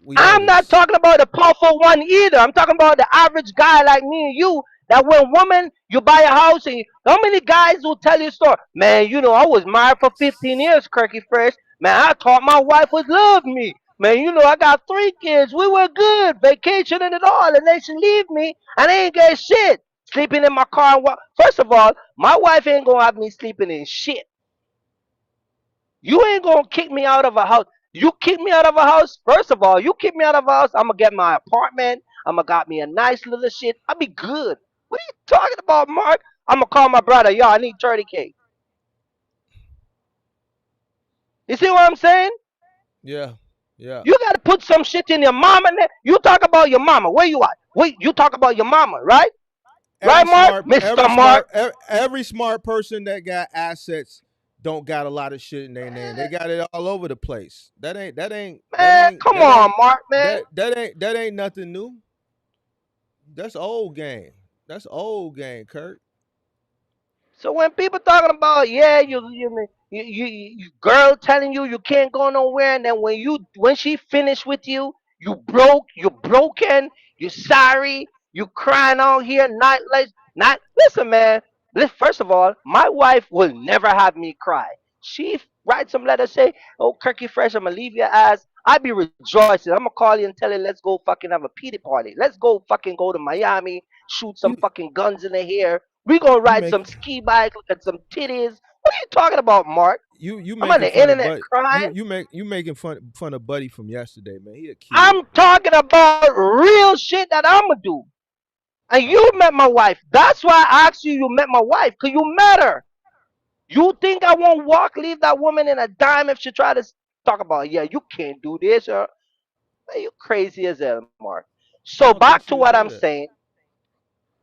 We know I'm not this. talking about the powerful one either. I'm talking about the average guy like me and you. That when woman, you buy a house and how many guys will tell you a story? Man, you know, I was married for 15 years, Kirky Fresh. Man, I thought my wife would love me. Man, you know, I got 3 kids. We were good, vacationing and all, and then she leave me and I ain't get shit. Sleeping in my car. First of all, my wife ain't gonna have me sleeping in shit. You ain't gonna kick me out of a house. You kick me out of a house. First of all, you kick me out of a house. I'm gonna get my apartment. I'm gonna got me a nice little shit. I'll be good. What are you talking about, Mark? I'm gonna call my brother. Yo, I need 30K. You see what I'm saying? Yeah, yeah. You gotta put some shit in your mama. You talk about your mama. Where you at? Wait, you talk about your mama, right? Right, Mark? Mr. Mark. Every smart person that got assets don't got a lot of shit in their name. They got it all over the place. Man, come on, Mark, man. That ain't nothing new. That's old game. That's old game, Kurt. So when people talking about yeah, you girl telling you you can't go nowhere, and then when she finished with you, you broken, you sorry, you crying out here, not listen, man. First of all, my wife will never have me cry. She write some letter say, "Oh, Kirky Fresh, I'm gonna leave your ass." I be rejoicing. I'm gonna call you and tell you, let's go fucking have a pity party. Let's go fucking go to Miami, shoot some You fucking guns in the hair. We gonna you ride make some ski bike, look at some titties. What are you talking about, Mark? you I'm on making the fun of internet Buddy. crying. You making fun of Buddy from yesterday, man. He a kid. I'm talking about real shit that I'ma do. And you Oh. met my wife. That's why I asked you. You met my wife, cause you met her. You think I won't leave that woman in a dime if she try to talk about? Yeah, you can't do this, or man, you crazy as hell, Mark. So I don't back think to she what would I'm say that. saying.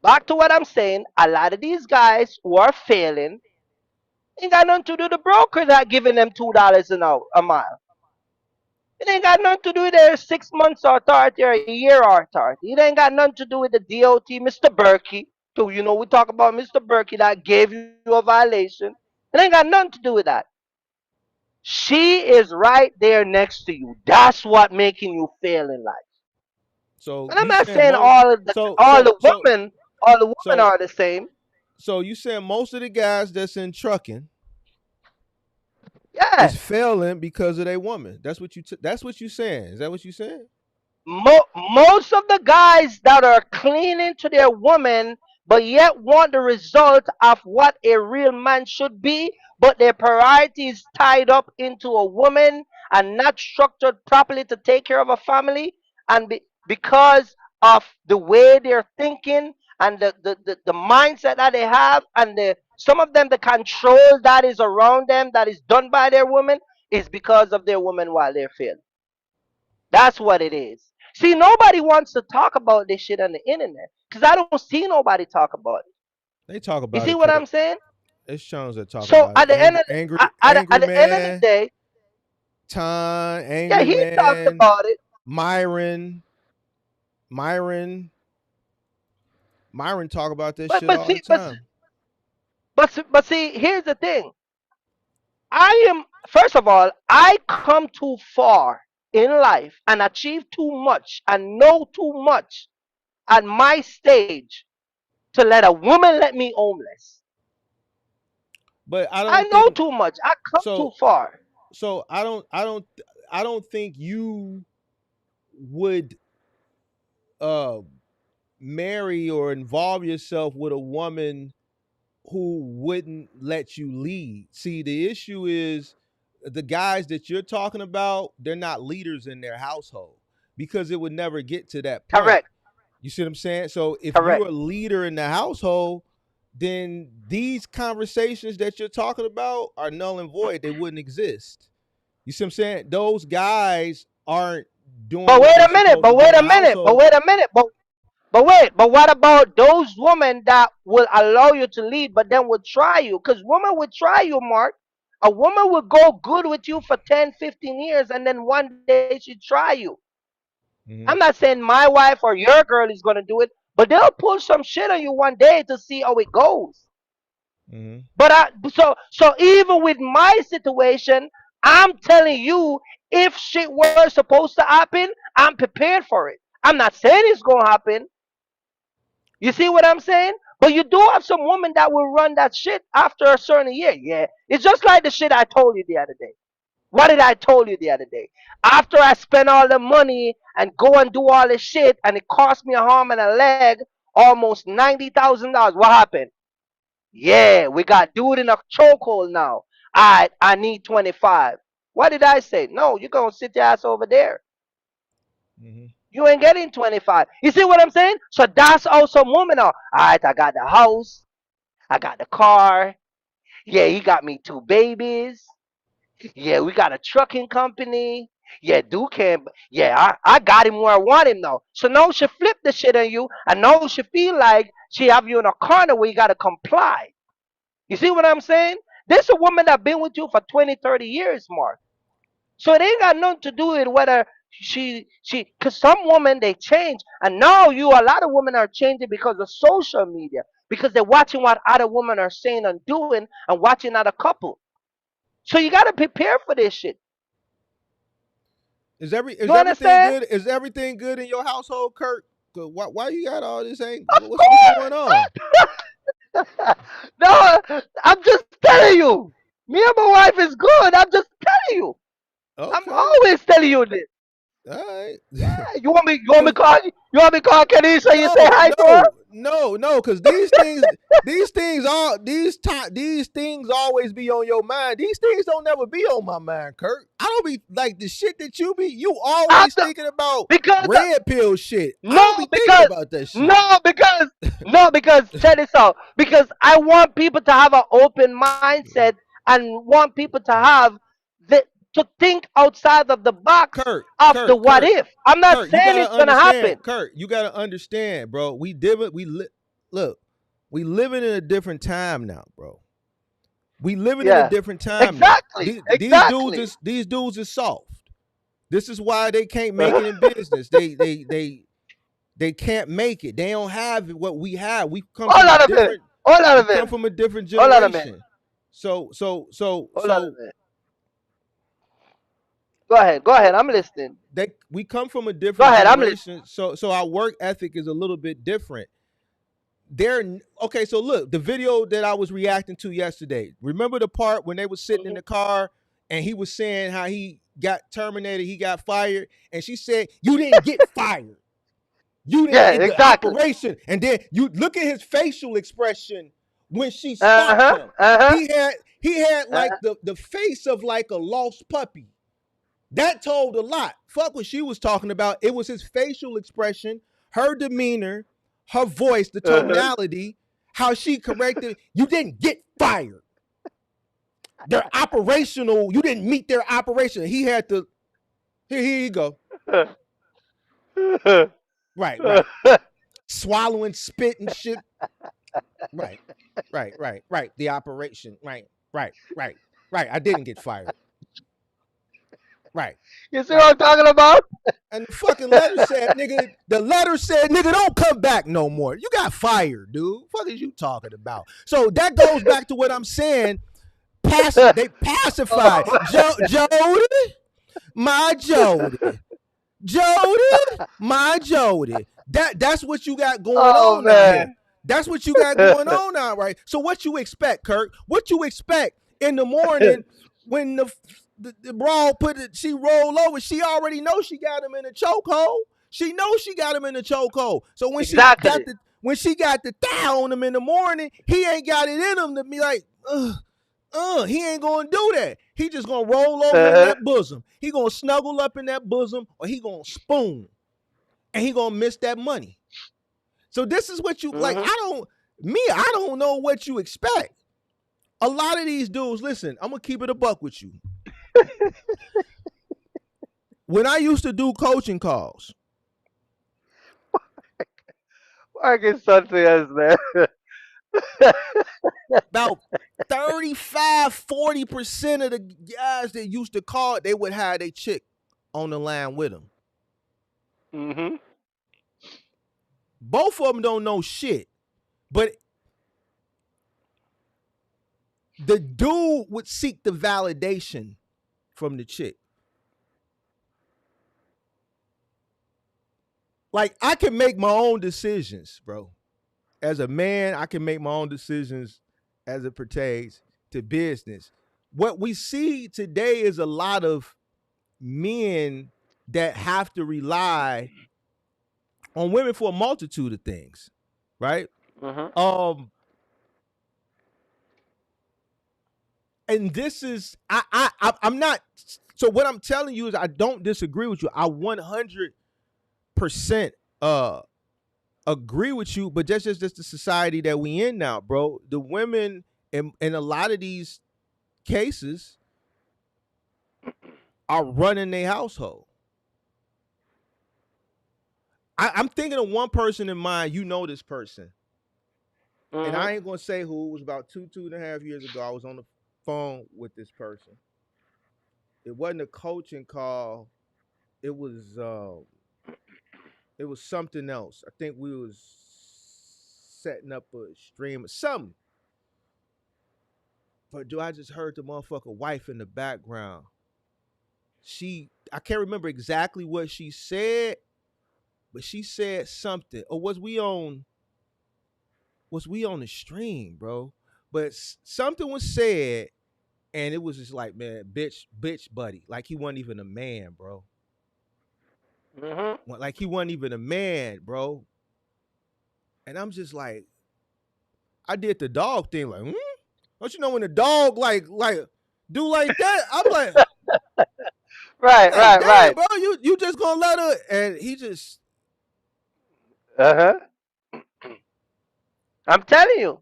Back to what I'm saying. A lot of these guys who are failing ain't got nothing to do with the broker that giving them $2 an hour a mile. It ain't got nothing to do with their 6 months authority or a year authority. It ain't got nothing to do with the DOT, Mr. Berkey. So, you know, we talk about Mr. Berkey that gave you a violation. It ain't got nothing to do with that. She is right there next to you. That's what making you fail in life. So And I'm you not saying saying most so all so the so women so are the same. so you saying most of the guys that's in trucking is Yeah. failing because of their woman. That's what you saying. Is that what you saying? Most of the guys that are clinging to their woman but yet want the result of what a real man should be, but their priorities tied up into a woman and not structured properly to take care of a family, and because of the way they're thinking and the mindset that they have, and some of them the control that is around them that is done by their woman, is because of their woman while they're failing. That's what it is. See, nobody wants to talk about this shit on the internet because I don't see nobody talk about it. They talk You about see it, what Kurt. I'm saying? It's Jones that talk So about it. at the end of Angry at the end of the man, day, Time, yeah, Angry he talked Man, about it. Myron, Myron, Myron talk about this But shit but all the see time. but see, here's the thing. I am first of all, I come too far in life and achieve too much and know too much at my stage to let a woman let me homeless. But I I don't know think too much. I come too so. far. So I don't think you would uh marry or involve yourself with a woman who wouldn't let you lead. See, the issue is the guys that you're talking about, they're not leaders in their household because it would never get to that point. Correct. You see what I'm saying? So if you're Correct. a leader in the household, then these conversations that you're talking about are null and void. They wouldn't exist. You see what I'm saying? Those guys aren't doing But what wait they're a minute. supposed to But do wait in a the minute. But household. wait a minute. But wait. But what about those women that will allow you to lead, but then will try you? Because women will try you, Mark. A woman will go good with you for 10, 15 years, and then one day she try you. I'm Mm-hmm. not saying my wife or your girl is going to do it, but they'll pull some shit on you one day to see how it goes. Mm-hmm. But so even with my situation, I'm telling you, if shit were supposed to happen, I'm prepared for it. I'm not saying it's gonna happen. You see what I'm saying? But you do have some women that will run that shit after a certain year. Yeah, it's just like the shit I told you the other day. What did I told you the other day? After I spend all the money and go and do all this shit, and it cost me a arm and a leg, almost $90,000. What happened? Yeah, we got dude in a chokehold now. I need 25. What did I say? No, you're gonna sit your ass over there. Mm-hmm. You ain't getting 25. You see what I'm saying? So that's how some women are. All right, I got the house, I got the car. Yeah, he got me two babies. Yeah, we got a trucking company. Yeah, dude can. Yeah, I got him where I want him now. So now she flip the shit on you, and now she feel like she have you in a corner where you gotta comply. You see what I'm saying? There's a woman that been with you for 20, 30 years, Mark. So it ain't got nothing to do with whether cause some women they change, and now a lot of women are changing because of social media, because they're watching what other women are saying and doing, and watching other couple. So you gotta prepare for this shit. Is You everything understand? good? Is everything good in your household, Kurt? Why you got all this? Of What's going on? course. No, I'm just telling you. Me and my wife is good. I'm just telling you. I'm Okay, always telling you this. all right. Yeah, you want me? You want me Cause call? You want me call Kenisha? You say no, hi to her? no. Because these things always be on your mind. These things don't never be on my mind, Kurt. I don't be like the shit that you I'm always the, thinking about because red pill shit. I no, don't be thinking because about that shit. no, because no, because check this out. Because I want people to have an open mindset and want people to have the to think outside of the box Kurt, of the Kurt, what Kurt, if. I'm not Kurt, you saying gotta it's gonna happen. understand, Kurt. You gotta understand, bro. Look, we living in a different time now, bro. We living in a Yeah, different time now. exactly, exactly. These dudes is soft. This is why they can't make it in business. They can't make it. They don't have what we have. Hold on a minute. Hold on a We come minute. from a different Hold on a minute. generation. Hold on a minute. Go ahead. Go ahead. I'm listening. We come from a Go different ahead. I'm listening. generation. So our work ethic is a little bit different. They're okay. So look, the video that I was reacting to yesterday. Remember the part when they was sitting in the car and he was saying how he got terminated, he got fired, and she said, "You didn't get fired. You didn't Yeah, get the exactly. operation." And then you look at his facial expression when she Uh stopped huh. him. Uh huh. He had like Uh-huh. the face of like a lost puppy. That told a lot. Fuck what she was talking about. It was his facial expression, her demeanor, her voice, the Uh-huh. tonality, how she corrected. You didn't get fired. They're operational. You didn't meet their operation. He had to. Here you go. Right. Swallowing spit and shit. Right. The operation. Right. I didn't get fired. Right. You see what Right. I'm talking about? And the fucking letter said, nigga, don't come back no more. You got fired, dude. Fuck is you talking about? So that goes back to what I'm saying. They pacified. Oh, Jody, my Jody. My Jody. That's what you got going oh on out here. man. That's what you got going on out, right? So what you expect, Kirk? What you expect in the morning when the brawl she roll over? She already knows she got him in a chokehold. She knows she got him in a chokehold. So Exactly. when she got the thigh on him in the morning, he ain't got it in him to be like, he ain't gonna do that. He just gonna roll over in Uh-huh. that bosom. He gonna snuggle up in that bosom, or he gonna spoon, and he gonna miss that money. So this is what you like. Mm-hmm. I don't know what you expect. A lot of these dudes, listen, I'm gonna keep it a buck with you. When I used to do coaching calls, Working something else, man. about 35-40% of the guys that used to call, they would have a chick on the line with them. Mm-hmm. Both of them don't know shit, but the dude would seek the validation from the chick. Like, I can make my own decisions, bro. As a man, I can make my own decisions as it pertains to business. What we see today is a lot of men that have to rely on women for a multitude of things, right? Mm-hmm. And this is I'm not. So what I'm telling you is I don't disagree with you. I 100% agree with you, but that's just the society that we in now, bro. The women in a lot of these cases are running their household. I'm thinking of one person in mind. You know this person. Mm-hmm. And I ain't gonna say who. It was about 2.5 years ago. I was on the phone with this person. It wasn't a coaching call. It was something else. I think we was setting up a stream or something. But I just heard the motherfucker wife in the background. I can't remember exactly what she said, but she said something. Or was we on the stream, bro? But something was said, and it was just like, man, bitch, buddy. Like he wasn't even a man, bro. Mm-hmm. Like he wasn't even a man, bro. And I'm just like, I did the dog thing, like, don't you know when the dog like do like that? I'm like, right. bro, you just gonna let her? And he just, I'm telling you.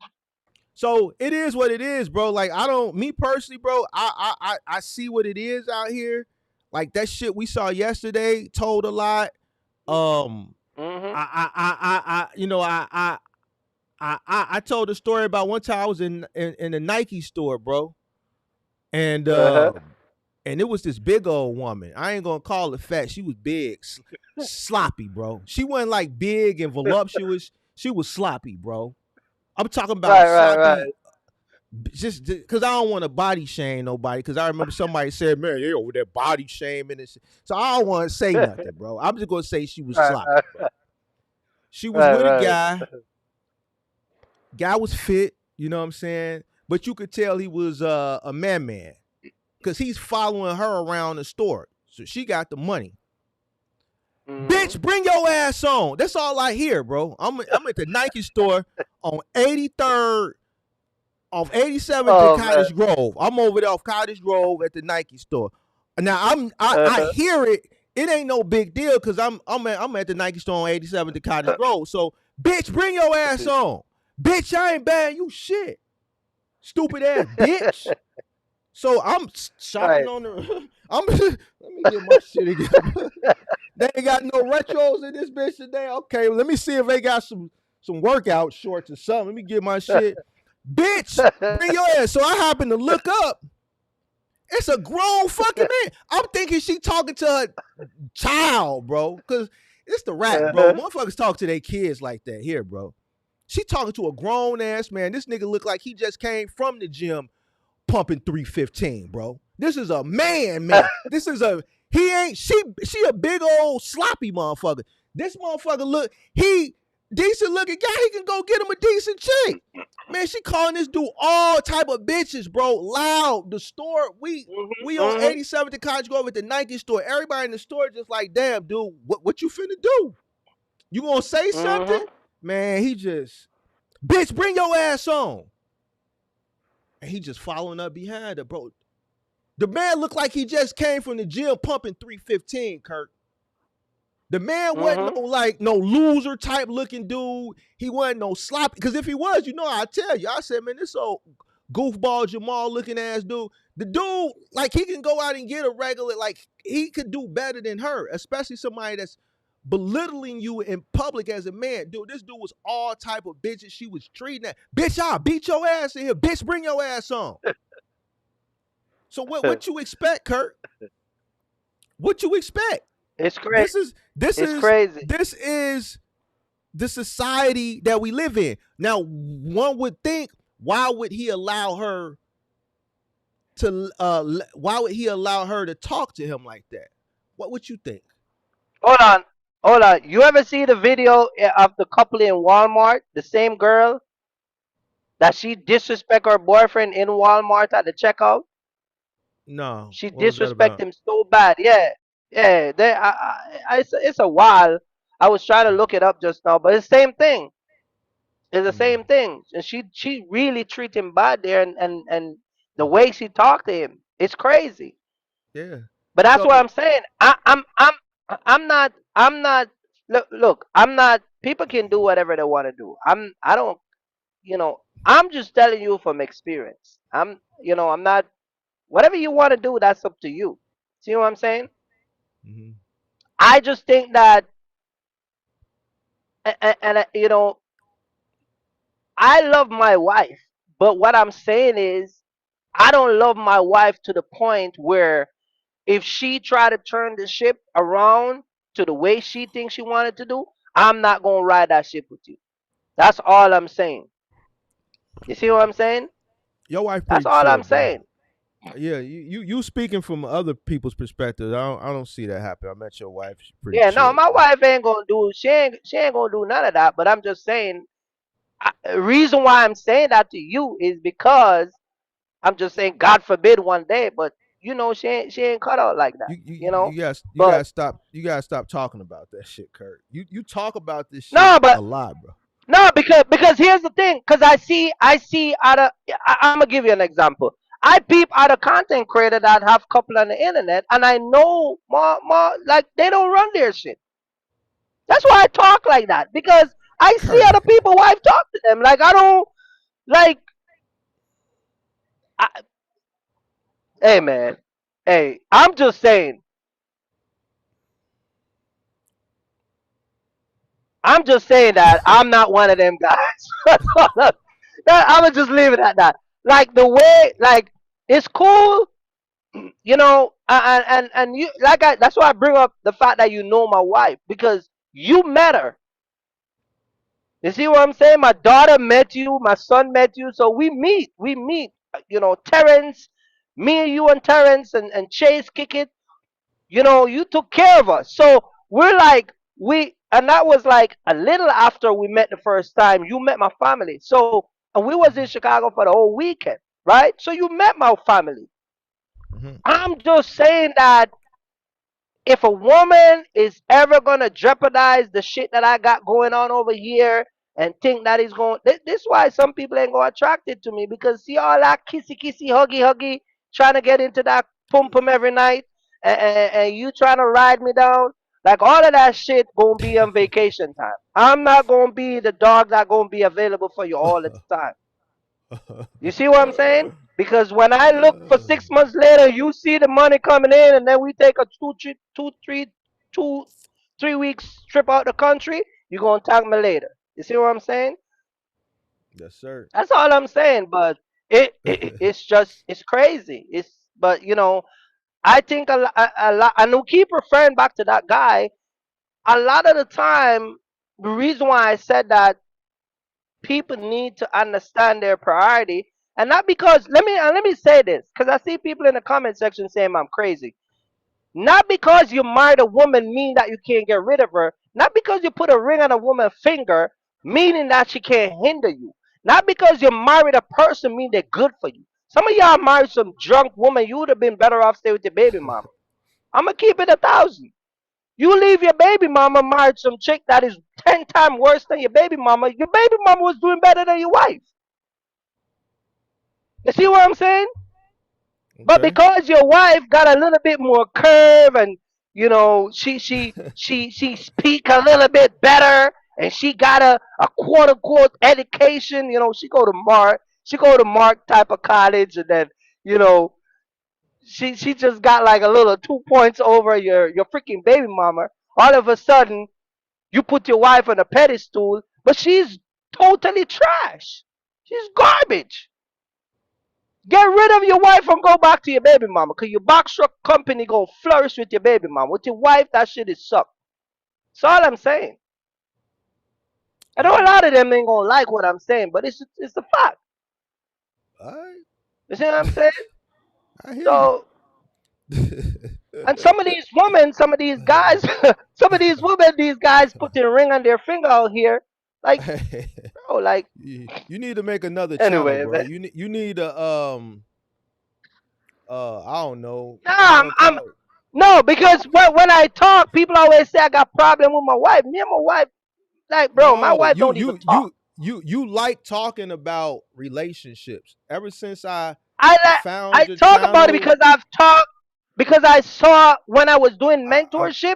So it is what it is, bro. Like me personally, bro, I see what it is out here. Like that shit we saw yesterday told a lot. I told a story about one time I was in a Nike store, bro, and it was this big old woman. I ain't gonna call her fat. She was big, sloppy, bro. She wasn't like big and voluptuous. She was sloppy, bro. I'm talking about sloppy. Right. Just because I don't want to body shame nobody. Because I remember somebody said, "Man, you're over there body shaming and shit." So I don't want to say nothing, bro. I'm just gonna say she was sloppy. Bro. She was with a guy. Guy was fit, you know what I'm saying? But you could tell he was a man, because he's following her around the store. So she got the money. Bitch, bring your ass on. That's all I hear, bro. I'm at the Nike store on 83rd off 87th to Cottage Grove. I'm over there off Cottage Grove at the Nike store. Now I hear it. It ain't no big deal because I'm at the Nike store on 87th to Cottage Grove. So, bitch, bring your ass on. Bitch, I ain't bad. You shit. Stupid ass bitch. So I'm shopping on the. Let me get my shit again. They ain't got no retros in this bitch today. Okay, let me see if they got some workout shorts or something. Let me get my shit. Bitch, bring your ass. So I happen to look up. It's a grown fucking man. I'm thinking she talking to her child, bro. Because it's the rap, bro. Motherfuckers talk to their kids like that here, bro. She talking to a grown ass man. This nigga look like he just came from the gym pumping 315, bro. This is a man. This is she a big old sloppy motherfucker. This motherfucker he decent looking guy. He can go get him a decent chick. Man, she calling this dude all type of bitches, bro. Loud. The store, we on 87th to Cottage Grove at the Nike store. Everybody in the store just like, damn, dude, what you finna do? You gonna say something? Man, he just, bitch, bring your ass on. And he just following up behind her, bro. The man looked like he just came from the gym pumping 315, Kirk. The man wasn't no loser type looking dude. He wasn't no sloppy. Because if he was, I tell you, I said, man, this old goofball Jamal looking ass dude. The dude, like, he can go out and get a regular, like, he could do better than her, especially somebody that's belittling you in public as a man. Dude, this dude was all type of bitches she was treating that. Bitch, I'll beat your ass in here. Bitch, bring your ass on. So what you expect, Kurt? What you expect? It's crazy. This is crazy. This is the society that we live in. Now, one would think, why would he allow her to why would he allow her to talk to him like that? What would you think? Hold on, hold on. You ever see the video of the couple in Walmart? The same girl that she disrespect her boyfriend in Walmart at the checkout. No, She what was that disrespect about? him so bad. Yeah, yeah. It's a while. I was trying to look it up just now, but it's the same thing. It's the Mm, same thing. And she really treat him bad there, and the way she talked to him, it's crazy. yeah. But that's what So I'm saying. I'm not. Look. I'm not. People can do whatever they want to do. I don't. I'm just telling you from experience. I'm not. Whatever you want to do, that's up to you. See what I'm saying? mhm. I just think that, I love my wife, but what I'm saying is, I don't love my wife to the point where if she try to turn the ship around to the way she thinks she wanted to do, I'm not gonna ride that ship with you. That's all I'm saying. You see what I'm saying? Your wife That's pretty all chill, I'm bro. saying. Yeah, you speaking from other people's perspective. I don't see that happen. I met your wife. She's pretty Yeah, no, chill, my bro. wife ain't gonna do. She ain't gonna do none of that. But I'm just saying. Reason why I'm saying that to you is because I'm just saying, God forbid one day, but she ain't cut out like that. You you You you know. guys you But gotta stop. You gotta stop talking about that shit, Kurt. You talk about this shit no, a but lot, bro. no, because here's the thing. Because I see out of. I'm gonna give you an example. I peep out a content creator that have couple on the internet, and I know more like they don't run their shit. That's why I talk like that because I see Kurt. other people who I've talked to them. Like I don't like. I, hey man, hey, I'm just saying. I'm just saying that I'm not one of them guys. I'm gonna just leave it at that. Like the way, like it's cool, and you like that's why I bring up the fact that you know my wife because you met her. You see what I'm saying? My daughter met you, my son met you, so we meet. Terrence, me and you and Terrence and Chase kick it. You took care of us. So we're like, and that was like a little after we met the first time. You met my family. So, and we was in Chicago for the whole weekend, right? So you met my family. Mm-hmm. I'm just saying that if a woman is ever gonna jeopardize the shit that I got going on over here and think that is going, this is why some people ain't gonna attracted to me because see all that kissy kissy huggy huggy trying to get into that pum pum every night and you trying to ride me down. Like all of that shit gonna be on vacation time. I'm not gonna be the dog that gonna be available for you all the time. You see what I'm saying? Because when I look for 6 months later, you see the money coming in, and then we take a 2, 3 weeks trip out the country. You gonna thank me later. You see what I'm saying? Yes, sir. That's all I'm saying. But it's crazy. But I think a lot. And we keep referring back to that guy. A lot of the time, the reason why I said that people need to understand their priority and not because let me say this because I see people in the comment section saying I'm crazy. Not because you married a woman mean that you can't get rid of her. Not because you put a ring on a woman's finger meaning that she can't hinder you. Not because you married a person mean they're good for you. Some of y'all married some drunk woman, you would have been better off stay with your baby mama. I'm gonna keep it 1,000. You leave your baby mama married some chick that is 10 times worse than your baby mama. Your baby mama was doing better than your wife. You see what I'm saying? But Okay. because your wife got a little bit more curve and she speak a little bit better and she got a quote unquote education, she go to Mark type of college and then, you know, she just got like a little 2 points over your freaking baby mama. All of a sudden you put your wife on a pedestal, but she's totally trash. She's garbage. Get rid of your wife and go back to your baby mama. Cause your box truck company gonna flourish with your baby mama. With your wife, that shit is suck. That's all I'm saying. I All know a right. lot of them ain't gonna like what I'm saying, but it's a fact. All You see what I'm saying? I hear you. So, and some of these women, some of these guys, some of these women, these guys putting a ring on their finger out here. Like, bro, like, You need to make another channel, anyway, bro. man. You need a I don't know. Nah, I want to I'm call it. no, because when I talk, people always say I got problem with my wife. Me and my wife, like, bro, my No, wife you don't even you talk. you you like talking about relationships. Ever since I I like found I your talk about it channel, because I've talked because I saw when I was doing I mentorship,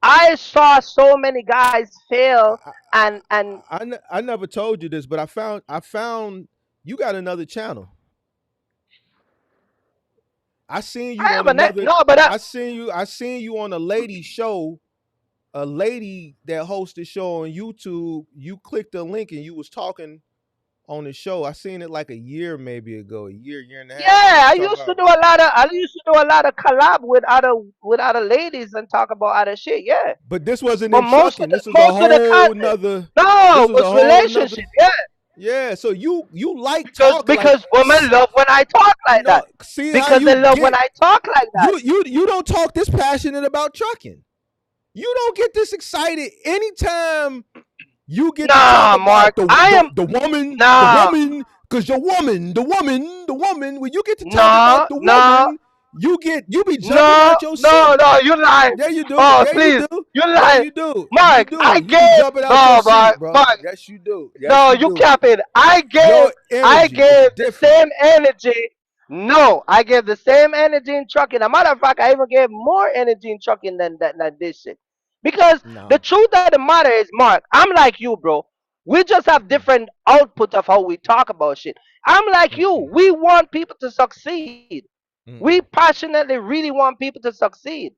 I saw so many guys fail I, and I never told you this, but I found you got another channel. I seen I you have on a net. another. No, but I seen you on a lady show. A lady that hosts a show on YouTube. You clicked the link and you was talking on the show. I seen it like a year maybe ago, a year and a half ago. yeah, You I talk used to about do a lot of collab with other ladies and talk about other shit. Yeah, but this wasn't but in trucking. This was a most of the whole content, nother. no, This was a was whole nother. relationship. Yeah, Yeah. So you like because talk like women love when I talk like no. that. See how Because they you love when get I talk like that. you don't talk this passionate about trucking. You don't get this excited anytime you get to talk Nah, about Mark, I am the nah, woman, because your woman, the woman. When you get to talk about nah, the nah. woman, you be jumping No, out your seat. no, no, you lying. Yeah, you do. Oh, Yeah, you please, do. you Yeah, lying. you do. You Mark, I do. You be gave, jumping out your no, seat, bro. Mark, Yes, you do. Yes, no, you you do. capping. Your I energy is gave the different. same energy. No, I gave the same energy in trucking. As a matter of fact, I even gave more energy in trucking than this shit. Because the No. truth of the matter is, Mark, I'm like you, bro. We just have Mm-mm, different output of how we talk about shit. I'm like you. mm-mm, We want people to succeed. We mm-mm, passionately really want people to succeed.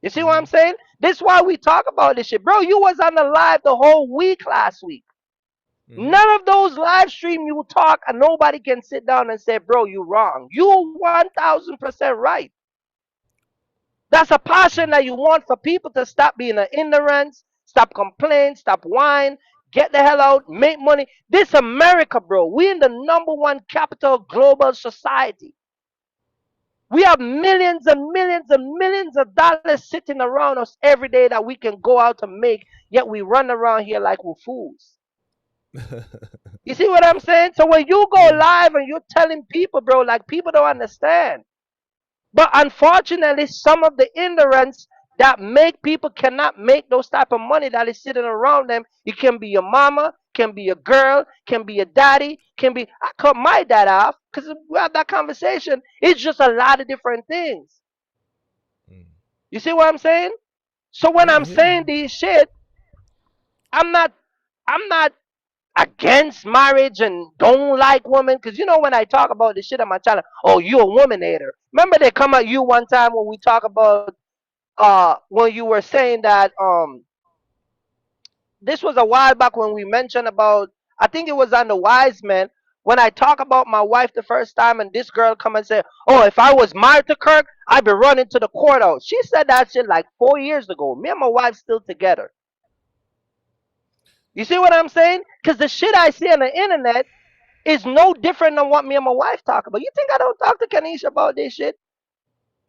You see what I'm mm-hmm, saying? This is why we talk about this shit. Bro, you was on the live the whole week last week. mm-hmm. None of those live stream you talk and nobody can sit down and say, bro, you wrong. You 1000% right. That's a passion that you want for people to stop being an ignorance, stop complaining, stop whine, get the hell out, make money. This America, bro. We in the number one capital of global society. We have millions and millions and millions of dollars sitting around us every day that we can go out and make, yet we run around here like we're fools. You see what I'm saying? So when you go Yeah. live and you're telling people, bro, like people don't understand. But unfortunately, some of the ignorance that make people cannot make those type of money that is sitting around them. It can be your mama, can be a girl, can be a daddy, can be. I cut my dad off because we had that conversation. It's just a lot of different things. Mm. You see what I'm saying? So when Yeah, I I'm hear you. saying these shit, I'm not. I'm not against marriage and don't like women. Because you know when I talk about this shit on my channel, oh, you a woman hater. Remember they come at you one time when we talk about when you were saying that this was a while back when we mentioned about, I think it was on the Wisemen, when I talk about my wife the first time and this girl come and say, oh, if I was married to Kirk, I'd be running to the courthouse. She said that shit like 4 years ago. Me and my wife still together. You see what I'm saying? Because the shit I see on the internet is no different than what me and my wife talk about. You think I don't talk to Kanisha about this shit?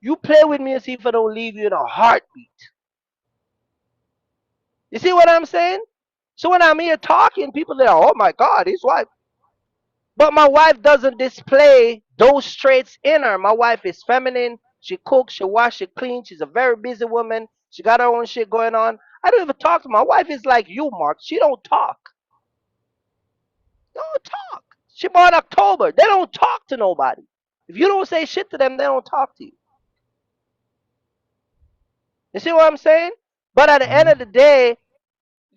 You play with me and see if I don't leave you in a heartbeat. You see what I'm saying? So when I'm here talking, people are, oh my God, his wife. But my wife doesn't display those traits in her. My wife is feminine. She cooks, she washes, she cleans. She's a very busy woman. She got her own shit going on. I don't even talk to my wife. Is like you, Mark. She don't talk. Don't talk. She born October. They don't talk to nobody. If you don't say shit to them, they don't talk to you. You see what I'm saying? But at the end Mm-hmm. of the day,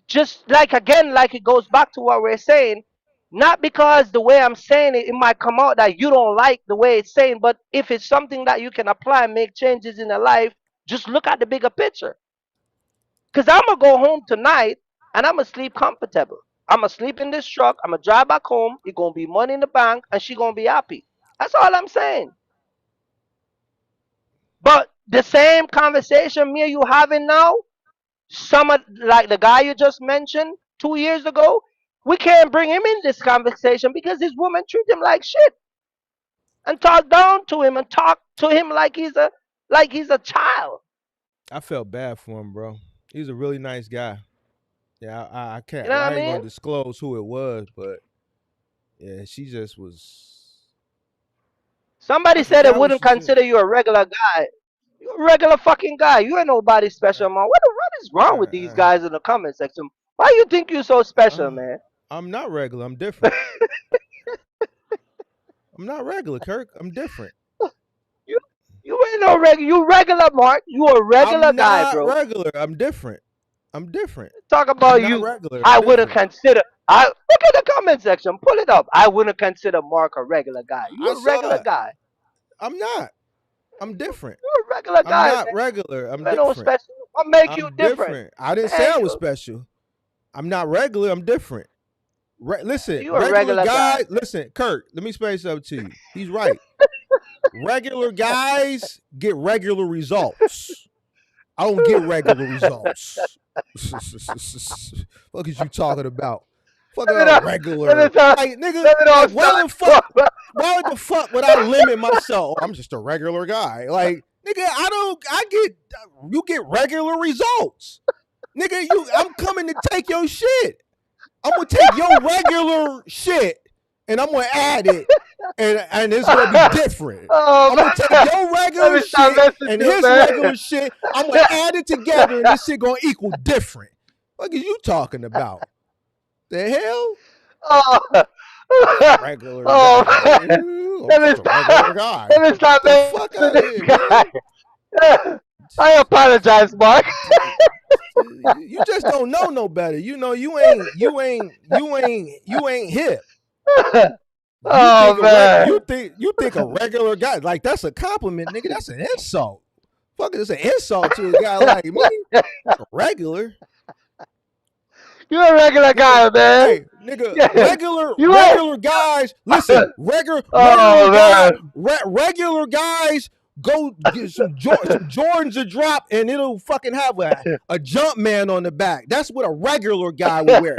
just like again, like it goes back to what we're saying, not because the way I'm saying it, it might come out that you don't like the way it's saying, but if it's something that you can apply and make changes in your life, just look at the bigger picture. Because I'm going to go home tonight and I'm going to sleep comfortable. I'm going to sleep in this truck. I'm going to drive back home. It's going to be money in the bank and she's going to be happy. That's all I'm saying. But the same conversation me and you having now, some of like the guy you just mentioned 2 years ago, we can't bring him in this conversation because his woman treat him like shit. and talk down to him and talk to him like he's a child. I felt bad for him, bro. He's a really nice guy. Yeah, I can't. You know what I I ain't gonna mean? disclose who it was, but yeah, she just was. Somebody I said they forgot what wouldn't she said. consider you a regular guy. You're a regular fucking guy. You ain't nobody special, man. What is wrong with these Uh, guys in the comment section? Why you think you so special, uh, man? I'm not regular. I'm different. I'm not regular, Kirk. I'm different. You you ain't no regular. You regular, Mark. You a regular I'm guy, not bro. regular. I'm different. I'm different. Talk I'm about not you. regular. I I'm wouldn't different. consider. I look at the comment section. Pull it up. I wouldn't consider Mark a regular guy. You I a regular saw it. guy. I'm not. I'm different. You a regular I'm guy, not man. regular. I'm You ain't no different. special. What make you I'm different? different. I didn't say Man, I was special. I'm not regular. I'm different. Listen, you a regular regular guy. guys. Listen, Kirk. Let me explain something to you. He's right. Regular guys get regular results. I don't get regular results. What is you talking about? Fuck Let me a know. Let me regular. tell. Like, nigga, Let me know. like, why the fuck would I limit myself? I'm just a regular guy. Like, nigga, you get regular results. Nigga, I'm coming to take your shit. I'm gonna take your regular shit and I'm gonna add it, and it's gonna be different. Oh, I'm gonna take your let regular me stop shit messing and with you, his man. regular shit. I'm gonna add it together, and this shit gonna equal different. What are you talking about? The hell? Oh, Regular oh, guy. man. I'm Let me just a regular stop. guy. Let me stop Get the fuck messing with out of this here, man. guy. I apologize, Mark. You just don't know no better. You know you ain't hip. Oh man. You think a regular guy, like, that's a compliment, nigga. That's an insult. Fuck it, it's an insult to a guy like me. Regular. You're a regular guy, man. Hey, nigga, Yeah. You ain't. regular guys. Listen, regular Oh guys, man. regular guys go get some Jordans to drop, and it'll fucking have a jump man on the back. That's what a regular guy would wear.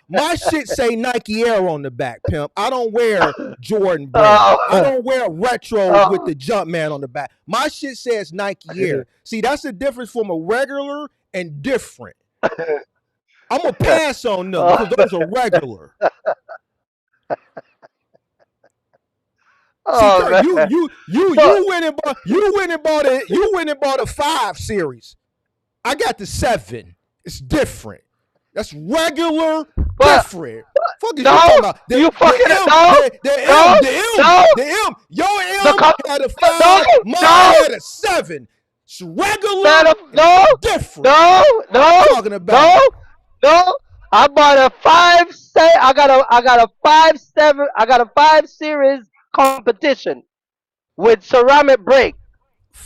My shit say Nike Air on the back, pimp. I don't wear Jordan brand. I Oh. don't wear retros with the jump man on the back. My shit says Nike Air. See, that's the difference from a regular and different. I'm gonna pass on them because those are regular. See, Oh Kirk, man. you went and bought a 5 series. I got the 7. It's different. That's regular, What? different. Fuck is you No. talking about? You fucking the no. M. Your The M co- had a No. 5. Mine No. had a 7. It's regular. Man, and no. it's different. No. What No. you talking about? No. No. I bought a 5 say I got a 5-7 I got a 5 series competition with ceramic brake.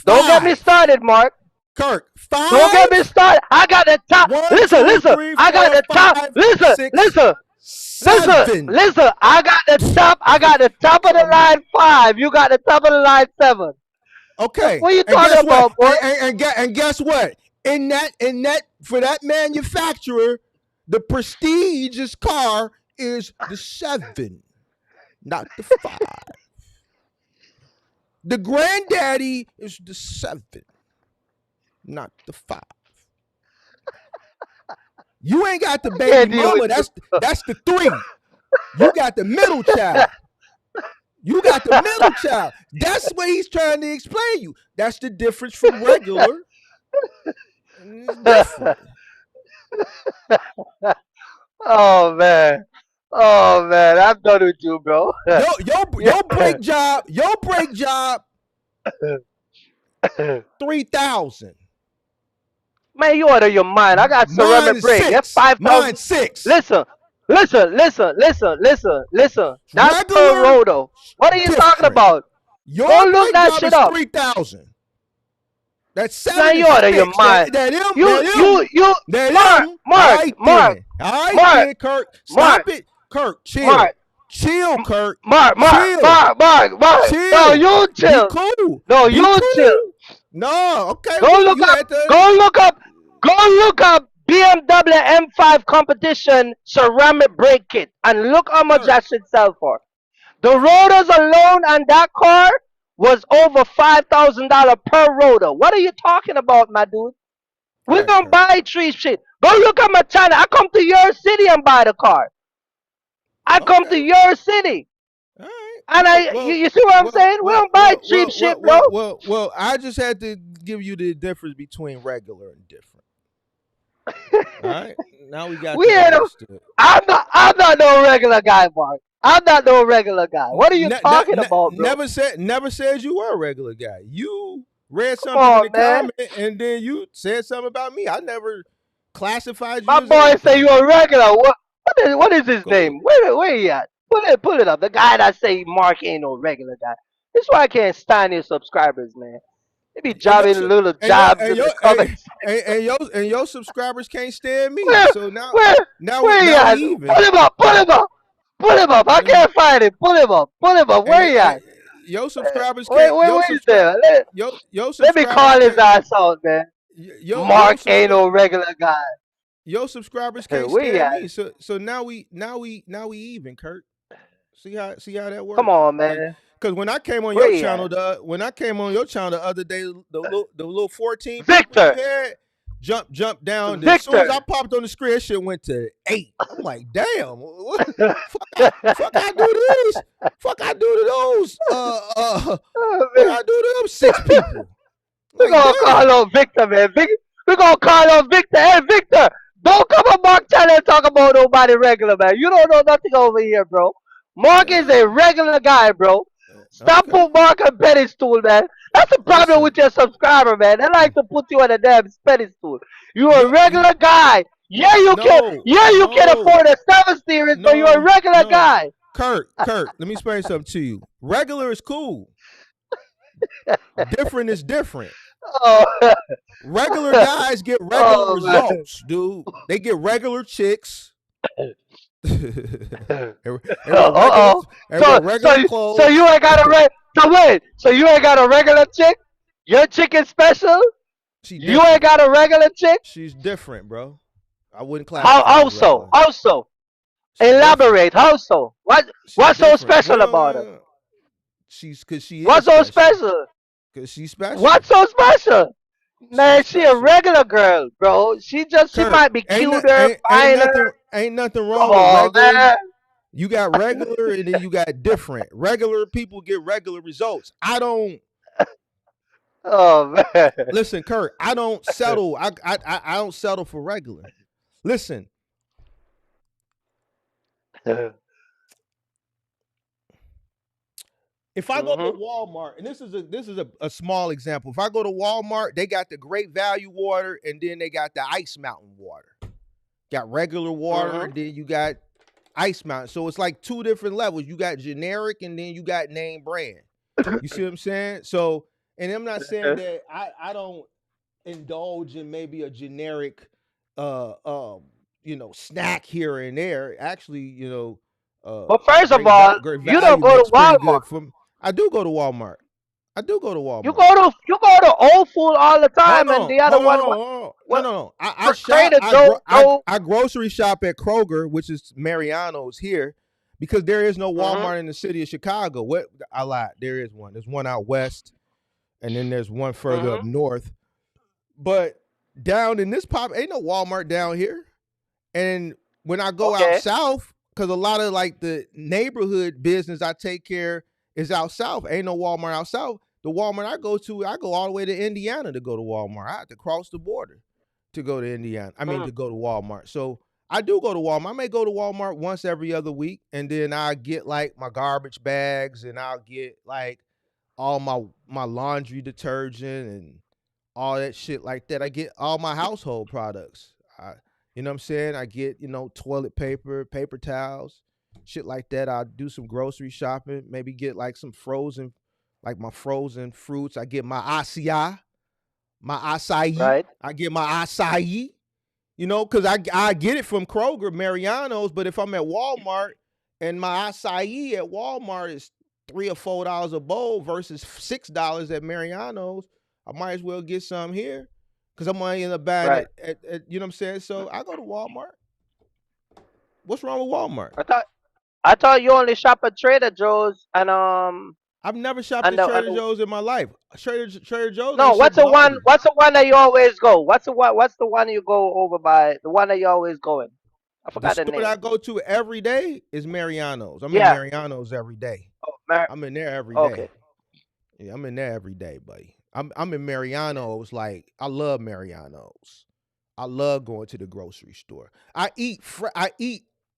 Don't get me 5. started, Mark. Kirk, Don't get me 5. started. I got the top. 1, Listen, 2, listen. 3, I got 4, the top. 5, Listen, 6, listen. 7. Listen. I got the top. I got the top of the line 5. You got the top of the line 7. Okay. What are you And talking guess what? about, boy? And guess what? In that for that manufacturer, the prestigious car is the 7, not the 5. The granddaddy is the 7, not the 5. You ain't got the Can't baby deal mama. with you. That's the 3. You got the middle child. You got the middle child. That's what he's trying to explain you. That's the difference from regular. And it's different. Oh man. Oh man. I'm done with you, bro. Your brake job, 3,000. Man, you out of your mind. I got Mine ceramic is brake. That's 6. 5,000. Mine 6. Listen. That's per Regular, roto. What are you talking different. about? Your Go look brake that job shit is up. 3,000. That's 7 Man, and you out of your 6. mind. That M. You, Mark, All right, Kirk. Stop it. Kirk, chill. Mark, Kirk. Mark. Chill. Chill. No, you chill. Be cool. No, Be you cool. chill. No, okay. Go well, look you up. had to. Go look up BMW M5 competition ceramic brake kit and look how much Kirk. that should sell for. The rotors alone on that car was over $5,000 per rotor. What are you talking about, my dude? All We right, don't Kirk. buy tree shit. Go look at my channel. I come to your city and buy the car. I come to Okay. your city. All right. And Well, you see what I'm saying? We don't buy cheap shit, bro. well. I just had to give you the difference between regular and different. All right. Now we got We that ain't. understood. I'm not no regular guy, Mark. I'm not no regular guy. What are you talking about, bro? Never said you were a regular guy. You read Come something in on, the man. comment and then you said something about me. I never classified My you as boy say anything. you a regular. What is his Go. name? Where he at? Pull it up. The guy that say Mark ain't no regular guy. This why I can't stand his subscribers, man. They be And your jobbing su- little and your jobs and in your the comments. and your subscribers can't stand me. Where So where where he now we at? even. Pull him up. Pull him up. Pull him up. I Yeah. can't find him. Pull him up. Pull him up. Where he And at? your subscribers can't Where is there? your Let me subscribers call his can't ass out, man. your Mark ain't subscribe no regular guy. your subscribers can't Where he stand at? me. So now we even, Kurt. See how that Come works? on, Cause, man. 'cause when I came on Where your he at? channel when I came on your channel the other day, the little 14 people you Victor. had jump down. As soon as Victor. I popped on the screen, shit went to 8. I'm like, damn, what fuck I do to this? Fuck I do to those what I do to them 6 people? We're Like, gonna call damn. on Victor, man. We're gonna call on Victor. Hey, Victor, don't come on Mark channel and talk about nobody regular, man. You don't know nothing over here, bro. Mark is Uh, a regular guy, bro. Stop okay. putting Mark on pedestal, man. That's the problem Listen. with your subscriber, man. They like to put you on a damn pedestal. You a You regular guy. Yeah, you can. no, Yeah, you can no. afford a 7 series, but you're a No, regular no. guy. Kurt, let me explain something to you. Regular is cool. Different is different. Oh, Regular guys get regular oh man. results, dude. They get regular chicks. and, and wear regular Uh-oh. and wear So regular so you clothes. ain't got a so wait. So you ain't got a regular chick? Your chick is special? She You ain't different. got a regular chick? She's different, bro. I wouldn't How classify her as so? regular. How so? She's different. Elaborate. How so? She's What's so different. special about her? She's cause she is What's so special. special? Cause she's special. What's so special? She's Man, she a special. regular girl, bro. She Kurt, might be cuter, finer. ain't nothing Come wrong with on, regular. man. You got regular and then you got different. Regular people get regular results. I don't Oh man. listen, Kurt. I don't settle. I don't settle for regular. Listen, if I go to Mhm. Walmart, and this is a small example. If I go to Walmart, they got the Great Value water, and then they got the Ice Mountain water. Got regular water, Mhm. and then you got Ice Mountain. So it's like 2 different levels. You got generic, and then you got name brand. You see what I'm saying? So, and I'm not saying that I don't indulge in maybe a generic snack here and there. Actually, But first of great all, great you don't value go makes to pretty Walmart. good for me. I do go to Walmart. I do go to You Walmart. go to Old Food all the Hold time, and on, the other hold on, one, hold on. No, what no, no. I shop. Trader Joe, I grocery shop at Kroger, which is Mariano's here, because there is no Mhm. Walmart in the city of Chicago. What I lied. There is one. There's one out west, and then there's one further up Mhm. north. But down in this pop, ain't no Walmart down here. And when I go out Okay. south, because a lot of like the neighborhood business I take care is out south. Ain't no Walmart out south. The Walmart I go to, I go all the way to Indiana to go to Walmart. I have to cross the border to go to Indiana. I mean, Mm. to go to Walmart. So I do go to Walmart. I may go to Walmart once every other week, and then I get like my garbage bags, and I'll get like all my laundry detergent and all that shit like that. I get all my household products. You know what I'm saying? I get, toilet paper, paper towels, shit like that. I do some grocery shopping, maybe get like some like my frozen fruits. I get my acai. Right. I get my acai, because I get it from Kroger, Mariano's, but if I'm at Walmart and my acai at Walmart is $3 or $4 a bowl versus $6 at Mariano's, I might as well get some here because I'm going to end up buying Right. it at, you know what I'm saying? So I go to Walmart. What's wrong with Walmart? I thought I thought you only shop at Trader Joe's and I've never shopped at and Trader Joe's in my life. Trader Joe's no, ain't shipping all this. what's the one that you always go? What's the one you go over by? The one that you always going? I The forgot the store that I name. go to every day is Mariano's. I'm in Yeah. Mariano's every day. Oh, I'm in there every okay. day. Yeah, I'm in there every day, buddy. I'm in Mariano's. Like, I love Mariano's. I love going to the grocery store. I eat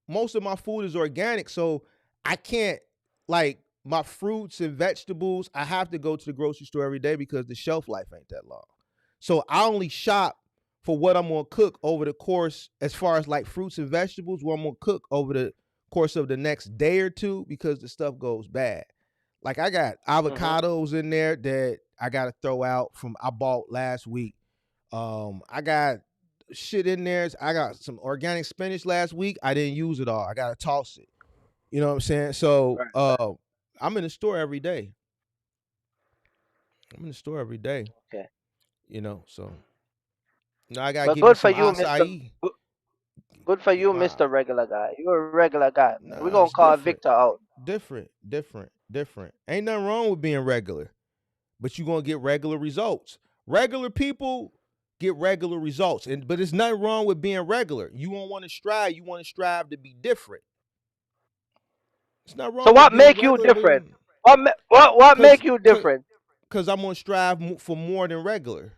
most of my food is organic, so I can't, like, my fruits and vegetables, I have to go to the grocery store every day because the shelf life ain't that long. So I only shop for what I'm gonna cook over the course, as far as like fruits and vegetables, what I'm gonna cook over the course of the next day or two, because the stuff goes bad. Like, I got avocados in there that I gotta throw out from I bought last week. I got shit in there. I got some organic spinach last week. I didn't use it all. I gotta toss it. You know what I'm saying? So I'm in the store every day. I'm in the store every day. Okay. You know, so now I gotta But give me good for some you, Mister. acai. Good for you, Wow. Mr. Regular Guy. You're a regular guy, man. We're Nah, gonna it's call different. Victor out. Different. Ain't nothing wrong with being regular, but you're gonna get regular results. Regular people get regular results, but there's nothing wrong with being regular. You don't want to strive. You want to strive to be different. It's not wrong. So with what being make you regular, different? What make you different? Because I'm gonna strive for more than regular.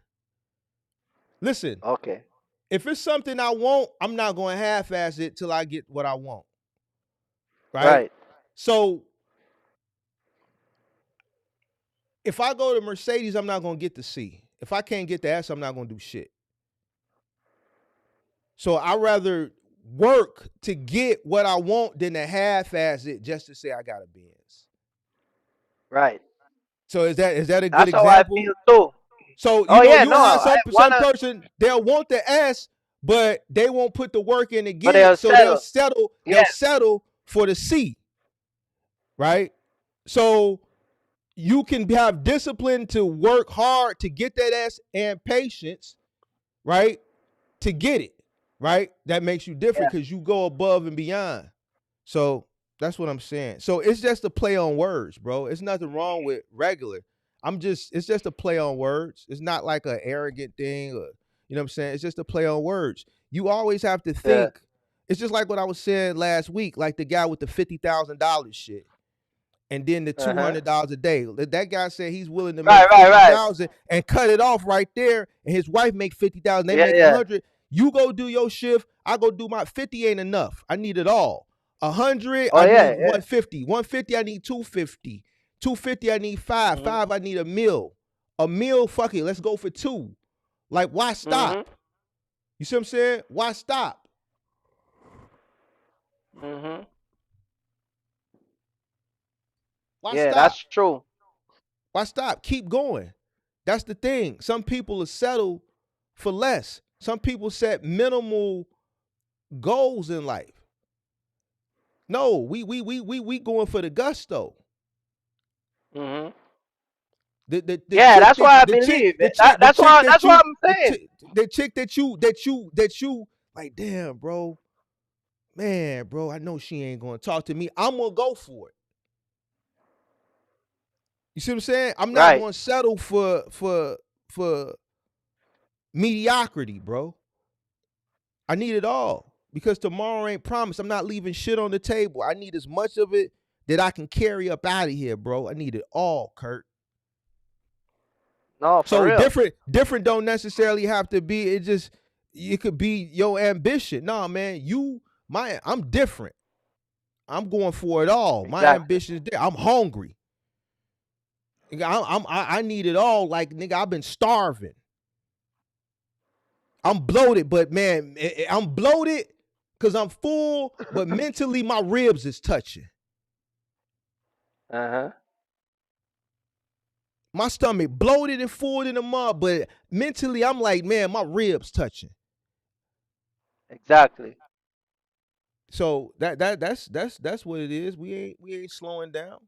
Listen, Okay. if it's something I want, I'm not going to half-ass it till I get what I want. Right? So if I go to Mercedes, I'm not going to get the C. If I can't get the S, I'm not going to do shit. So I'd rather work to get what I want than to half-ass it just to say I got a Benz. Right. So is that a good That's example? how I feel too. So you have some person, they'll want the S, but they won't put the work in to get it. So they'll settle for the C. Right? So you can have discipline to work hard to get that S, and patience, right? To get it. Right? That makes you different because you go above and beyond. So that's what I'm saying. So it's just a play on words, bro. It's nothing wrong with regular. It's just a play on words. It's not like an arrogant thing, or, you know what I'm saying? It's just a play on words. You always have to think. Yeah. It's just like what I was saying last week, like the guy with the $50,000 shit, and then the $200 a day. That guy said he's willing to make $50,000 and cut it off right there, and his wife make $50,000. They make $100. You go do your shift. I go do my 50. Ain't enough. I need it all. 100. I need 150. 150. I need 250. 250, I need 5. 5, I need a meal. A meal, fuck it, let's go for 2. Like, why stop? You see what I'm saying? Why stop? Why stop? That's true. Why stop? Keep going. That's the thing. Some people will settle for less. Some people set minimal goals in life. No, we going for the gusto. That's why I believe it. That's why I'm saying. The chick that you like, damn, bro, man, bro, I know she ain't gonna talk to me. I'm gonna go for it. You see what I'm saying? I'm not gonna settle for mediocrity, bro. I need it all because tomorrow ain't promised. I'm not leaving shit on the table. I need as much of it that I can carry up out of here, bro. I need it all, Kurt. No, for real. Different don't necessarily have to be. It could be your ambition. No, man, I'm different. I'm going for it all. My ambition is there. I'm hungry. I need it all. Like, nigga, I've been starving. I'm bloated, but man, I'm bloated because I'm full, but mentally my ribs is touching. My stomach bloated and full in the mud, but mentally I'm like, man, my ribs touching. Exactly. So that's what it is. We ain't slowing down.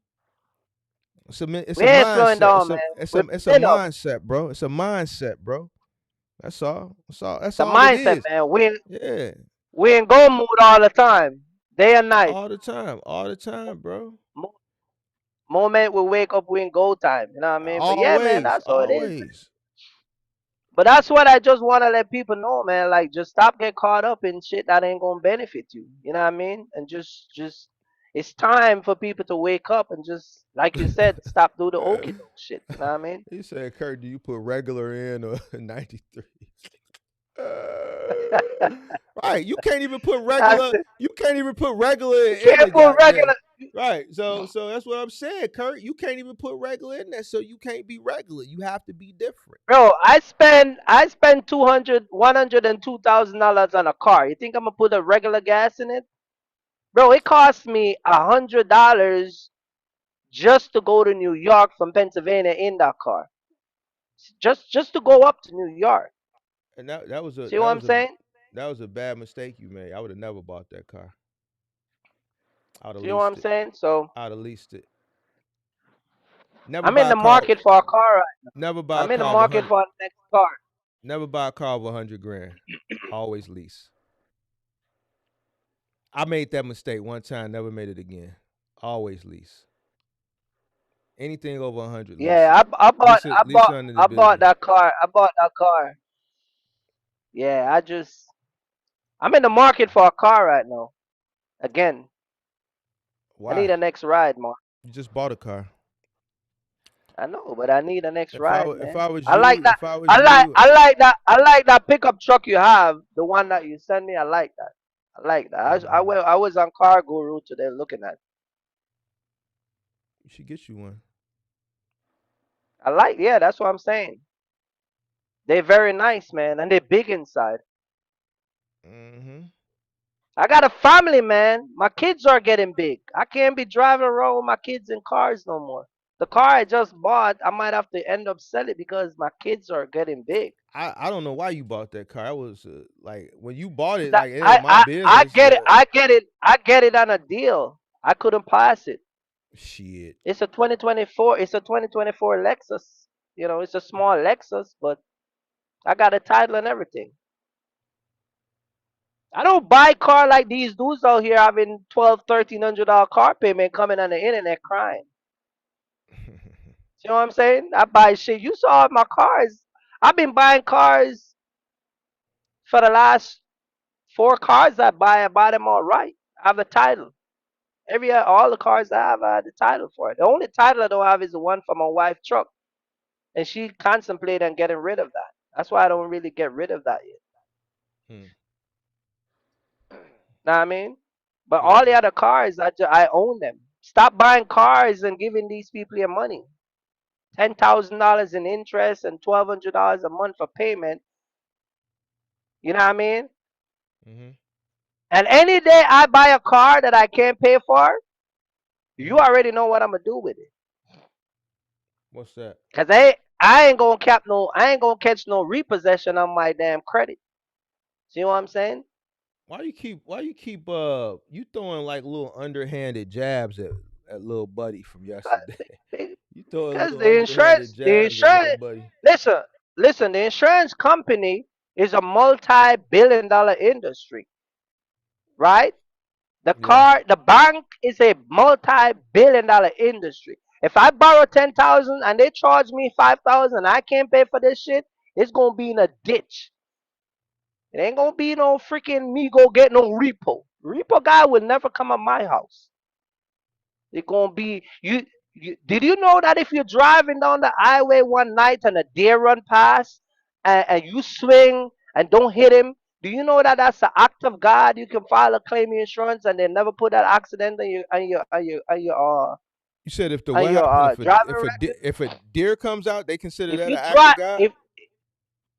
It's a mindset. It's a mindset, bro. It's a mindset, bro. That's all. That's all. That's the all mindset, it is. Man. We Yeah. We in go mood all the time. day and night. All the time, bro. Mo- Moment we wake up, we in go time. You know what I mean? But yeah, man, Always, that's how it is. always. But that's what I just want to let people know, man. Like, just stop getting caught up in shit that ain't gonna benefit you. You know what I mean? And it's time for people to wake up and just, like you said, stop doing the okie doke shit. You know what I mean? He said, Kurt, do you put regular in or 93? Right. You can't even put regular. You can't even put regular in Can't the put regular. Right. So that's what I'm saying, Kurt. You can't even put regular in there, so you can't be regular. You have to be different. Bro, I spend $102,000 on a car. You think I'm gonna put a regular gas in it? Bro, it cost me $100 just to go to New York from Pennsylvania in that car. Just to go up to New York. And that was a See what I'm saying? that was a bad mistake you made. I would have never bought that car. I'd have See what I'm leased it. saying? So I'd have leased it. Never I'm in buy the a car. market for a car right now. Never buy a I'm in the car of market 100. for the next car. Never buy a car of 100 grand. Always lease. I made that mistake one time. Never made it again. Always lease. Anything over 100. Yeah, lease it. I bought Lease it under the I bought business. that car. I bought that car. Yeah, I'm in the market for a car right now. Again, I need Why? a next ride, man. You just bought a car. I know, but I need a next ride, If man. I was I like you, that. if I was you, I like that pickup truck you have. The one that you sent me. I like that. I like that. I was on Car Guru today looking at it. you should get you one. Yeah, that's what I'm saying. They're very nice, man, and they're big inside. Mm-hmm. I got a family, man. My kids are getting big. I can't be driving around with my kids in cars no more. The car I just bought, I might have to end up selling because my kids are getting big. I don't know why you bought that car. I was like when you bought it, That like it ain't my I business. get it. I get it on a deal. I couldn't pass it. Shit. It's a 2024. It's a 2024 Lexus. You know, it's a small Lexus, but I got a title and everything. I don't buy car like these dudes out here having $1,200-$1,300 car payment coming on the internet crying. You know what I'm saying? I buy shit. You saw my cars. I've been buying cars for the last 4 cars I buy. I buy them all right. I have the title. All the cars I have the title for it. The only title I don't have is the one for my wife's truck, and she contemplated on getting rid of that. That's why I don't really get rid of that yet. Hmm. Know what I mean? But all the other cars, I own them. Stop buying cars and giving these people your money. $10,000 in interest and $1,200 a month for payment. You know what I mean? Mm-hmm. And any day I buy a car that I can't pay for, you already know what I'm gonna do with it. What's that? Cause I ain't gonna catch no repossession on my damn credit. See what I'm saying? Why you keep you throwing like little underhanded jabs at little buddy from yesterday? You throwing Because little underhanded jabs at little buddy. listen, the insurance company is a multi-billion-dollar industry, right? Yeah. The bank is a multi-billion-dollar industry. If I borrow 10,000 and they charge me 5,000, I can't pay for this shit. It's gonna be in a ditch. It ain't gonna be no freaking me go get no repo. Repo guy will never come at my house. It's gonna be you. Did you know that if you're driving down the highway one night and a deer run past and you swing and don't hit him? Do you know that that's an act of God? You can file a claim insurance and they never put that accident You said if the on what your happened driving record. if a deer comes out, they consider If that you an act of drive God.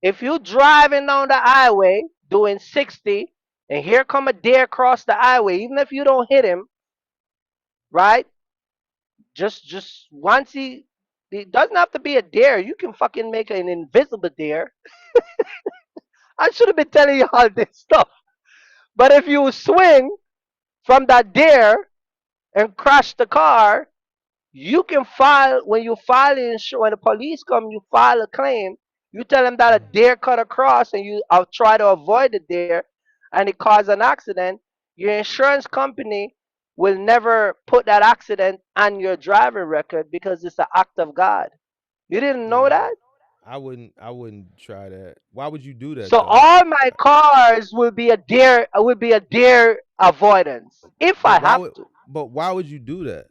if you driving down the highway doing 60 and here come a deer across the highway, even if you don't hit him, right? Just once it doesn't have to be a deer. You can fucking make an invisible deer. I should have been telling you all this stuff. But if you swing from that deer and crash the car, you can file when you file when the police come, you file a claim. You tell them that a deer cut across and I'll try to avoid the deer and it caused an accident. Your insurance company will never put that accident on your driving record because it's an act of God. You didn't know Yeah, that? I wouldn't try that. Why would you do that So though? all my cars will be a deer avoidance if But I why have would to. why would you do that?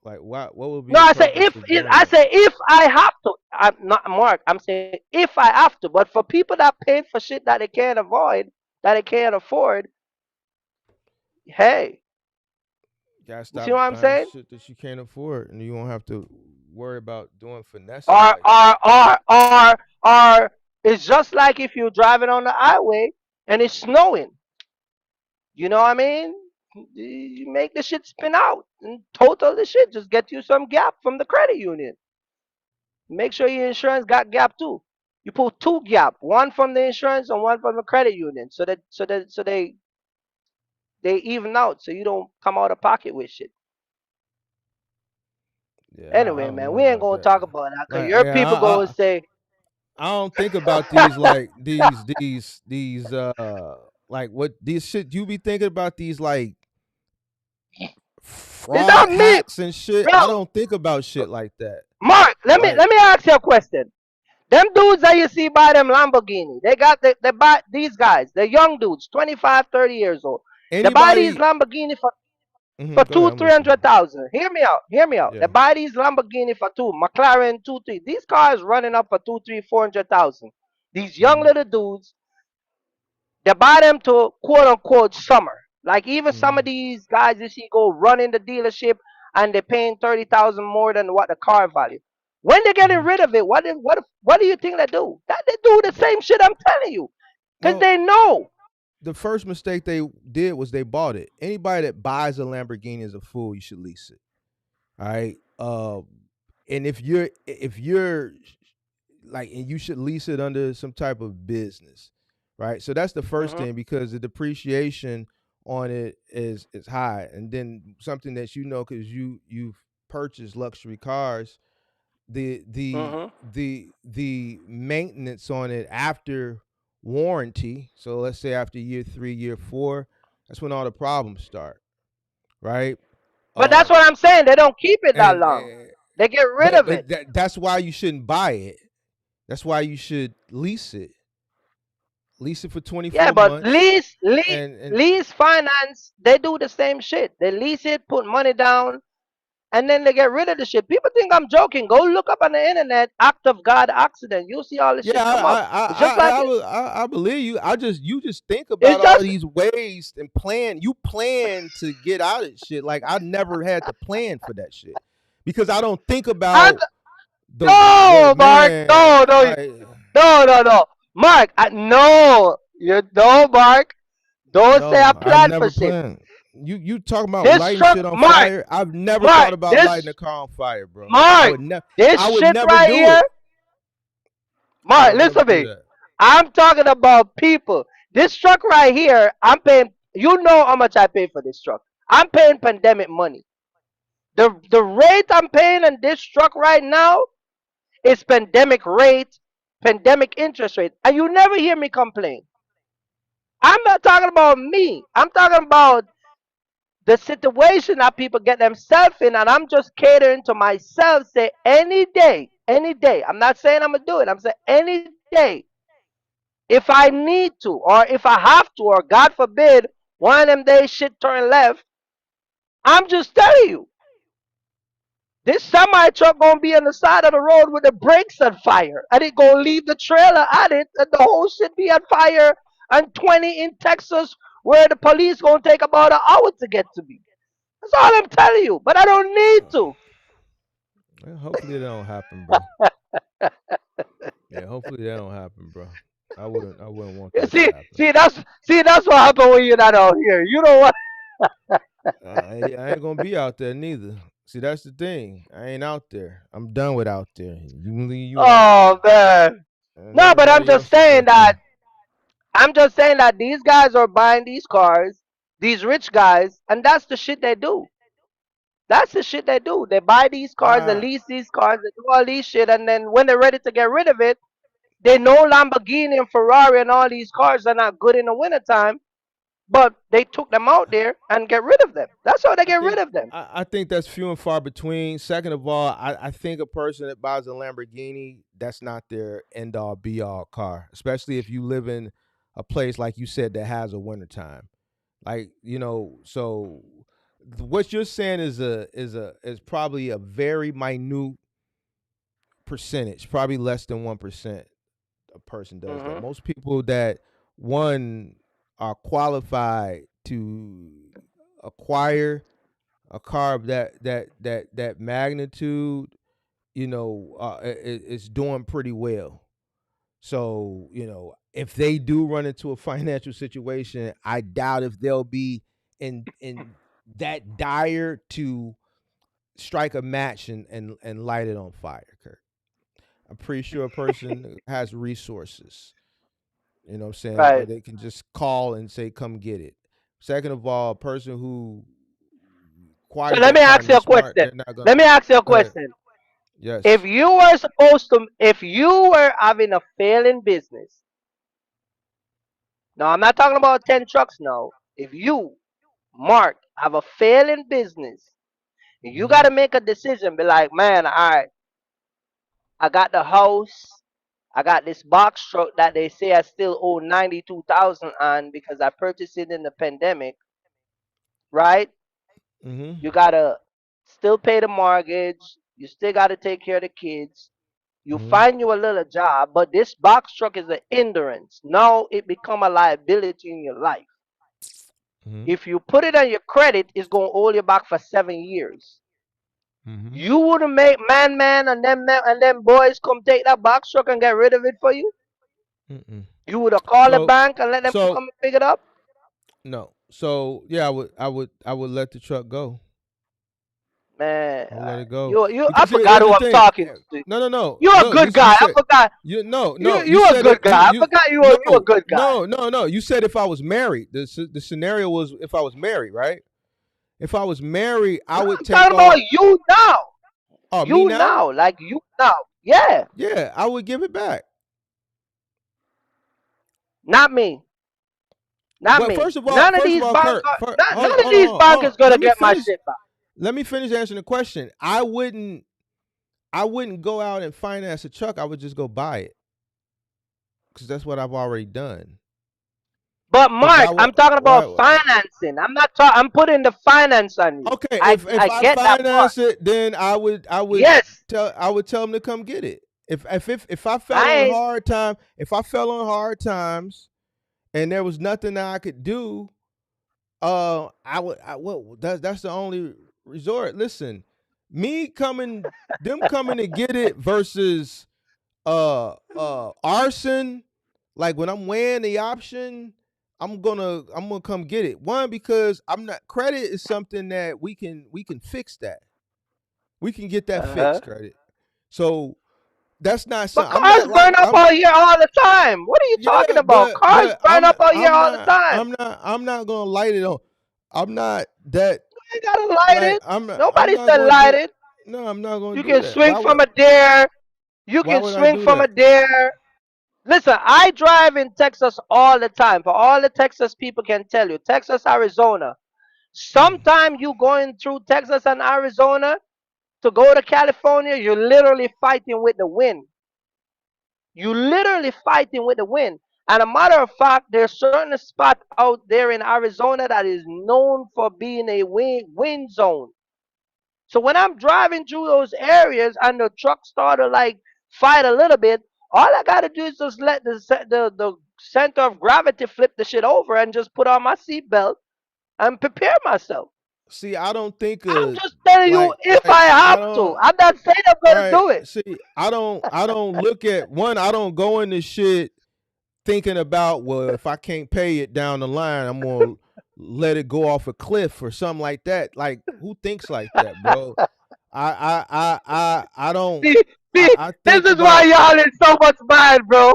Like why what would be No, the I say purpose if of it, doing I that? say if I have to. I'm not Mark. I'm saying if I have to. But for people that pay for shit that they can't avoid, that they can't afford, hey, You gotta you see stop what I'm buying saying? shit that you can't afford, and you won't have to worry about doing finessing Or like that. or or or it's just like if you're driving on the highway and it's snowing. You know what I mean? You make the shit spin out and total the shit. Just get you some gap from the credit union. Make sure your insurance got gap too. You put two gap, one from the insurance and one from the credit union, so they even out, so you don't come out of pocket with shit. Yeah, I Anyway, don't man, know we ain't about gonna that. talk about that because Like, your yeah, people gonna say, I don't think about these like these like what these shit you be thinking about these like "It's fraud not me, hacks and shit. bro." I don't think about shit like that. Mark, let me Like let me ask you a question. Them dudes that you see by them Lamborghini, they buy these guys, the young dudes, 25, 30 years old. They buy these anybody. Lamborghini for Go ahead, two, I'm three listening. hundred thousand. Hear me out. Hear me out. They Yeah. buy these Lamborghini for two, McLaren two, three. These cars running up for two, three, 400,000. These young Hmm. little dudes, they buy them to quote unquote summer. Like even some of Hmm. these guys you see go run in the dealership and they're paying 30,000 more than what the car value. When they're getting Hmm. rid of it, what do you think they do? That they do the same shit I'm telling you, cause Well, they know. the first mistake they did was they bought it. Anybody that buys a Lamborghini is a fool. You should lease it. All right. And if you're like, and you should lease it under some type of business, right? So that's the first Mhm. thing because the depreciation on it is high, and then something that because you've purchased luxury cars, the the Mhm. the maintenance on it after warranty. So let's say after year 3, year 4, that's when all the problems start, right? But that's Uh, what I'm saying. They don't keep it that and long. They get rid but of it. that's why you shouldn't buy it. That's why you should lease it. Lease it for Yeah, 24 but months, lease and lease finance, they do the same shit. They lease it, put money down, and then they get rid of the shit. People think I'm joking. Go look up on the internet, act of God accident. You'll see all this yeah, shit come up. It's just like I believe you. You just think it's about all just these ways and plan. You plan to get out of shit. Like I never had to plan for that shit because I don't think I, about the no, Mark. man. No, no, Like no, no, no. Mark, no. You no, Mark. Don't say I no, I plan for never shit. planned. You talking about This lighting truck, shit on Mark, fire? I've never thought Mark, about lighting a this car on fire, bro. Mark, this I would shit never right do here. it. I Mark, would never listen to do me. that. I'm talking about people. This truck right here, I'm paying. You know how much I pay for this truck. I'm paying pandemic money. The rate I'm paying on this truck right now is pandemic rate, pandemic interest rate, and you never hear me complain. I'm not talking about me. I'm talking about the situation that people get themselves in, and I'm just catering to myself. Say any day. I'm not saying I'm gonna do it. I'm saying any day, if I need to, or if I have to, or God forbid, one of them days shit turn left. I'm just telling you, this semi truck gonna be on the side of the road with the brakes on fire, and it gonna leave the trailer at it, and the whole shit be on fire. And 20 in Texas, where the police gonna take about an hour to get to me. That's all I'm telling you. But I don't need to. Well, hopefully that don't happen, bro. Yeah, hopefully that don't happen, bro. I wouldn't want that to See, happen. that's what happened when you're not out here. You know what? I ain't gonna be out there neither. See, that's the thing. I ain't out there. I'm done with out there. You can leave you out Oh there, man. and No, but everybody else is okay. I'm just saying that these guys are buying these cars, these rich guys, and that's the shit they do. That's the shit they do. They buy these cars, they I lease these cars, they do all these shit, and then when they're ready to get rid of it, they know Lamborghini and Ferrari and all these cars are not good in the wintertime. but they took them out there and get rid of them. That's how they I get rid think of them. I think that's few and far between. Second of all, I think a person that buys a Lamborghini, that's not their end all be all car, especially if you live in a place like you said that has a wintertime. Like, so what you're saying is probably a very minute percentage, probably less than 1% a person does that. Hmm. Most people that one are qualified to acquire a car of that magnitude, it's doing pretty well. So, if they do run into a financial situation, I doubt if they'll be in that dire to strike a match and light it on fire, Kurt. I'm pretty sure a person has resources, you know what I'm saying, where Right. they can just call and say, come get it. Second of all, a person who So acquires let that me car ask and you they're a smart, question. they're not gonna. Let me ask you a Go ahead. question. Yes. If you were having a failing business, now I'm not talking about 10 trucks now. If you, Mark, have a failing business, you got Mm-hmm. to make a decision. Be like, man, all right, I got the house. I got this box truck that they say I still owe 92,000 on because I purchased it in the pandemic, right? Mm-hmm. You got to still pay the mortgage. You still got to take care of the kids. You Mm-hmm. find you a little job, but this box truck is an hindrance. Now it become a liability in your life. Mm-hmm. If you put it on your credit, it's gonna hold you back for 7 years. Mm-hmm. You wouldn't make and them boys come take that box truck and get rid of it for you. Mm-mm. You would have called the So bank and let them so come and pick it up. no. So yeah, I would let the truck go. Man, I would let it go you I because forgot here's who the I'm thing. talking to. No, no, no. You're a Look, good you guy. I said forgot. you no You no. You you a said good it. guy. I You forgot you a no good guy. no. You said if I was married. The scenario was if I was married, right? If I was married, I No, would I'm take talking about off. you now. Oh, me You now? now, like you now. Yeah, Yeah, I would give it back. not me. Not Well, me. first of all, Kurt, hold None on, of these hold on. bankers gonna get my shit back. Let me finish answering the question. I wouldn't go out and finance a truck. I would just go buy it because that's what I've already done. But Because Mark, I'm talking about financing. I'm not talking. I'm putting the finance on you. okay, if I I get that part. finance it, then Yes, I would tell them to come get it. If I fell I on ain't. hard time, if I fell on hard times and there was nothing that I could do, I would. Well, that's the only resort. Listen, them coming to get it versus arson. Like when I'm weighing the option, I'm gonna come get it. One, because I'm not credit is something that we can fix that. We can get that Uh-huh. fixed, credit. So that's not But something I'm cars not like burn up I'm out here all the time. What are you talking yeah, about? Cars but burn up out here all the time. I'm not gonna light it on. I'm not that You ain't gotta light like it. I'm Nobody not said gonna light do it. no, I'm not gonna You do can that. swing from a dare. You Why can would I swing do from a that? dare. Listen, I drive in Texas all the time. For all the Texas people can tell you, Texas, Arizona. Sometimes you going through Texas and Arizona to go to California, you're literally fighting with the wind. You literally fighting with the wind. And a matter of fact, there's certain spot out there in Arizona that is known for being a wind zone. So when I'm driving through those areas and the truck start to like fight a little bit, all I gotta do is just let the center of gravity flip the shit over and just put on my seatbelt and prepare myself. See, I don't think I'm just telling you if I I have to. don't I'm not saying I'm gonna right. do it. See, I don't look at one, I don't go into shit thinking about, well, if I can't pay it down the line, I'm gonna let it go off a cliff or something like that. Like who thinks like that, bro? I don't See, see, I this think is why about y'all in so much bind, bro.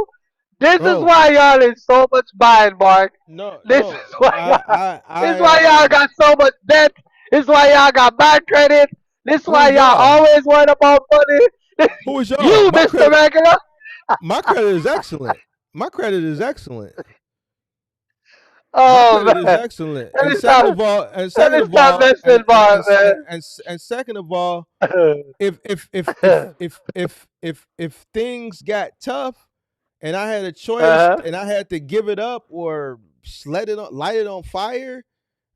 This is bro. why y'all in so much bind, Mark. No, This is no. why y'all. This is I why y'all got so much debt. This is why y'all got bad credit. This is who why is y'all y'all? always worried about money. Who is y'all? You, Mister Regular. My credit is excellent. My credit is excellent. My Oh credit is man, excellent. let And me second stop. of all, and Let second me of stop all, messing, Mark, man. and second of all, if things got tough and I had a choice Uh-huh. and I had to give it up or light it on fire,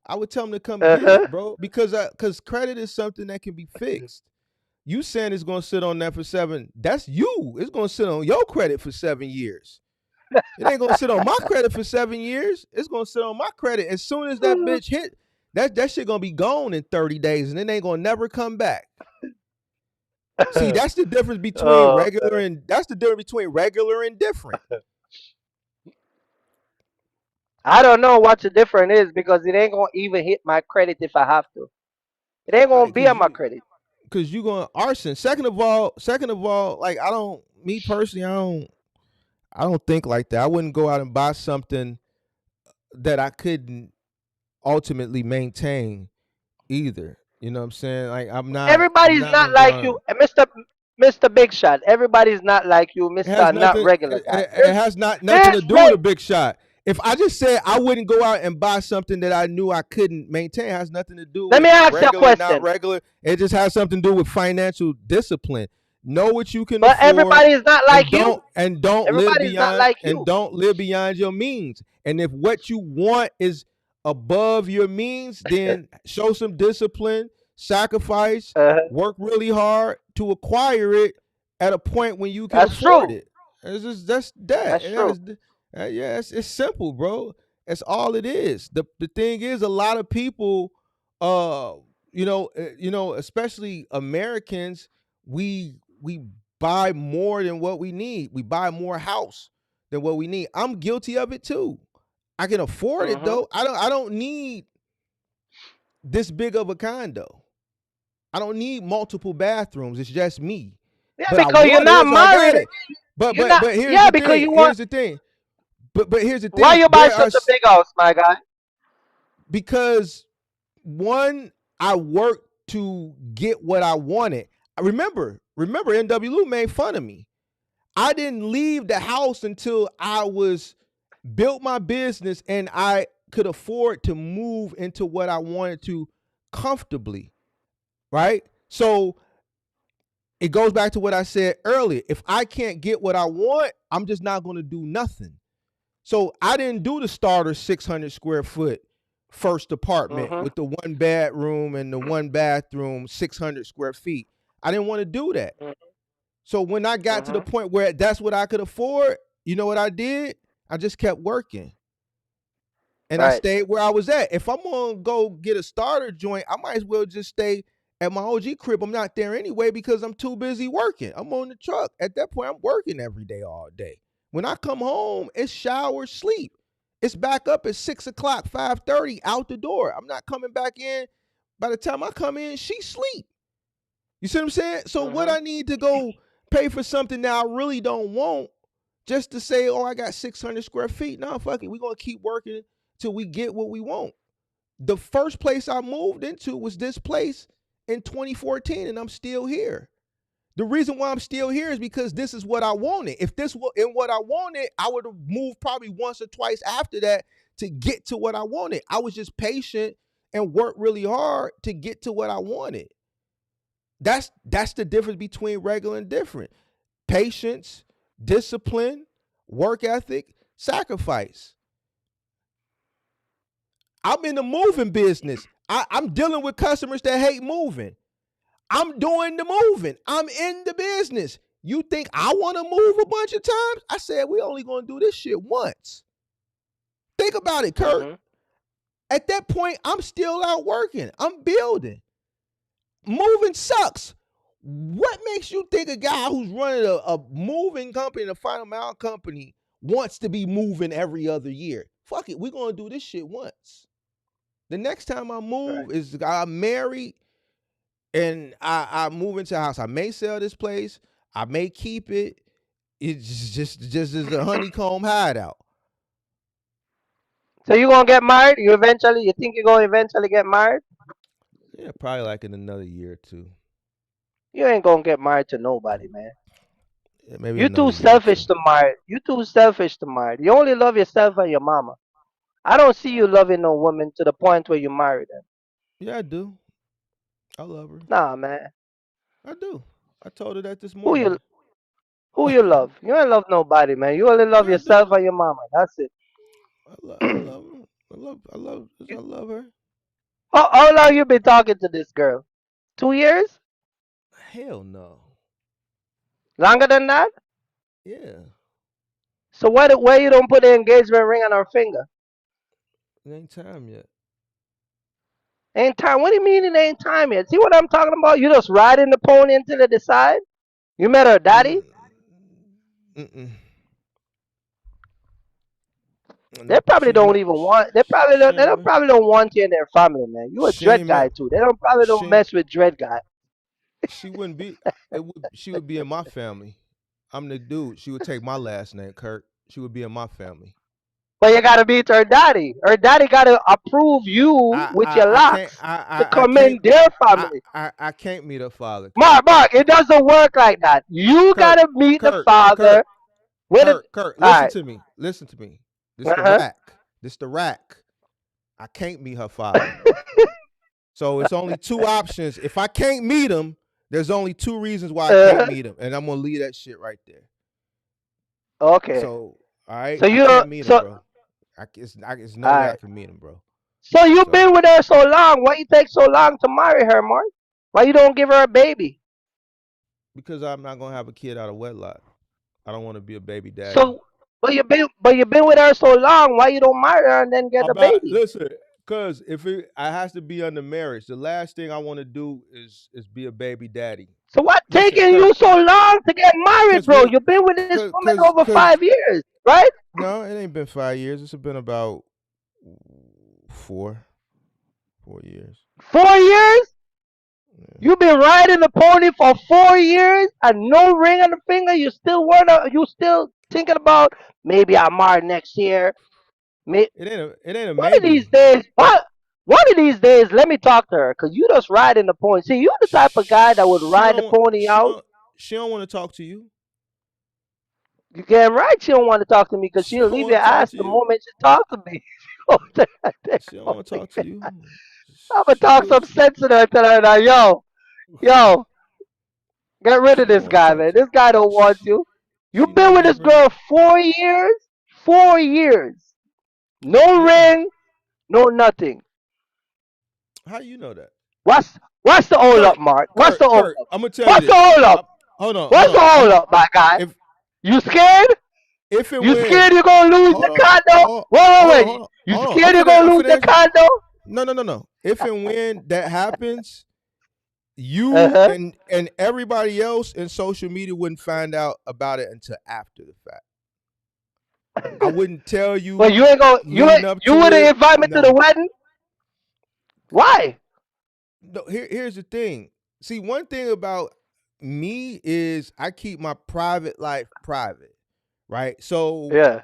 I would tell them to come get Uh-huh. it, bro. Because credit is something that can be fixed. You saying it's gonna sit on that for 7? That's you. It's gonna sit on your credit for 7 years. It ain't gonna sit on my credit for 7 years. It's gonna sit on my credit as soon as that bitch hit. That shit gonna be gone in 30 days, and it ain't gonna never come back. See, that's the difference between Oh regular and different. I don't know what the difference is because it ain't gonna even hit my credit if I have to. It ain't gonna Right, be on my credit. cause you going arson. Second of all, like me personally, I don't think like that. I wouldn't go out and buy something that I couldn't ultimately maintain either. You know what I'm saying? Like I'm Everybody's not not gonna go like out. you, Mr. Big Shot. Everybody's not like you, It has Mr. Not nothing. regular guy. It has nothing to This do with a make big shot. If I just said I wouldn't go out and buy something that I knew I couldn't maintain, it has nothing to do let with me ask you a regular, not question. regular. It just has something to do with financial discipline. Know what you can But afford, everybody's not like you. Everybody's not like you. don't live beyond your means. And if what you want is above your means, then show some discipline, sacrifice, Uh, work really hard to acquire it at a point when you can that's afford true. it. It's just that's that. That's true. Yeah, it's simple, bro. That's all it is. The thing is, a lot of people, uh, especially Americans, we buy more than what we need. We buy more house than what we need. I'm guilty of it too. I can afford it Hmm. though. I don't need this big of a condo. I don't need multiple bathrooms. It's just me. Yeah, But I because you're want not it, so I got married. it. But You're but not. but here's Yeah, the because thing. you want. Here's the thing. But here's the Why thing. you buy such a big house, my guy? Because one, I worked to get what I wanted. I remember NW made fun of me. I didn't leave the house until I was built my business and I could afford to move into what I wanted to comfortably, right? So it goes back to what I said earlier. If I can't get what I want, I'm just not going to do nothing. So I didn't do the starter 600 square foot first apartment Hmm. with the one bedroom and the one bathroom, 600 square feet. I didn't want to do that. So when I got to the Hmm. point where that's what I could afford, you know what I did? I just kept working and I Right. stayed where I was at. If I'm gonna go get a starter joint, I might as well just stay at my OG crib. I'm not there anyway because I'm too busy working. I'm on the truck. At that point, I'm working every day, all day. When I come home, it's shower, sleep. It's back up at 6 o'clock, 5:30, out the door. I'm not coming back in. By the time I come in, she sleep. You see what I'm saying? So what Hmm. I need to go pay for something that I really don't want just to say, oh, I got 600 square feet. No, fuck it. We're going to keep working till we get what we want. The first place I moved into was this place in 2014, and I'm still here. The reason why I'm still here is because this is what I wanted. If this was in what I wanted, I would have moved probably once or twice after that to get to what I wanted. I was just patient and worked really hard to get to what I wanted. That's the difference between regular and different. Patience, discipline, work ethic, sacrifice. I'm in the moving business. I'm dealing with customers that hate moving. I'm doing the moving. I'm in the business. You think I want to move a bunch of times? I said we only gonna do this shit once. Think about it, Kirk. Hmm. At that point, I'm still out working. I'm building. Moving sucks. What makes you think a guy who's running a moving company, a final mile company, wants to be moving every other year? Fuck it, we're gonna do this shit once. The next time I Right. move is I'm married and I move into a house. I may sell this place. I may keep it. It's just as a honeycomb hideout. So you gonna get married? You think you're gonna eventually get married? Yeah, probably like in another year or two. You ain't gonna get married to nobody, man. Yeah, maybe You another too year or two. selfish to marry. You too selfish to marry. You only love yourself and your mama. I don't see you loving no woman to the point where you marry them. Yeah, I do. I love her. Nah, man. I do. I told her that this Who morning. you who you love? You ain't love nobody, man. You only love Yeah, I yourself do. and your mama. That's it. I love her. I love her. How long you been talking to this girl? 2 years? Hell no. Longer than that? Yeah. So why you don't put the engagement ring on her finger? It ain't time yet. Ain't time. What do you mean it ain't time yet? See what I'm talking about? You just riding the pony until they decide? You met her daddy? Mm-mm. They Nope. probably don't even want. They probably don't. She They ain't don't met. probably don't want you in their family, man. You a She dread ain't guy met. too. They don't probably don't She mess with dread guy. she wouldn't be. It would. She would be in my family. I'm the dude. She would take my last name, Kirk. She would be in my family. But you gotta meet her daddy. Her daddy gotta approve you with your I can't. locks to I come can't. in their family. I can't meet her father, Kirk. Mark, it doesn't work like that. You Kirk, gotta meet the Kirk, father Kirk, with it. Kirk. All Listen right. to me. Listen to me. This the Uh rack. This the rack. I can't meet her father. So it's only two options. If I can't meet him, there's only two reasons why I can't huh. meet him, and I'm gonna leave that shit right there. Okay. So, all right, So I you can't don't. meet him, So bro. It's no all way I right. can meet him, bro. So you've So been with her so long. Why you take so long to marry her, Mark? Why you don't give her a baby? because I'm not gonna have a kid out of wedlock, I don't want to be a baby daddy. So, but you been with her so long. Why you don't marry her and then get a I'm not baby? listen, cause if I has to be under marriage, the last thing I want to do is be a baby daddy. So what Listen, taking Kirk, you so long to get married, cause bro? we, You've been with this woman over cause 5 years, right? no, it ain't been 5 years. It's been about four, 4 years. 4 years? Yeah. You've been riding the pony for 4 years and no ring on the finger. You still thinking about maybe I marry next year. May, It ain't a one of these maybe. days, one of these days, let me talk to her because you just riding the pony. See, you're the type of guy that would She ride the don't. pony out. She don't want to talk to you. You damn right she don't want to talk to me because She she'll don't leave your want to talk ass to the you. moment she talk to me. Oh, She don't want to talk to you. I'm gonna She talk some wish sense to her and tell her now, yo, get rid of she don't this want to guy, talk man. to you. This guy don't want She you. she You've been not with this even. girl 4 years, 4 years. No Yeah. ring, no nothing. How you know that? What's the hold up, Kirk, Mark? What's the hold Kirk. up? I'm gonna tell you What's the this. hold up? Hold on, hold What's the on. hold up, my guy? If You scared? if and You when. scared you're gonna lose Hold your on. condo? Hold, Wait. You hold on. scared you're gonna I'm lose finna your answer. condo? No. If and when that happens, Uh you huh. and everybody else in social media wouldn't find out about it until after the fact. I wouldn't tell Well, you you ain't gonna leading up you to wouldn't it. invite me to the No. wedding? Why? No, here's the thing. See, one thing about me is I keep my private life private, right? So Yeah.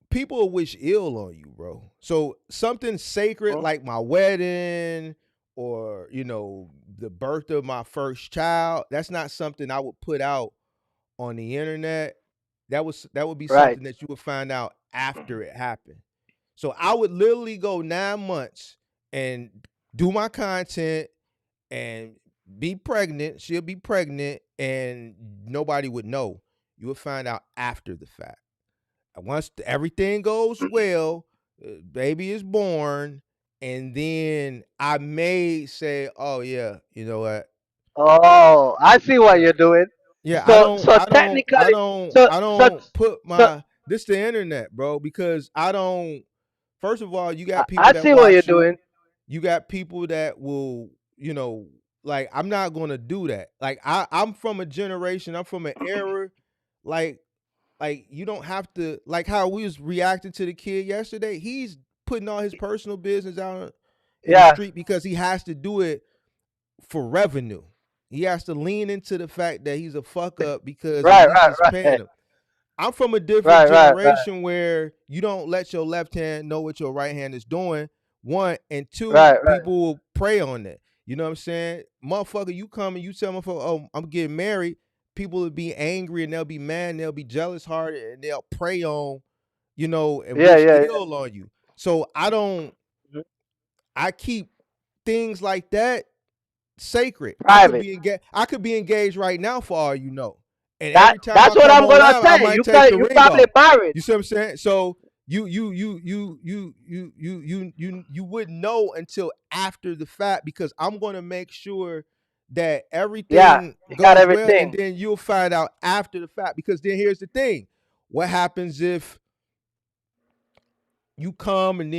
people will wish ill on you, bro. So something sacred Hmm? like my wedding or, the birth of my first child, that's not something I would put out on the internet. That would be Right. something that you would find out after it happened. So I would literally go 9 months and do my content and be pregnant. She'll be pregnant and nobody would know. You would find out after the fact. And once everything goes well, baby is born, and then I may say, "Oh yeah, you know what? Oh, I see what Yeah, you're doing. yeah, So technically, so I so don't put so this the internet, bro, because I don't. First of all, you I, got people I that see what you're watch you. doing. You got people that will, like I'm not gonna do that. Like I'm from a generation, I'm from an era, like you don't have to like how we was reacting to the kid yesterday. He's putting all his personal business out in the Yeah. street because he has to do it for revenue. He has to lean into the fact that he's a fuck up because at Right. least Right. it's paying Right. him. I'm from a different Right. Right. Right. generation where you don't let your left hand know what your right hand is doing. One and two, Right. Right. people will prey on that. You know what I'm saying? Motherfucker, you come and you tell motherfucker, oh, I'm getting married. people will be angry and they'll be mad and they'll be jealous hearted and they'll prey on, and Yeah, wish yeah, ill on you. So Mhm. I keep things like that sacred. Private. I could be engaged right now for all you know. And every time I That's what come I'm on gonna live, I say. might take the You ring probably off. married. You see what I'm saying? So you wouldn't know until after the fact, because I'm gonna make sure that Yeah, everything you got goes well, and everything. then you'll find out after the fact. Because then here's the thing: what happens if you come and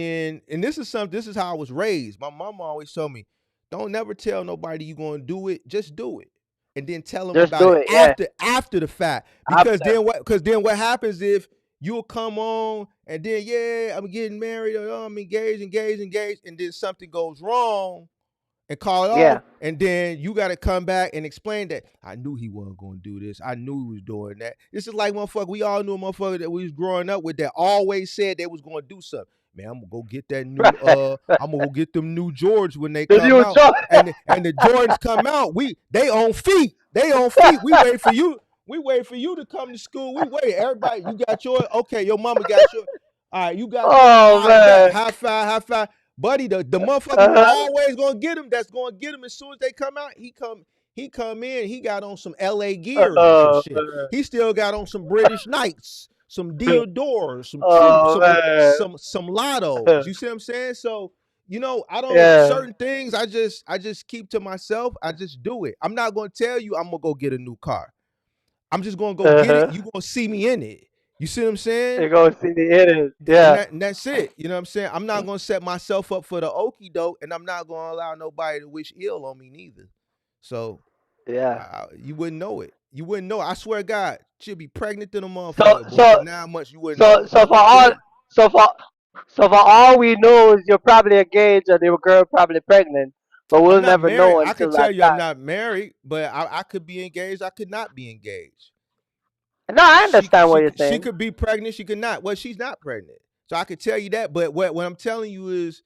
this is how I was raised. My mama always told me, don't never tell nobody you're gonna do it, just do it. And then tell them Just about do it it. Yeah. after the fact. After. Because then what happens if you'll come on and then, yeah, I'm getting married, or I'm engaged, and then something goes wrong and call it Yeah. off, and then you got to come back and explain that I knew he wasn't going to do this. I knew he was doing that. This is like, motherfucker, we all knew a motherfucker that we was growing up with that always said they was going to do something. Man, I'm gonna go get that new I'm gonna go get them new Jordans when they The come new out. job. And the Jordans come out. They on feet. We wait for you. We wait for you to come to school. We wait. Everybody, you got yours. Okay, your mama got yours. All right, you got yours. Oh All right, man. high five. Buddy, the motherfucker who Uh-huh. always gonna get him, that's gonna get him as soon as they come out. He come in, he got on some LA Gears and some shit. Man. He still got on some British Knights, some Diodors, some Oh man. some Lottos. You see what I'm saying? So, I don't Yeah. certain things I just keep to myself. I just do it. I'm not gonna tell you I'm gonna go get a new car. I'm just gonna go get it. You gonna see me in it. You see what I'm saying? You gonna see the edit. Yeah. And that's it. You know what I'm saying? I'm not gonna set myself up for the okie doke, and I'm not gonna allow nobody to wish ill on me neither. So Yeah. you wouldn't know it. You wouldn't know. I swear to God, she'll be pregnant to the So motherfucker. Boy, so for 9 months, you wouldn't know. so for all so for so for all we know is you're probably engaged and your girl probably pregnant, but I'm we'll not never married. know I could until tell that you I'm time. not married, but I could be engaged. I could not be engaged. No, I She understand what you're she saying. could be pregnant. She could not. Well, she's not pregnant, so I could tell you that. But what I'm telling you is,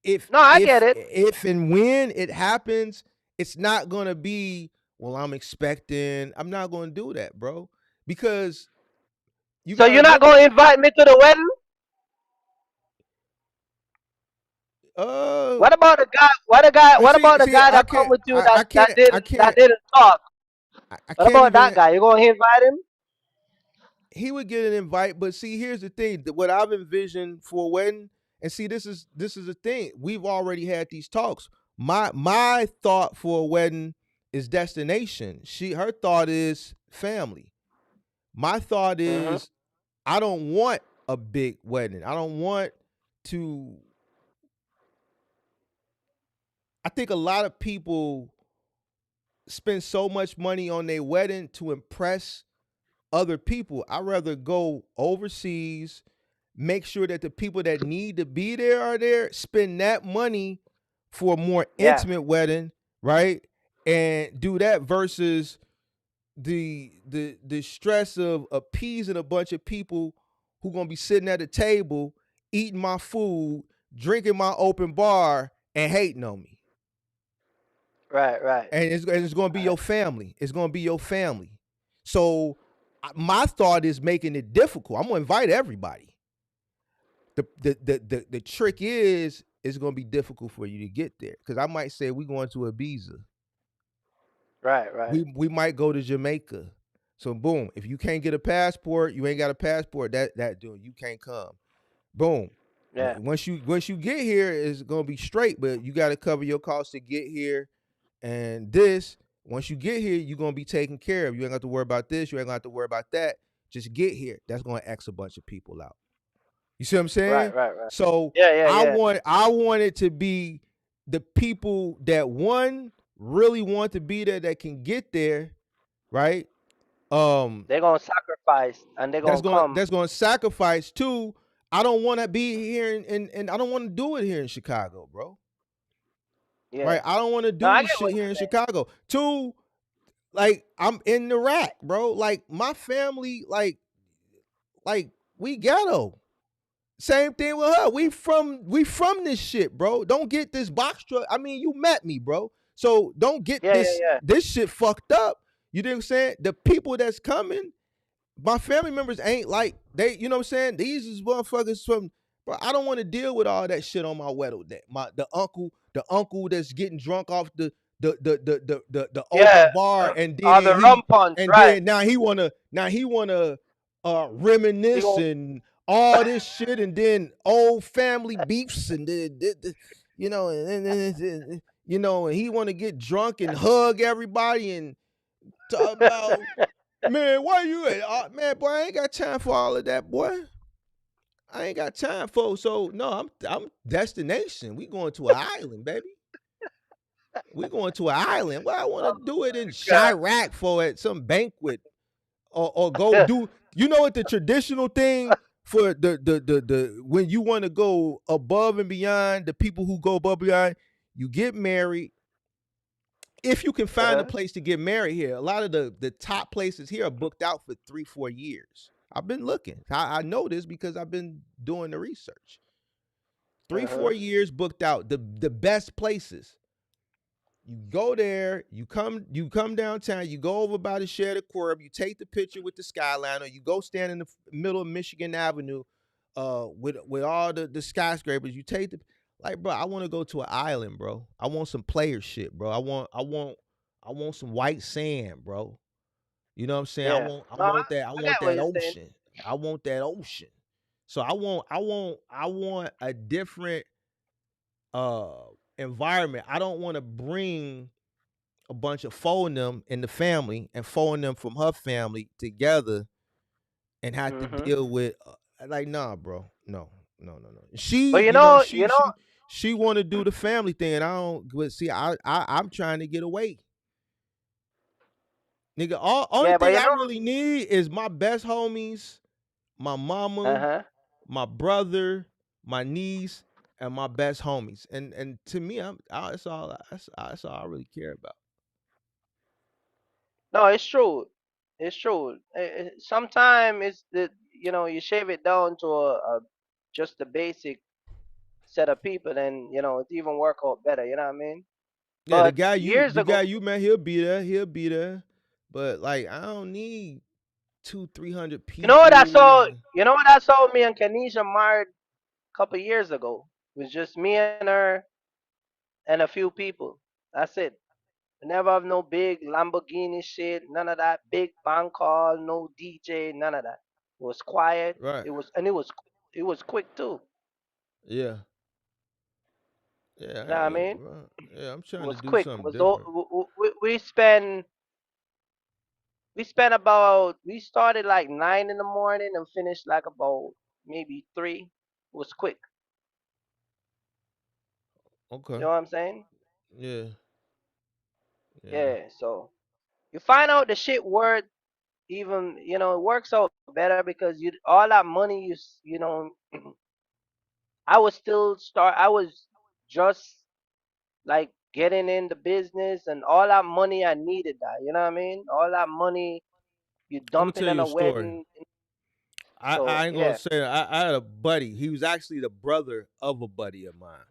if No, I get it. if and when it happens, it's not gonna be, well, I'm expecting. I'm not gonna do that, bro, because you So gotta you're not remember. gonna invite me to the wedding? Uh, What about the guy? What about the see, guy I that come can't, with you I that can't, didn't talk? I What can't about that even. guy? You gonna invite him? He would get an invite, but see, here's the thing: what I've envisioned for a wedding, and see, this is the thing. We've already had these talks. My thought for a wedding is destination. Her thought is family. My thought Mm-hmm. is, I don't want a big wedding. I don't want to. I think a lot of people spend so much money on their wedding to impress other people. I'd rather go overseas, make sure that the people that need to be there are there, spend that money for a more Yeah. intimate wedding, right? And do that versus the stress of appeasing a bunch of people who gonna be sitting at a table, eating my food, drinking my open bar, and hating on me. Right. And it's gonna be your family. It's gonna be your family. So my thought is making it difficult. I'm gonna invite everybody. The trick is it's gonna be difficult for you to get there, because I might say we going to Ibiza. Right. We might go to Jamaica. So boom, if you can't get a passport, you ain't got a passport. That dude, you can't come. Boom. Yeah. Once you get here, it's gonna be straight, but you got to cover your costs to get here. And once you get here, you're gonna be taken care of. You ain't got to worry about this. You ain't gonna have to worry about that. Just get here. That's gonna X a bunch of people out. You see what I'm saying? Right. So Yeah. I want it to be the people that really want to be there, that can get there, right? They're gonna sacrifice and they're gonna come. That's gonna sacrifice. Two, I don't want to be here and I don't want to do it here in Chicago, bro. Yeah. Right? I don't want to do No, I this get shit what here you're in saying. Chicago. Two, like, I'm in the rack, bro. Like, my family, like we ghetto. Same thing with her. We from this shit, bro. Don't get this box truck. I mean, you met me, bro. So don't get Yeah. this shit fucked up. You know what I'm saying? The people that's coming, my family members ain't like they. You know what I'm saying? These is motherfuckers from. Bro, I don't want to deal with all that shit on my wedding day. The uncle that's getting drunk off the open Yeah. bar, and Or the rum punch, right? then now he wanna reminisce He and all this shit, and then old family beefs, and you know, and he want to get drunk and hug everybody and talk about, man, why you at? Man, boy, I ain't got time for all of that, boy. I ain't got time for. So no, I'm destination. We going to an island, baby. We going to an island. Well, I want to do it in God. Chirac for at some banquet, or go do. You know what the traditional thing for the when you want to go above and beyond, the people who go above and beyond, you get married. If you can find a place to get married here, a lot of the top places here are booked out for 3-4 years. I've been looking. I know this because I've been doing the research. 3-4 years booked out. The best places. You go there, you come downtown, you go over by the Sheridan Curb, you take the picture with the skyline, or you go stand in the middle of Michigan Avenue with all the skyscrapers. You take the, like, bro, I want to go to an island, bro. I want some player shit, bro. I want some white sand, bro. You know what I'm saying? Yeah. I No, want that I get what you're saying. ocean. I want that ocean. So I want a different environment. I don't want to bring a bunch of four of them in the family and four of them from her family together and have to deal with like, nah, bro. No. She, But she want to do the family thing, and I don't. But see, I'm trying to get away. Nigga, only yeah, but thing I really need is my best homies, my mama, my brother, my niece, and my best homies. And to me, that's all I really care about. no, it's true. It's true. Sometimes it's you shave it down to a just the basic set of people, and it even work out better. You know what I mean? Yeah, But years the ago, guy you met, he'll be there. But like, I don't need 200-300 you know what I people. saw? You know what I saw? Me and Kanisha married a couple years ago. It was just me and her and a few people. That's it. We never have no big Lamborghini shit, none of that big band call, no DJ, none of that. It was quiet. Right. It was quick too. Yeah. Yeah, You know what I mean? yeah, I'm It trying to was do quick. It something was different. we started like 9 in the morning and finished like about maybe 3. It was quick. You Okay. know what I'm saying? Yeah. Yeah. Yeah. So you find out the shit worth even it works out better because you all that money I was just like getting in the business, and all that money I needed that. You know what I mean? All that money you I'm gonna dumping tell in you a a story. wedding. I So ain't gonna yeah. say it. I had a buddy. He was actually the brother of a buddy of mine.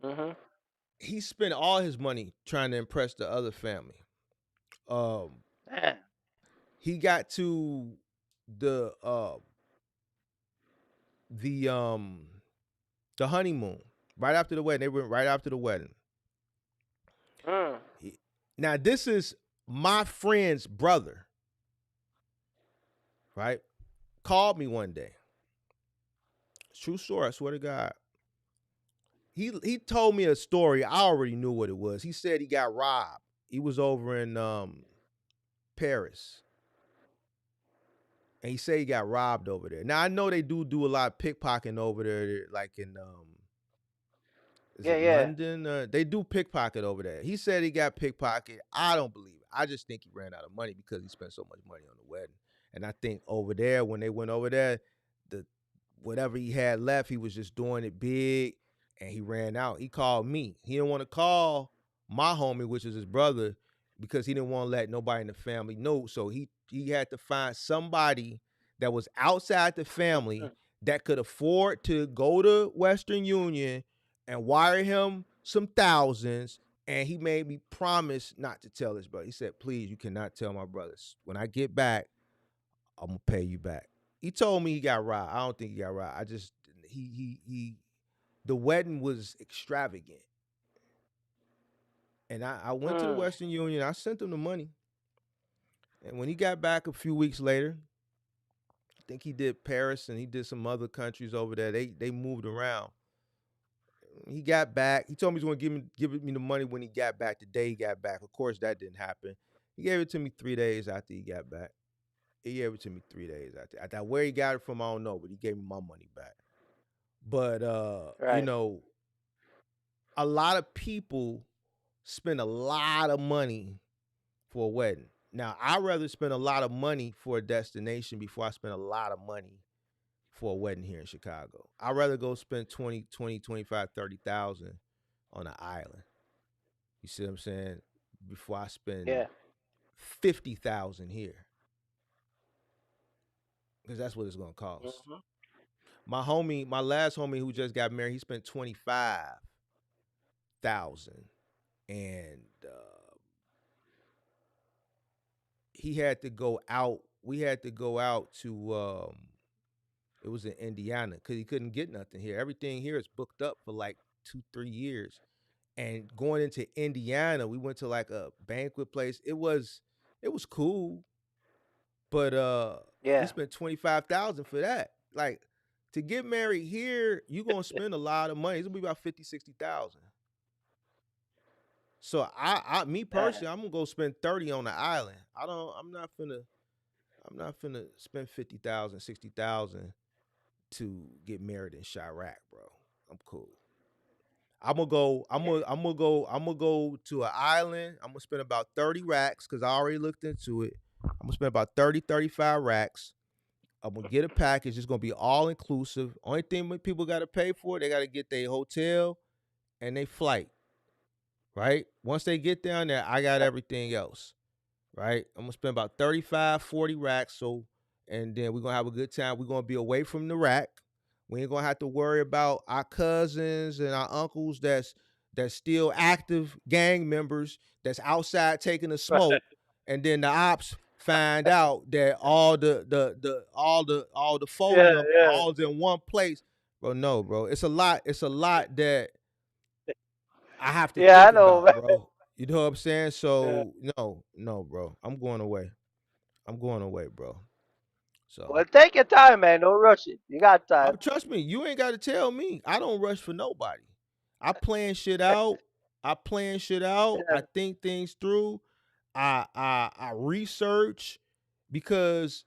Mhm. He spent all his money trying to impress the other family. Um, Man. he got to the the um the honeymoon right after the wedding. They went right after the wedding. Mm. Now this is my friend's brother, right? Called me one day. True story, I swear to God. He told me a story. I already knew what it was. He said he got robbed. He was over in Paris. And he said he got robbed over there. Now I know they do a lot of pickpocketing over there, like in is Yeah, it yeah. London? They do pickpocket over there. He said he got pickpocket. I don't believe it. I just think he ran out of money because he spent so much money on the wedding. And I think over there, when they went over there, the whatever he had left, he was just doing it big, and he ran out. He called me. He didn't want to call my homie, which is his brother, because he didn't want to let nobody in the family know. So he had to find somebody that was outside the family that could afford to go to Western Union and wire him some thousands And he made me promise not to tell his brother. He said, "Please, you cannot tell my brothers. When I get back, I'm gonna pay you back." He told me he got robbed. I don't think he got robbed. I just he the wedding was extravagant. And I went to the Mm. Western Union. I sent him the money. And when he got back a few weeks later, I think he did Paris and he did some other countries over there. They moved around. He got back. He told me he was going to give me the money when he got back. The day he got back. Of course, that didn't happen. He gave it to me 3 days after he got back. He gave it to me 3 days after. Where he got it from, I don't know, but he gave me my money back. But Right. a lot of people spend a lot of money for a wedding. Now, I'd rather spend a lot of money for a destination before I spend a lot of money for a wedding here in Chicago. I'd rather go spend 20, 25, 30,000 on an island. You see what I'm saying? Before I spend Yeah. 50,000 here. Because that's what it's gonna cost. Hmm. My last homie who just got married, he spent 25,000. And he had to go out. We had to go out to it was in Indiana because he couldn't get nothing here. Everything here is booked up for like 2, 3 years. And going into Indiana, we went to like a banquet place. It was cool, but he Yeah. spent 25,000 for that. Like to get married here, you gonna spend a lot of money. It's gonna be about 50, 60,000. So me Yeah. personally, I'm gonna go spend 30 on the island. I'm not finna spend 50,000, 60,000 to get married in Chirac, bro. I'm cool. Yeah. I'm gonna go to an island. I'm gonna spend about 30 racks because I already looked into it. I'm gonna spend about 30, 35 racks. I'm gonna get a package. It's gonna be all inclusive. Only thing people gotta pay for, they gotta get their hotel and their flight. Right? Once they get down there, I got everything else. Right? I'm gonna spend about 35, 40 racks. So, and then we're gonna have a good time. We're gonna be away from the rack. We ain't gonna have to worry about our cousins and our uncles that's still active gang members that's outside taking a Right. smoke, and then the ops find out that all the phone Yeah. number Yeah. all's in one place. Bro, no, bro. It's a lot. It's a lot that I have to Yeah. I think know, about, man. bro. You know what I'm saying? Yeah. So no, no, bro. I'm going away. I'm going away, bro. So Well, take your time, man. Don't rush it. You got time. trust me, you ain't got to tell me. I don't rush for nobody. I plan shit out. I plan shit out. Yeah. I think things through. I research because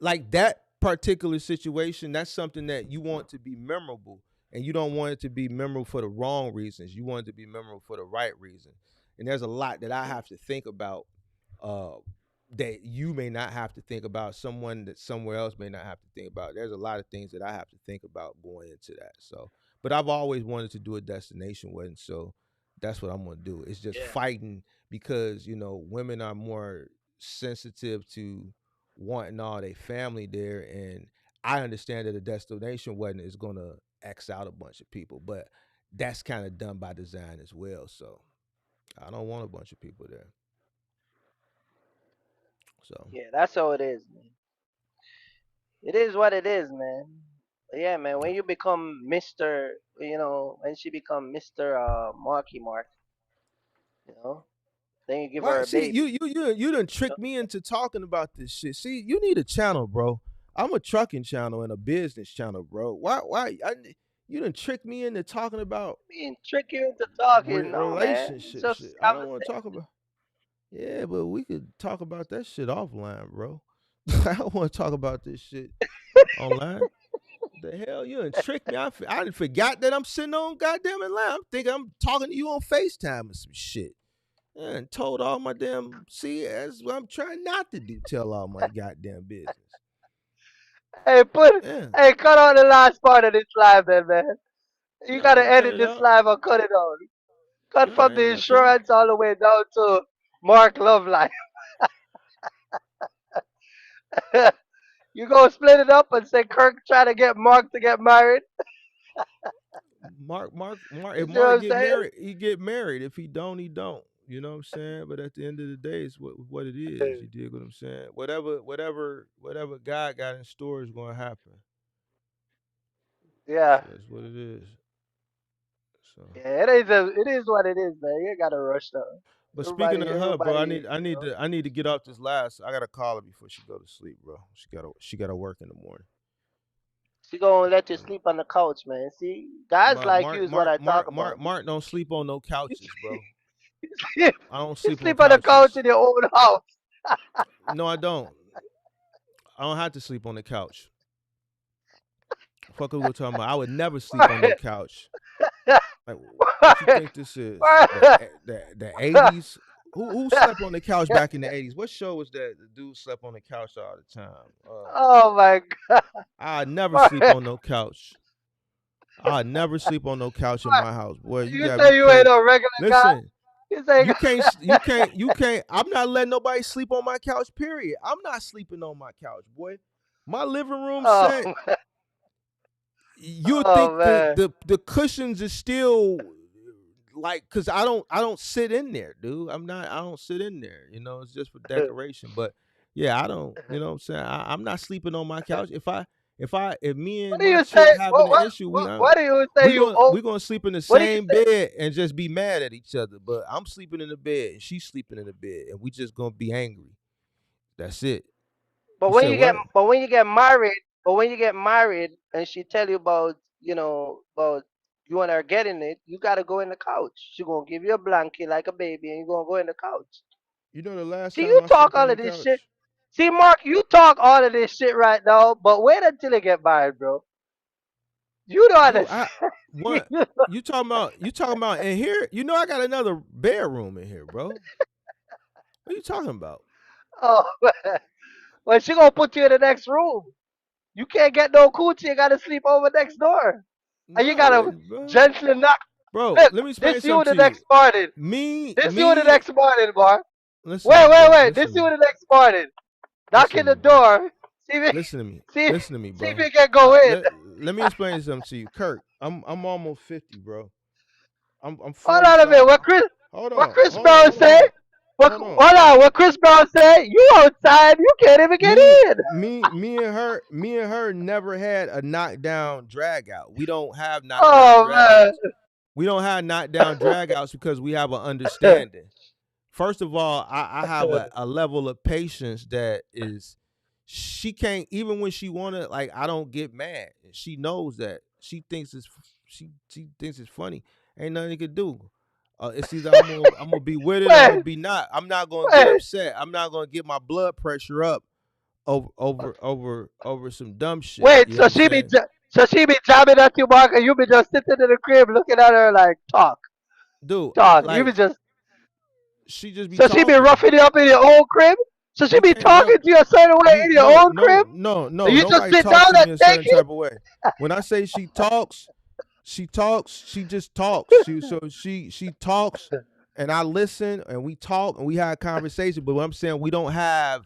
like that particular situation, that's something that you want to be memorable, and you don't want it to be memorable for the wrong reasons. You want it to be memorable for the right reason. And there's a lot that I have to think about uh, that you may not have to think about. Someone that somewhere else may not have to think about. There's a lot of things that I have to think about going into that. So, but I've always wanted to do a destination wedding, so that's what I'm gonna do. It's just Yeah. fighting because women are more sensitive to wanting all their family there, and I understand that a destination wedding is gonna X out a bunch of people, but that's kind of done by design as well. So I don't want a bunch of people there. So Yeah. That's how it is, man. It is what it is, man. But yeah, man. When you become Mister, when she become Mister Marky Mark, you know, then you give her why? a See, you baby. you you you done You know? tricked me into talking about this shit. See, you need a channel, bro. I'm a trucking channel and a business channel, bro. You done tricked me into talking about Being tricky into talking, no, man. It's relationship just shit. I don't want to talk conversation. about. Yeah, but we could talk about that shit offline, bro. I don't want to talk about this shit online. The hell, you done tricked me. I done forgot that I'm sitting on goddamn line. I'm thinking I'm talking to you on FaceTime or some shit. And told all my damn, see, that's what I'm trying not to do. Tell all my goddamn business. Hey, Yeah, cut out the last part of this live, then, man. You I gotta ain't cut edit it this out. live or cut it out. Cut I from ain't the got to. insurance all the way down to Mark Love Life. You go split it up and say Kirk trying to get Mark to get married. If You know what Mark I'm get saying? married, he get married. If he don't, he don't. You know what I'm saying? But at the end of the day, it's what it is. You dig what I'm saying? Whatever God got in store is gonna happen. Yeah. So that's what it is. So, Yeah, it is what it is, man. You ain't gotta rush though. but speaking of her, bro, Everybody, I need to get off this last. I gotta call her before she go to sleep, bro. She gotta work in the morning. she gonna let you sleep on the couch, man. See, guys But like you is what I talk about. Mark don't sleep on no couches, bro. You I don't you sleep on sleep on the couch couches. in your own house. No, I don't. I don't have to sleep on the couch. Fuck what we're talking about. I would never sleep on no couch. Like, what you think this is? The 80s? Who slept on the couch back in the 80s? What show was that the dude slept on the couch all the time? Oh my god. I never sleep on no couch. I never sleep on no couch in my house. Boy, you You gotta be say you ain't crazy. a regular guy? Listen, You say you can't. I'm not letting nobody sleep on my couch. Period. I'm not sleeping on my couch, boy. My living room set. oh, You oh think man. the cushions is still like, cause I don't sit in there, dude. I don't sit in there. You know, it's just for decoration. But yeah, I don't. You know what I'm saying? I'm not sleeping on my couch. If me What and do my you chick say? having an issue, What do you say you own? we gonna sleep in the What do you same say? bed and just be mad at each other. But I'm sleeping in the bed and she's sleeping in the bed, and we just gonna be angry. That's it. But You said what? when you get married and she tell you about, about you and her getting it, you gotta go in the couch. She gonna give you a blanket like a baby and you gonna go in the couch. You know the last See, time you I talk slept on all the of this shit. couch? See, Mark, you talk all of this shit right now, but wait until you get married, bro. You don't Dude, understand. what you talking about in here? You know I got another bedroom in here, bro. What are you talking about? Oh, well, she gonna put you in the next room. You can't get no coochie. You gotta sleep over next door, and No, you I gotta wouldn't, bro. gently knock. Bro, Look, let me explain this you something the to you. next morning. Me, This you the me, next morning, boy. listen to Wait, me, wait, bro. wait. Listen This to you me. the next morning. Knock Listen in to the me, bro. door. See if Listen to me. see Listen to me, see if bro. you can go in. Let me explain something to you. Kirk, I'm almost 50, bro. I'm Hold on a 45. minute. What Chris Brown Hold say? on. What Hold on. hold on? What Chris Brown say? You outside? You can't even get in. Me and her never had a knockdown drag out. We don't have knockdown Oh drag man. outs. We don't have knockdown drag outs because we have an understanding. First of all, I have a level of patience that is, she can't, even when she wanna, like, I don't get mad. She knows that. She thinks it's funny. Ain't nothing you can do. It's either I'm gonna be with it or I'm wait, gonna be not. I'm not gonna get wait, upset. I'm not gonna get my blood pressure up over some dumb shit. wait. You know what I'm saying? So she be jamming at you, Mark, and you be just sitting in the crib looking at her like talk, Dude, talk. You be like, just she just be so she be talking. roughing you up in your own crib. So she You be can't rough talking to you a certain way in your own crib, and you just nobody sit talks down to and me a take certain it. type of way. When I say she talks, she just talks. She talks and I listen and we talk and we have conversation. But what I'm saying, we don't have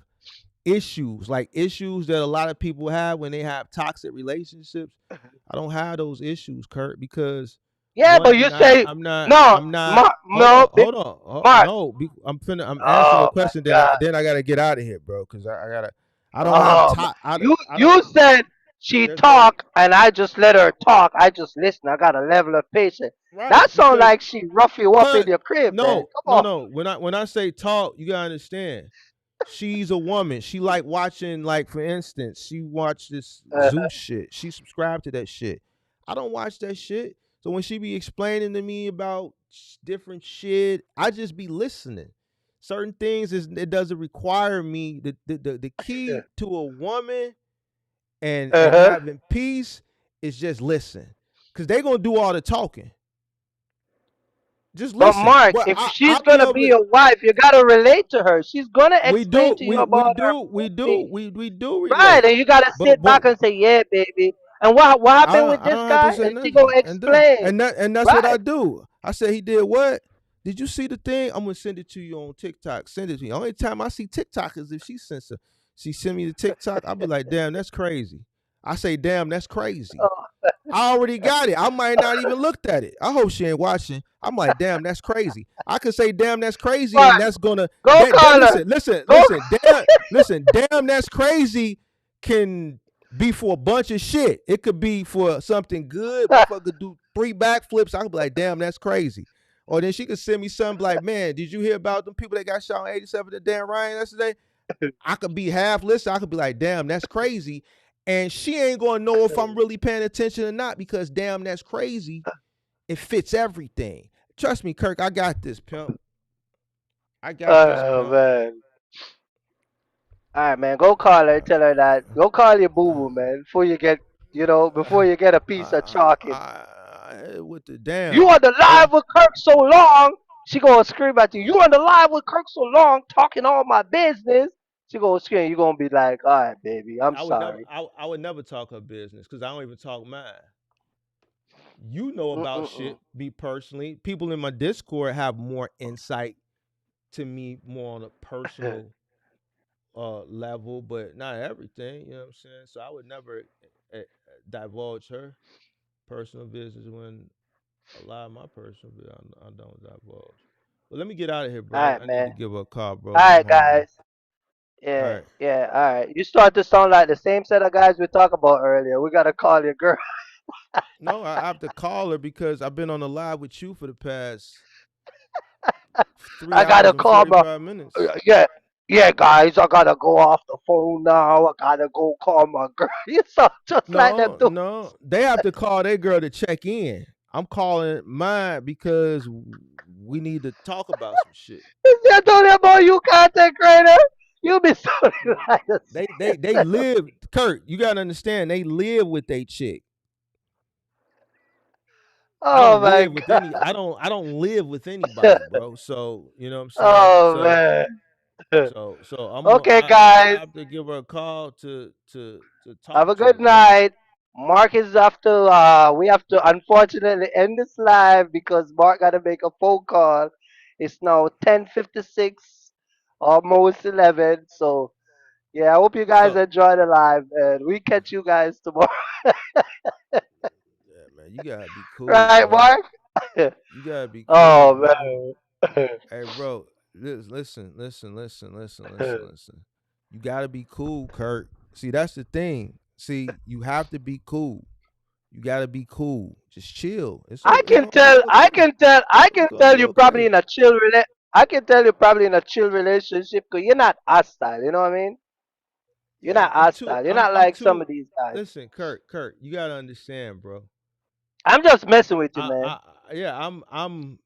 issues, like issues that a lot of people have when they have toxic relationships. I don't have those issues, Kurt, because Yeah, one, but you say no, I'm not. Mark, no, Mark. No. I'm answering your Oh my question. God. Then I gotta get out of here, bro, because I gotta. I don't have Oh, time. I don't. you said she There's no talk and I just let her talk. I just listen. I got a level of patience. right That sound because like she rough you up in Cause your crib, man. no, Come no, on. no. When I say talk, you gotta understand. She's a woman. She like watching, like, for instance, she watched this Uh, Zeus shit. She subscribed to that shit. I don't watch that shit. So when she be explaining to me about different shit, I just be listening. Certain things it doesn't require me. The key to a woman and uh-huh. having peace is just listen. Cause they gonna do all the talking. Just But listen. Mark, Well, if she's I'll be gonna able be to. your wife, you gotta relate to her. She's gonna explain to you about her family. We do Right, relate. and you gotta sit But back and say, "Yeah, baby." And what happened with I this don't have to guy? say And she gonna nothing. explain. And that's what Right. I do. I said, he did what? Did you see the thing? I'm gonna send it to you on TikTok. Send it to me. Only time I see TikTok is if she send me the TikTok. I'll be like, damn, that's crazy. I say, damn, that's crazy. I already got it. I might not even looked at it. I hope she ain't watching. I'm like, damn, that's crazy. I could say, damn, that's crazy, What? and that's gonna Go call her. Go. damn, that's crazy can be for a bunch of shit. It could be for something good. Motherfucker do 3 backflips. I could be like, damn, that's crazy. Or then she could send me something like, man, did you hear about them people that got shot on 87 at Dan Ryan yesterday? I could be half listening. I could be like, damn, that's crazy. And she ain't gonna know if I'm really paying attention or not, because damn, that's crazy. It fits everything. Trust me, Kirk, I got this, pimp. I got this, Oh pimp. man. All right, man. Go call her. Tell her that. Go call your boo boo, man. Before you get, before you get a piece of chalking. With the damn. You on the live with Kirk so long. She gonna scream at you. You on the live with Kirk so long, talking all my business. She gonna scream. You gonna be like, all right, baby. I'm sorry. I would never talk her business because I don't even talk mine. You know about shit, me personally. People in my Discord have more insight to me, more on a personal level, but not everything. You know what I'm saying? So I would never divulge her personal business when a lot of my personal business I don't divulge. But let me get out of here, bro. All right, I need to man. give her a call, bro. All I'm right, hungry. guys. All Yeah, right. yeah. All right. You start to sound like the same set of guys we talked about earlier. We gotta call your girl. No, I have to call her because I've been on the live with you for the past 3 I hours gotta and call my. 45 minutes. Yeah, yeah, guys. I gotta go off the phone now. I gotta go call my girl. You sound just like them too. No. They have to call their girl to check in. I'm calling mine because we need to talk about some shit. They're talking about you, content creator. You be sounding like the They same. live, Kurt, you gotta understand, they live with they chick. I Oh don't my live with god. I don't live with anybody, bro. So you know what I'm saying? Oh So man. I Okay, I guys. have to give her a call to Have talk a to her, good bro. night. Mark is have to. We have to unfortunately end this live because Mark got to make a phone call. It's now 10:56, almost 11. So yeah, I hope you guys So enjoy the live, and we catch you guys tomorrow. yeah, man, you gotta be cool, Right, bro. Mark? You gotta be cool, Oh bro. man. Hey, bro, listen. You gotta be cool, Kurt. See, that's the thing. See, you have to be cool. You gotta be cool. Just chill. I It's can gonna be tell. I okay. can tell. I It's can gonna tell be you probably okay. in a chill I can tell you probably in a chill relationship because you're not hostile. You know what I mean? You're Yeah, not hostile. You're not I'm like some too. of these guys. Listen, Kurt, you gotta understand, bro. I'm just messing with you, man. Yeah, I'm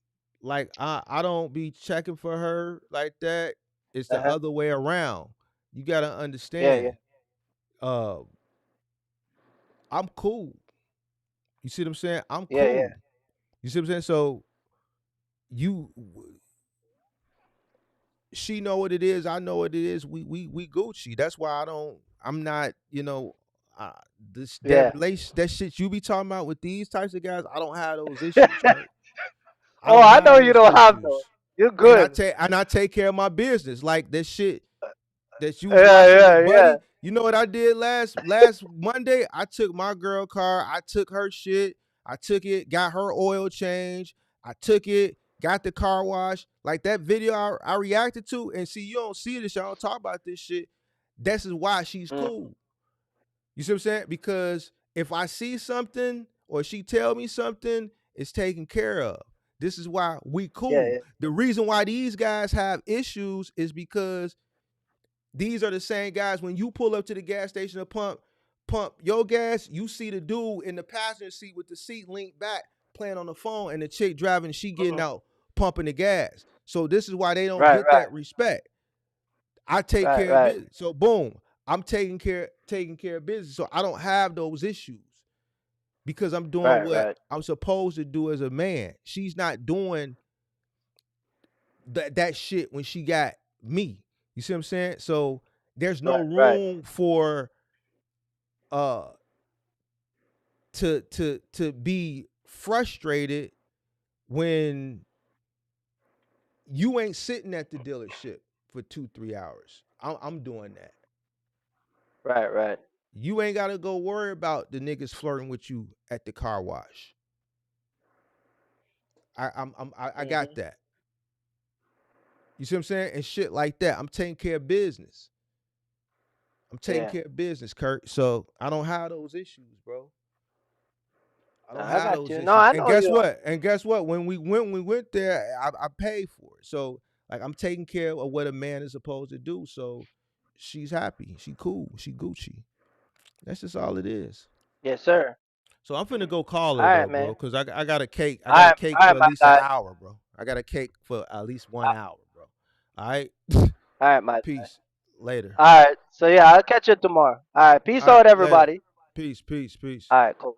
like I don't be checking for her like that. It's the Uh-huh. other way around. You gotta Yeah, yeah, understand. Uh, I'm cool. You see what I'm saying? I'm yeah, yeah, cool. You see what I'm saying? So you, she know what it is. I know what it is. We Gucci. That's why I don't. I'm not. Uh, this that yeah. relation that shit you be talking about with these types of guys. I don't have those issues, Kurt. I Oh, don't I have know you those don't have those. issues. You're And I good. take care of my business. Like this shit that you was Yeah, watching yeah, with yeah. Buddy. You know what I did last Monday? I took my girl car. I took her shit. I took it, got her oil change. I took it, got the car wash. Like that video I reacted to, and see, you don't see this. Y'all don't talk about this shit. This is why she's Mm, cool. You see what I'm saying? Because if I see something or she tell me something, it's taken care of. This is why we yeah, cool. yeah. The reason why these guys have issues is because these are the same guys when you pull up to the gas station to pump your gas, you see the dude in the passenger seat with the seat linked back playing on the phone and the chick driving, she getting Mm, out pumping the gas. So this is why they don't right, get right, that respect. I take right, care of right, business. So boom, I'm taking care of business. So I don't have those issues because I'm doing right, what right, I'm supposed to do as a man. She's not doing that shit when she got me. You see what I'm saying? So there's no right, right, room for uh to be frustrated when you ain't sitting at the dealership for 2-3 hours. I'm doing that. right, right. You ain't gotta go worry about the niggas flirting with you at the car wash. I got that. You see what I'm saying? And shit like that. I'm taking care of business. I'm taking Yeah. care of business, Kurt. So I don't have those issues, bro. I No, don't I have got those you. No, issues. I And know guess you. what? And guess what? When we went there, I paid for it. So like I'm taking care of what a man is supposed to do. So she's happy. She cool. She Gucci. That's just all it is. Yes, sir. So I'm finna go call All her right, though, bro, man. because I got a cake. I All got a right, cake all for right, at my least an guy. hour, bro. I got a cake for at least 1 hour, bro. All right. All right, my guy. Peace. Later. All right. So yeah, I'll catch you tomorrow. All right. Peace All right, out, later. everybody. Peace. All right, cool.